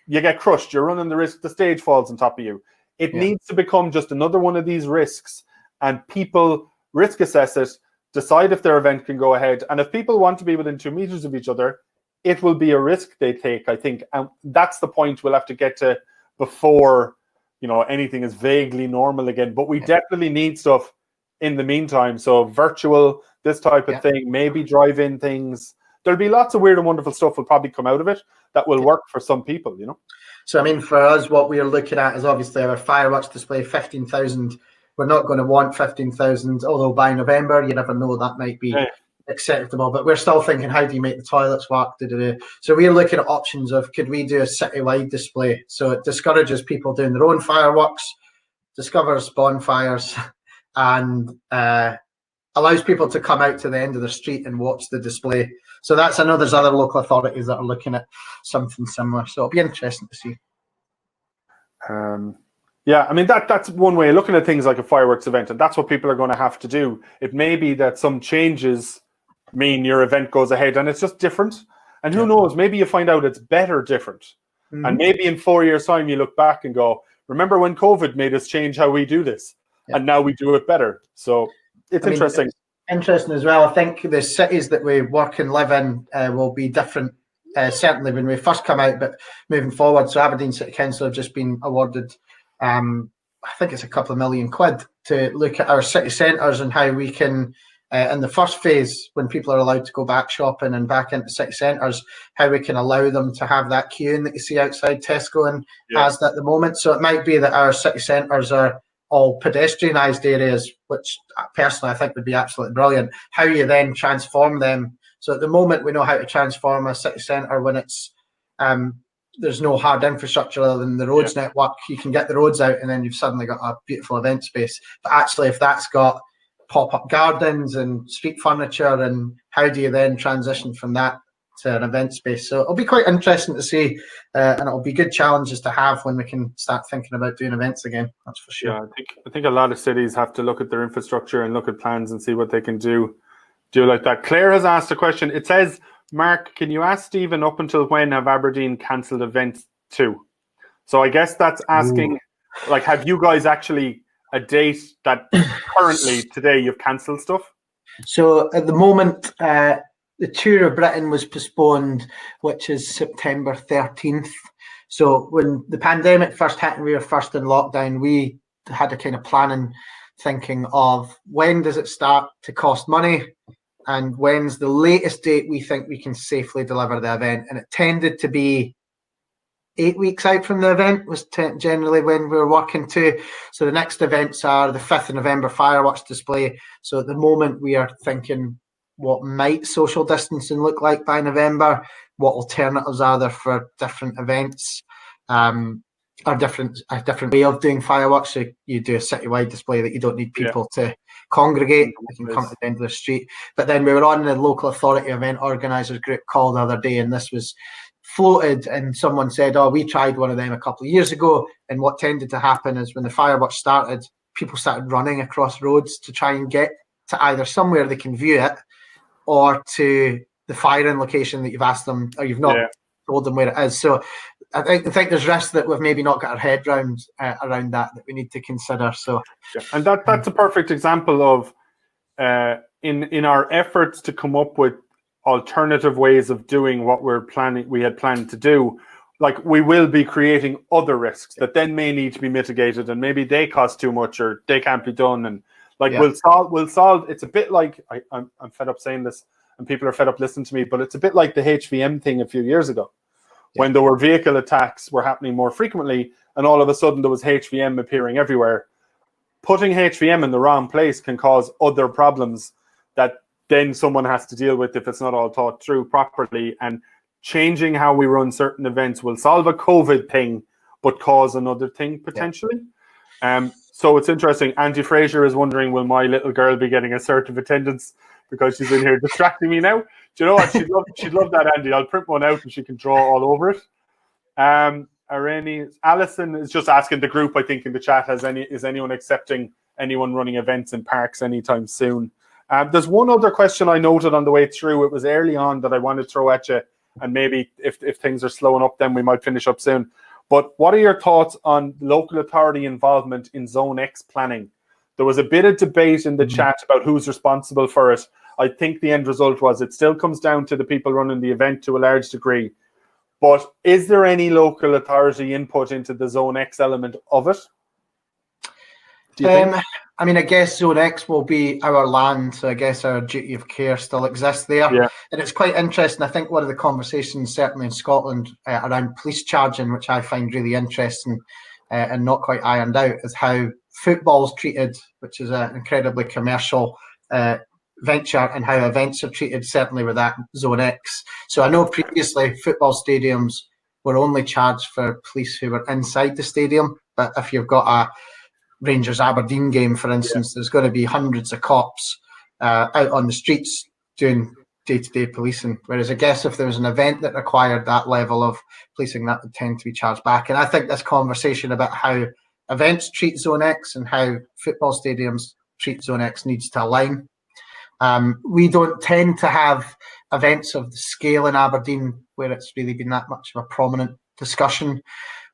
You get crushed, you're running the risk, the stage falls on top of you. It needs to become just another one of these risks, and people risk assess it, decide if their event can go ahead. And if people want to be within 2 meters of each other, it will be a risk they take, I think. And that's the point we'll have to get to before, anything is vaguely normal again. But we definitely need stuff in the meantime. So virtual, this type of thing, maybe drive-in things. There'll be lots of weird and wonderful stuff will probably come out of it that will work for some people, So, I mean, for us, what we're looking at is obviously our fireworks display, 15,000. We're not going to want 15,000, although by November, you never know, that might be acceptable. But we're still thinking, how do you make the toilets work? So we're looking at options of, could we do a citywide display? So it discourages people doing their own fireworks, discovers bonfires, and allows people to come out to the end of the street and watch the display. So there's other local authorities that are looking at something similar. So it'll be interesting to see. Yeah, I mean, that's one way of looking at things like a fireworks event, and that's what people are going to have to do. It may be that some changes mean your event goes ahead and it's just different. And who knows, maybe you find out it's better different. Mm-hmm. And maybe in 4 years' time you look back and go, remember when COVID made us change how we do this? Yeah. And now we do it better. So it's interesting. It's interesting as well. I think the cities that we work and live in will be different, certainly when we first come out, but moving forward. So Aberdeen City Council have just been awarded, I think it's a couple of £1 million to look at our city centres and how we can, in the first phase, when people are allowed to go back shopping and back into city centres, how we can allow them to have that queuing that you see outside Tesco and has at the moment. So it might be that our city centres are all pedestrianised areas, which personally I think would be absolutely brilliant. How you then transform them. So at the moment we know how to transform a city centre when it's there's no hard infrastructure other than the roads network. You can get the roads out and then you've suddenly got a beautiful event space. But actually, if that's got pop-up gardens and street furniture, and how do you then transition from that to an event space? So it'll be quite interesting to see, and it'll be good challenges to have when we can start thinking about doing events again. That's for sure. Yeah, I think a lot of cities have to look at their infrastructure and look at plans and see what they can do like that. Claire has asked a question. It says, Mark, can you ask Stephen, up until when have Aberdeen cancelled events too? So I guess that's asking, like, have you guys actually a date that currently today you've cancelled stuff? So at the moment, the Tour of Britain was postponed, which is September 13th. So when the pandemic first hit and we were first in lockdown, we had a kind of planning, thinking of when does it start to cost money and when's the latest date we think we can safely deliver the event. And it tended to be 8 weeks out from the event was generally when we were working to. So the next events are the 5th of November fireworks display. So at the moment we are thinking, what might social distancing look like by November? What alternatives are there for different events? a different way of doing fireworks. So you do a citywide display that you don't need people to congregate. They can come to the end of the street. But then we were on the local authority event organisers group call the other day, and this was floated, and someone said, oh, we tried one of them a couple of years ago, and what tended to happen is when the fireworks started, people started running across roads to try and get to either somewhere they can view it or to the firing location that you've asked them, or you've not told them where it is. So I think there's risks that we've maybe not got our head around that we need to consider. So, and that's a perfect example of in our efforts to come up with alternative ways of doing what we had planned to do. Like, we will be creating other risks that then may need to be mitigated, and maybe they cost too much or they can't be done. And we'll solve. It's a bit like I'm fed up saying this, and people are fed up listening to me, but it's a bit like the HVM thing a few years ago. When there were vehicle attacks were happening more frequently, and all of a sudden there was HVM appearing everywhere. Putting HVM in the wrong place can cause other problems that then someone has to deal with if it's not all thought through properly. And changing how we run certain events will solve a COVID thing, but cause another thing potentially. So it's interesting. Andy Fraser is wondering, will my little girl be getting assertive attendance because she's in here distracting me now? Do you know what? She'd love that, Andy. I'll print one out and she can draw all over it. Alison is just asking the group, I think, in the chat, is anyone accepting anyone running events in parks anytime soon? There's one other question I noted on the way through. It was early on that I wanted to throw at you, and maybe if things are slowing up, then we might finish up soon. But what are your thoughts on local authority involvement in Zone X planning? There was a bit of debate in the chat about who's responsible for it. I think the end result was it still comes down to the people running the event to a large degree. But is there any local authority input into the Zone X element of it? Do you think? I mean, I guess Zone X will be our land, so I guess our duty of care still exists there. Yeah. And it's quite interesting. I think one of the conversations, certainly in Scotland, around police charging, which I find really interesting and not quite ironed out, is how football's treated, which is an incredibly commercial venture, and how events are treated, certainly with that Zone X. So I know previously football stadiums were only charged for police who were inside the stadium, but if you've got a Rangers Aberdeen game, for instance, there's going to be hundreds of cops out on the streets doing day-to-day policing. Whereas I guess if there was an event that required that level of policing, that would tend to be charged back. And I think this conversation about how events treat Zone X and how football stadiums treat Zone X needs to align. We don't tend to have events of the scale in Aberdeen where it's really been that much of a prominent discussion.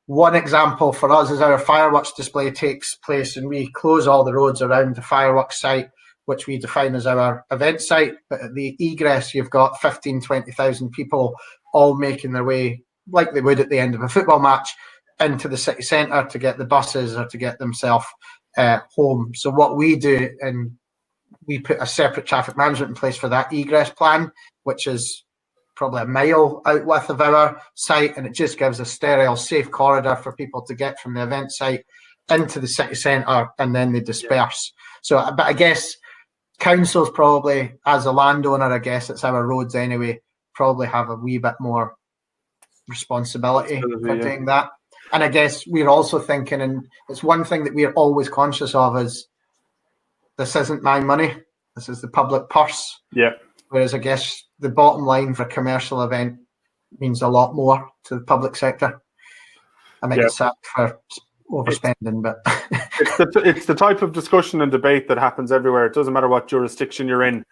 One example for us is our fireworks display takes place, and we close all the roads around the fireworks site, which we define as our event site. But at the egress, you've got 15,000, 20,000 people all making their way, like they would at the end of a football match, into the city centre to get the buses or to get themselves home. So what we do, and we put a separate traffic management in place for that egress plan, which is probably a mile out width of our site, and it just gives a sterile, safe corridor for people to get from the event site into the city centre, and then they disperse. So, but I guess councils probably, as a landowner, I guess it's our roads anyway, probably have a wee bit more responsibility for doing that. And I guess we're also thinking, and it's one thing that we're always conscious of, is this isn't my money, this is the public purse. Yeah. Whereas I guess the bottom line for a commercial event means a lot more to the public sector. I might get sacked for overspending, but it's the type of discussion and debate that happens everywhere. It doesn't matter what jurisdiction you're in.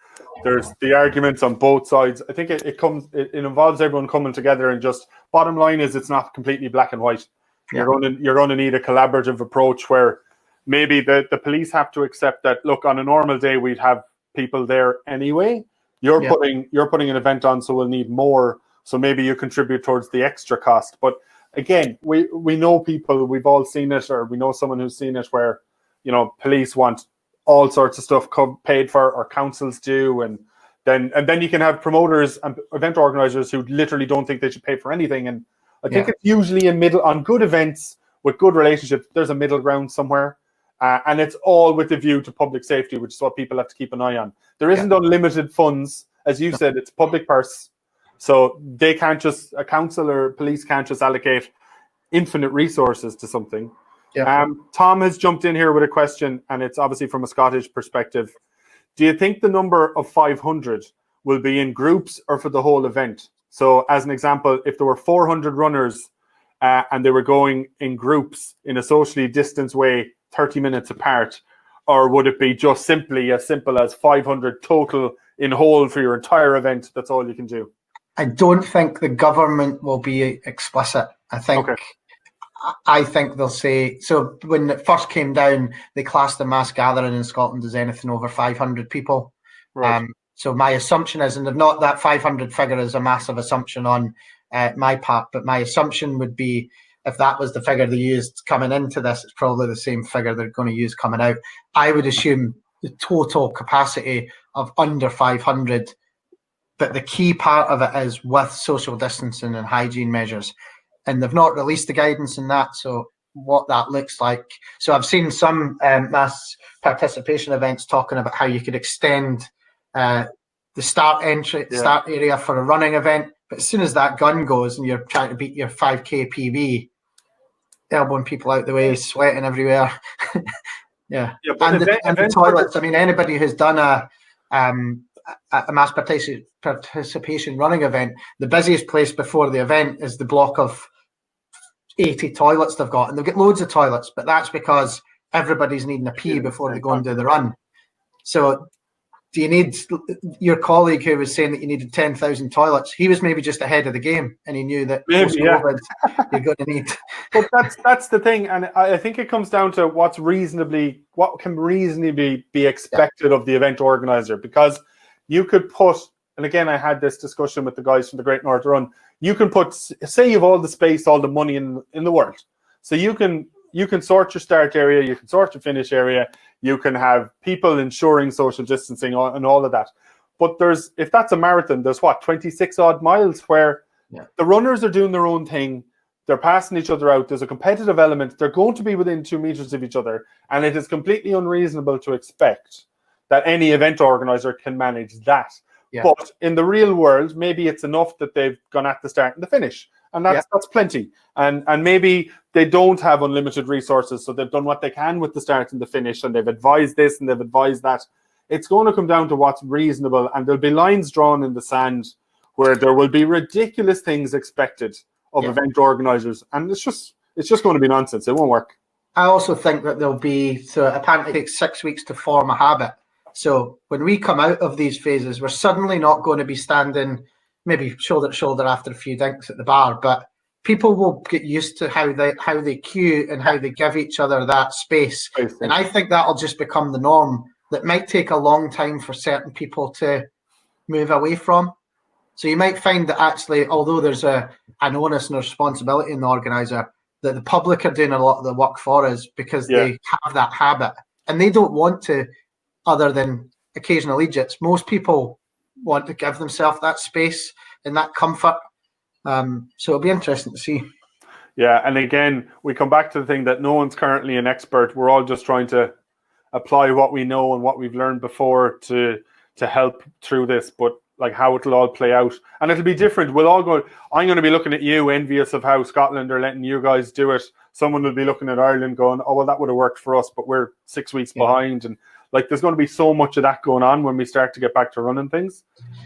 There's the arguments on both sides. I think it involves everyone coming together, and just bottom line is it's not completely black and white. Yeah. You're going to need a collaborative approach where maybe the police have to accept that, look, on a normal day we'd have people there anyway. You're putting an event on, so we'll need more. So maybe you contribute towards the extra cost. But again, we know people, we've all seen it, or we know someone who's seen it, where, you know, police want all sorts of stuff paid for, or councils do, and then you can have promoters and event organizers who literally don't think they should pay for anything. And I think it's usually a middle on good events with good relationships. There's a middle ground somewhere. And it's all with a view to public safety, which is what people have to keep an eye on. There isn't unlimited funds. As you said, it's public purse. So they can't just, a council or police can't just allocate infinite resources to something. Yeah. Tom has jumped in here with a question, and it's obviously from a Scottish perspective. Do you think the number of 500 will be in groups or for the whole event? So as an example, if there were 400 runners and they were going in groups in a socially distanced way, 30 minutes apart, or would it be just simply as simple as 500 total in whole for your entire event? That's all you can do. I don't think the government will be explicit. I think they'll say, so when it first came down, they classed a mass gathering in Scotland as anything over 500 people. Right. So my assumption is, and if not, that 500 figure is a massive assumption on my part, but my assumption would be if that was the figure they used coming into this, it's probably the same figure they're going to use coming out. I would assume the total capacity of under 500, but the key part of it is with social distancing and hygiene measures. And they've not released the guidance in that, so what that looks like. So I've seen some mass participation events talking about how you could extend the start area for a running event, but as soon as that gun goes and you're trying to beat your 5k PB, elbowing people out the way, sweating everywhere. Yeah, and the toilets. I mean, anybody who's done a mass participation running event, the busiest place before the event is the block of 80 toilets they've got, and they've got loads of toilets, but that's because everybody's needing a pee before they go and do the run. So do you need, your colleague who was saying that you needed 10,000 toilets, he was maybe just ahead of the game and he knew that COVID you're going to need. But that's the thing, and I think it comes down to what can reasonably be expected of the event organizer, because you could put, and again, I had this discussion with the guys from the Great North Run, you can put, say you've all the space, all the money in the world. So you can sort your start area, you can sort your finish area, you can have people ensuring social distancing and all of that. But if that's a marathon, there's 26 odd miles where the runners are doing their own thing, they're passing each other out, there's a competitive element, they're going to be within 2 meters of each other, and it is completely unreasonable to expect that any event organizer can manage that. Yeah. But in the real world, maybe it's enough that they've gone at the start and the finish, and that's plenty. And maybe they don't have unlimited resources, so they've done what they can with the start and the finish, and they've advised this and they've advised that. It's going to come down to what's reasonable, and there'll be lines drawn in the sand where there will be ridiculous things expected of event organizers, and it's just going to be nonsense. It won't work. I also think that there'll be, so apparently it takes 6 weeks to form a habit. So when we come out of these phases, we're suddenly not going to be standing maybe shoulder to shoulder after a few drinks at the bar, but people will get used to how they queue and how they give each other that space. And I think that'll just become the norm. That might take a long time for certain people to move away from. So you might find that actually, although there's an onus and a responsibility in the organizer, that the public are doing a lot of the work for us because they have that habit and they don't want to, other than occasional Egypts. Most people want to give themselves that space and that comfort. So it'll be interesting to see. Yeah, and again, we come back to the thing that no one's currently an expert. We're all just trying to apply what we know and what we've learned before to help through this, but like how it'll all play out. And it'll be different. We'll all go, I'm going to be looking at you, envious of how Scotland are letting you guys do it. Someone will be looking at Ireland going, oh, well, that would have worked for us, but we're 6 weeks behind. And like, there's going to be so much of that going on when we start to get back to running things.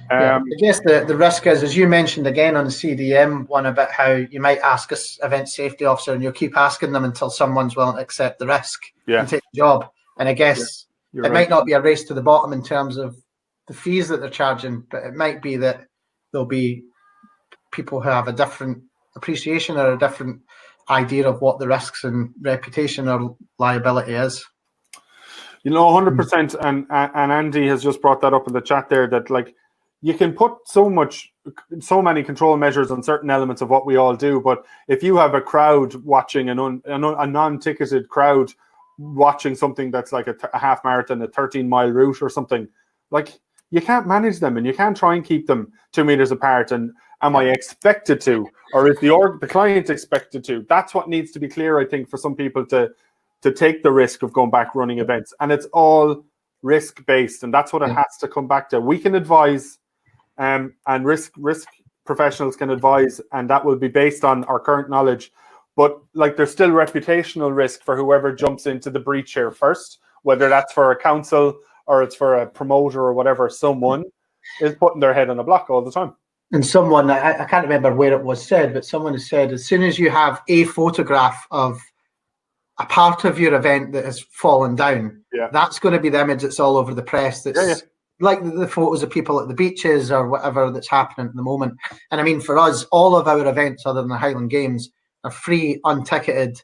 I guess the risk is, as you mentioned again on the CDM one, about how you might ask an event safety officer and you'll keep asking them until someone's willing to accept the risk and take the job. And I guess it might not be a race to the bottom in terms of the fees that they're charging, but it might be that there'll be people who have a different appreciation or a different idea of what the risks and reputation or liability is. 100%. And Andy has just brought that up in the chat there, that like you can put so many control measures on certain elements of what we all do, but if you have a crowd watching, a non-ticketed crowd watching something that's like a half marathon, a 13-mile route or something, like you can't manage them and you can't try and keep them 2 meters apart. And am I expected to, or is the client expected to? That's what needs to be clear, I think, for some people to take the risk of going back running events. And it's all risk-based, and that's what it has to come back to. We can advise, and risk professionals can advise, and that will be based on our current knowledge. but like there's still reputational risk for whoever jumps into the breach here first, whether that's for a council or it's for a promoter or whatever. Someone is putting their head on the block all the time. And someone, I can't remember where it was said, but someone has said, as soon as you have a photograph of a part of your event that has fallen down, that's going to be the image that's all over the press. That's like the photos of people at the beaches or whatever that's happening at the moment. And I mean, for us, all of our events other than the Highland Games are free, unticketed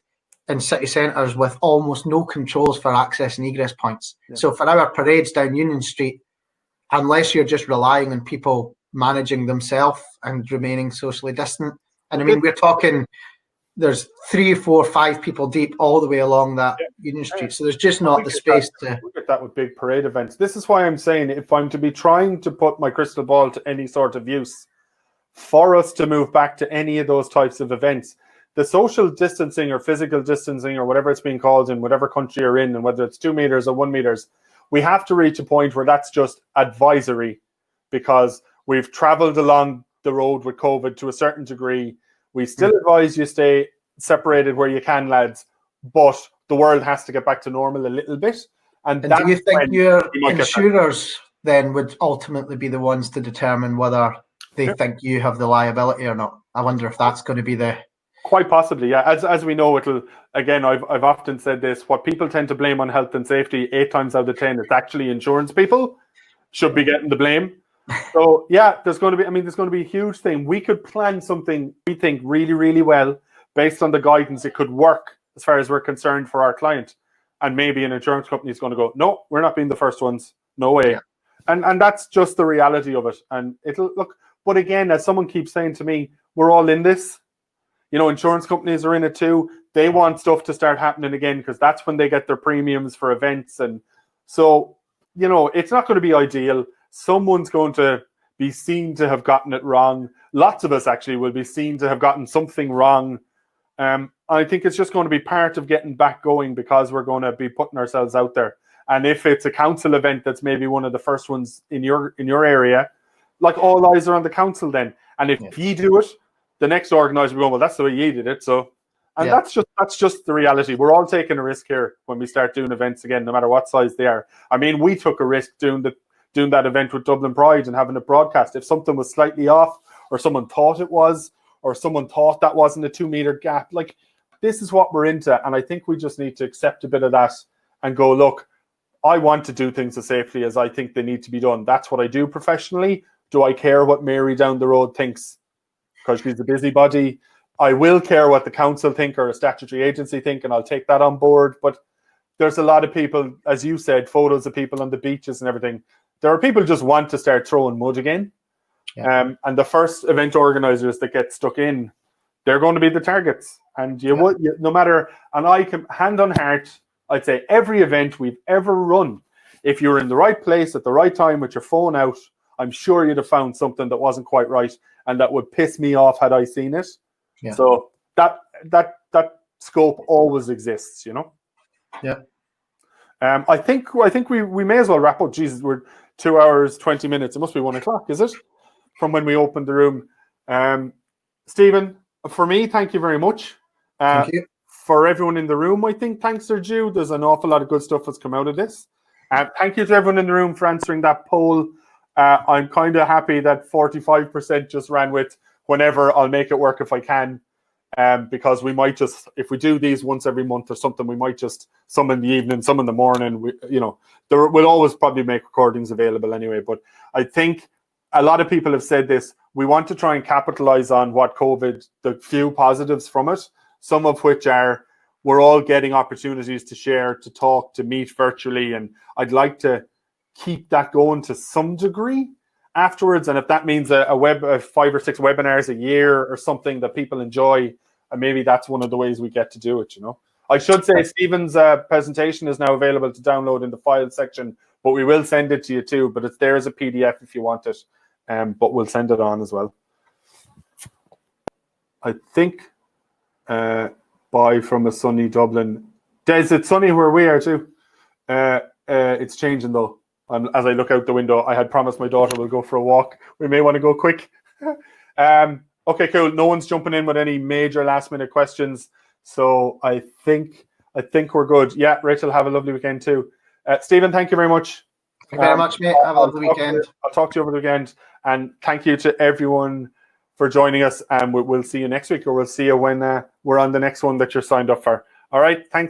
in city centres with almost no controls for access and egress points. So for our parades down Union Street, unless you're just relying on people managing themselves and remaining socially distant, and I mean, we're talking, there's 3, 4, 5 people deep all the way along that Union Street. So there's just not the space to... Look at that with big parade events. This is why I'm saying, if I'm to be trying to put my crystal ball to any sort of use, for us to move back to any of those types of events, the social distancing or physical distancing or whatever it's being called in whatever country you're in, and whether it's 2 meters or 1 meters, we have to reach a point where that's just advisory, because we've traveled along the road with COVID to a certain degree. We still advise you stay separated where you can, lads, but the world has to get back to normal a little bit. And do you think your insurers then would ultimately be the ones to determine whether they think you have the liability or not? I wonder if that's going to be the... Quite possibly, yeah. As we know, it'll, again, I've often said this, what people tend to blame on health and safety, 8 times out of 10, it's actually insurance people should be getting the blame. So yeah, there's going to be a huge thing. We could plan something we think really, really well based on the guidance. It could work as far as we're concerned for our client, and maybe an insurance company is going to go, no, we're not being the first ones, no way. And that's just the reality of it. And it'll look, but again, as someone keeps saying to me, we're all in this. You know, insurance companies are in it too. They want stuff to start happening again because that's when they get their premiums for events. And so, you know, it's not going to be ideal. Someone's going to be seen to have gotten it wrong. Lots of us actually will be seen to have gotten something wrong. I think it's just going to be part of getting back going, because we're going to be putting ourselves out there. And if it's a council event that's maybe one of the first ones in your area, like, all eyes are on the council then. And if you do it, the next organizer will go, well, that's the way you did it. So, and that's just the reality. We're all taking a risk here when we start doing events again, no matter what size they are. I mean, we took a risk doing that event with Dublin Pride and having it broadcast. If something was slightly off, or someone thought it was, or someone thought that wasn't a 2 meter gap, like, this is what we're into. And I think we just need to accept a bit of that and go, look, I want to do things as safely as I think they need to be done. That's what I do professionally. Do I care what Mary down the road thinks? Because she's a busybody. I will care what the council think or a statutory agency think, and I'll take that on board. But there's a lot of people, as you said, photos of people on the beaches and everything. There are people who just want to start throwing mud again. And the first event organizers that get stuck in, they're going to be the targets. And no matter, and I can, hand on heart, I'd say every event we've ever run, if you're in the right place at the right time with your phone out, I'm sure you'd have found something that wasn't quite right, and that would piss me off had I seen it. So that scope always exists, you know. I think we may as well wrap up. Jesus, we're 2 hours 20 minutes. It must be 1 o'clock, is it? From when we opened the room. Stephen, for me, thank you very much. Thank you. For everyone in the room, I think thanks are due. There's an awful lot of good stuff that's come out of this. Thank you to everyone in the room for answering that poll. I'm kind of happy that 45% just ran with whenever. I'll make it work if I can, because we might just, if we do these once every month or something, we might just, some in the evening, some in the morning. We'll always probably make recordings available anyway. But I think a lot of people have said this. We want to try and capitalize on what COVID, the few positives from it, some of which are we're all getting opportunities to share, to talk, to meet virtually. And I'd like to keep that going to some degree afterwards. And if that means a 5 or 6 webinars a year or something that people enjoy, maybe that's one of the ways we get to do it, you know. I should say Stephen's presentation is now available to download in the file section, but we will send it to you too. But it's there as a PDF if you want it, but we'll send it on as well. I think bye from a sunny Dublin. Des, it's sunny where we are too. It's changing though. As I look out the window, I had promised my daughter we'll go for a walk. We may want to go quick. Okay, cool. No one's jumping in with any major last minute questions. So I think we're good. Yeah, Rachel, have a lovely weekend too. Stephen, thank you very much. Thank you very much, mate. Have a lovely weekend. I'll talk to you over the weekend. And thank you to everyone for joining us. And we'll see you next week, or we'll see you when we're on the next one that you're signed up for. All right. Thanks.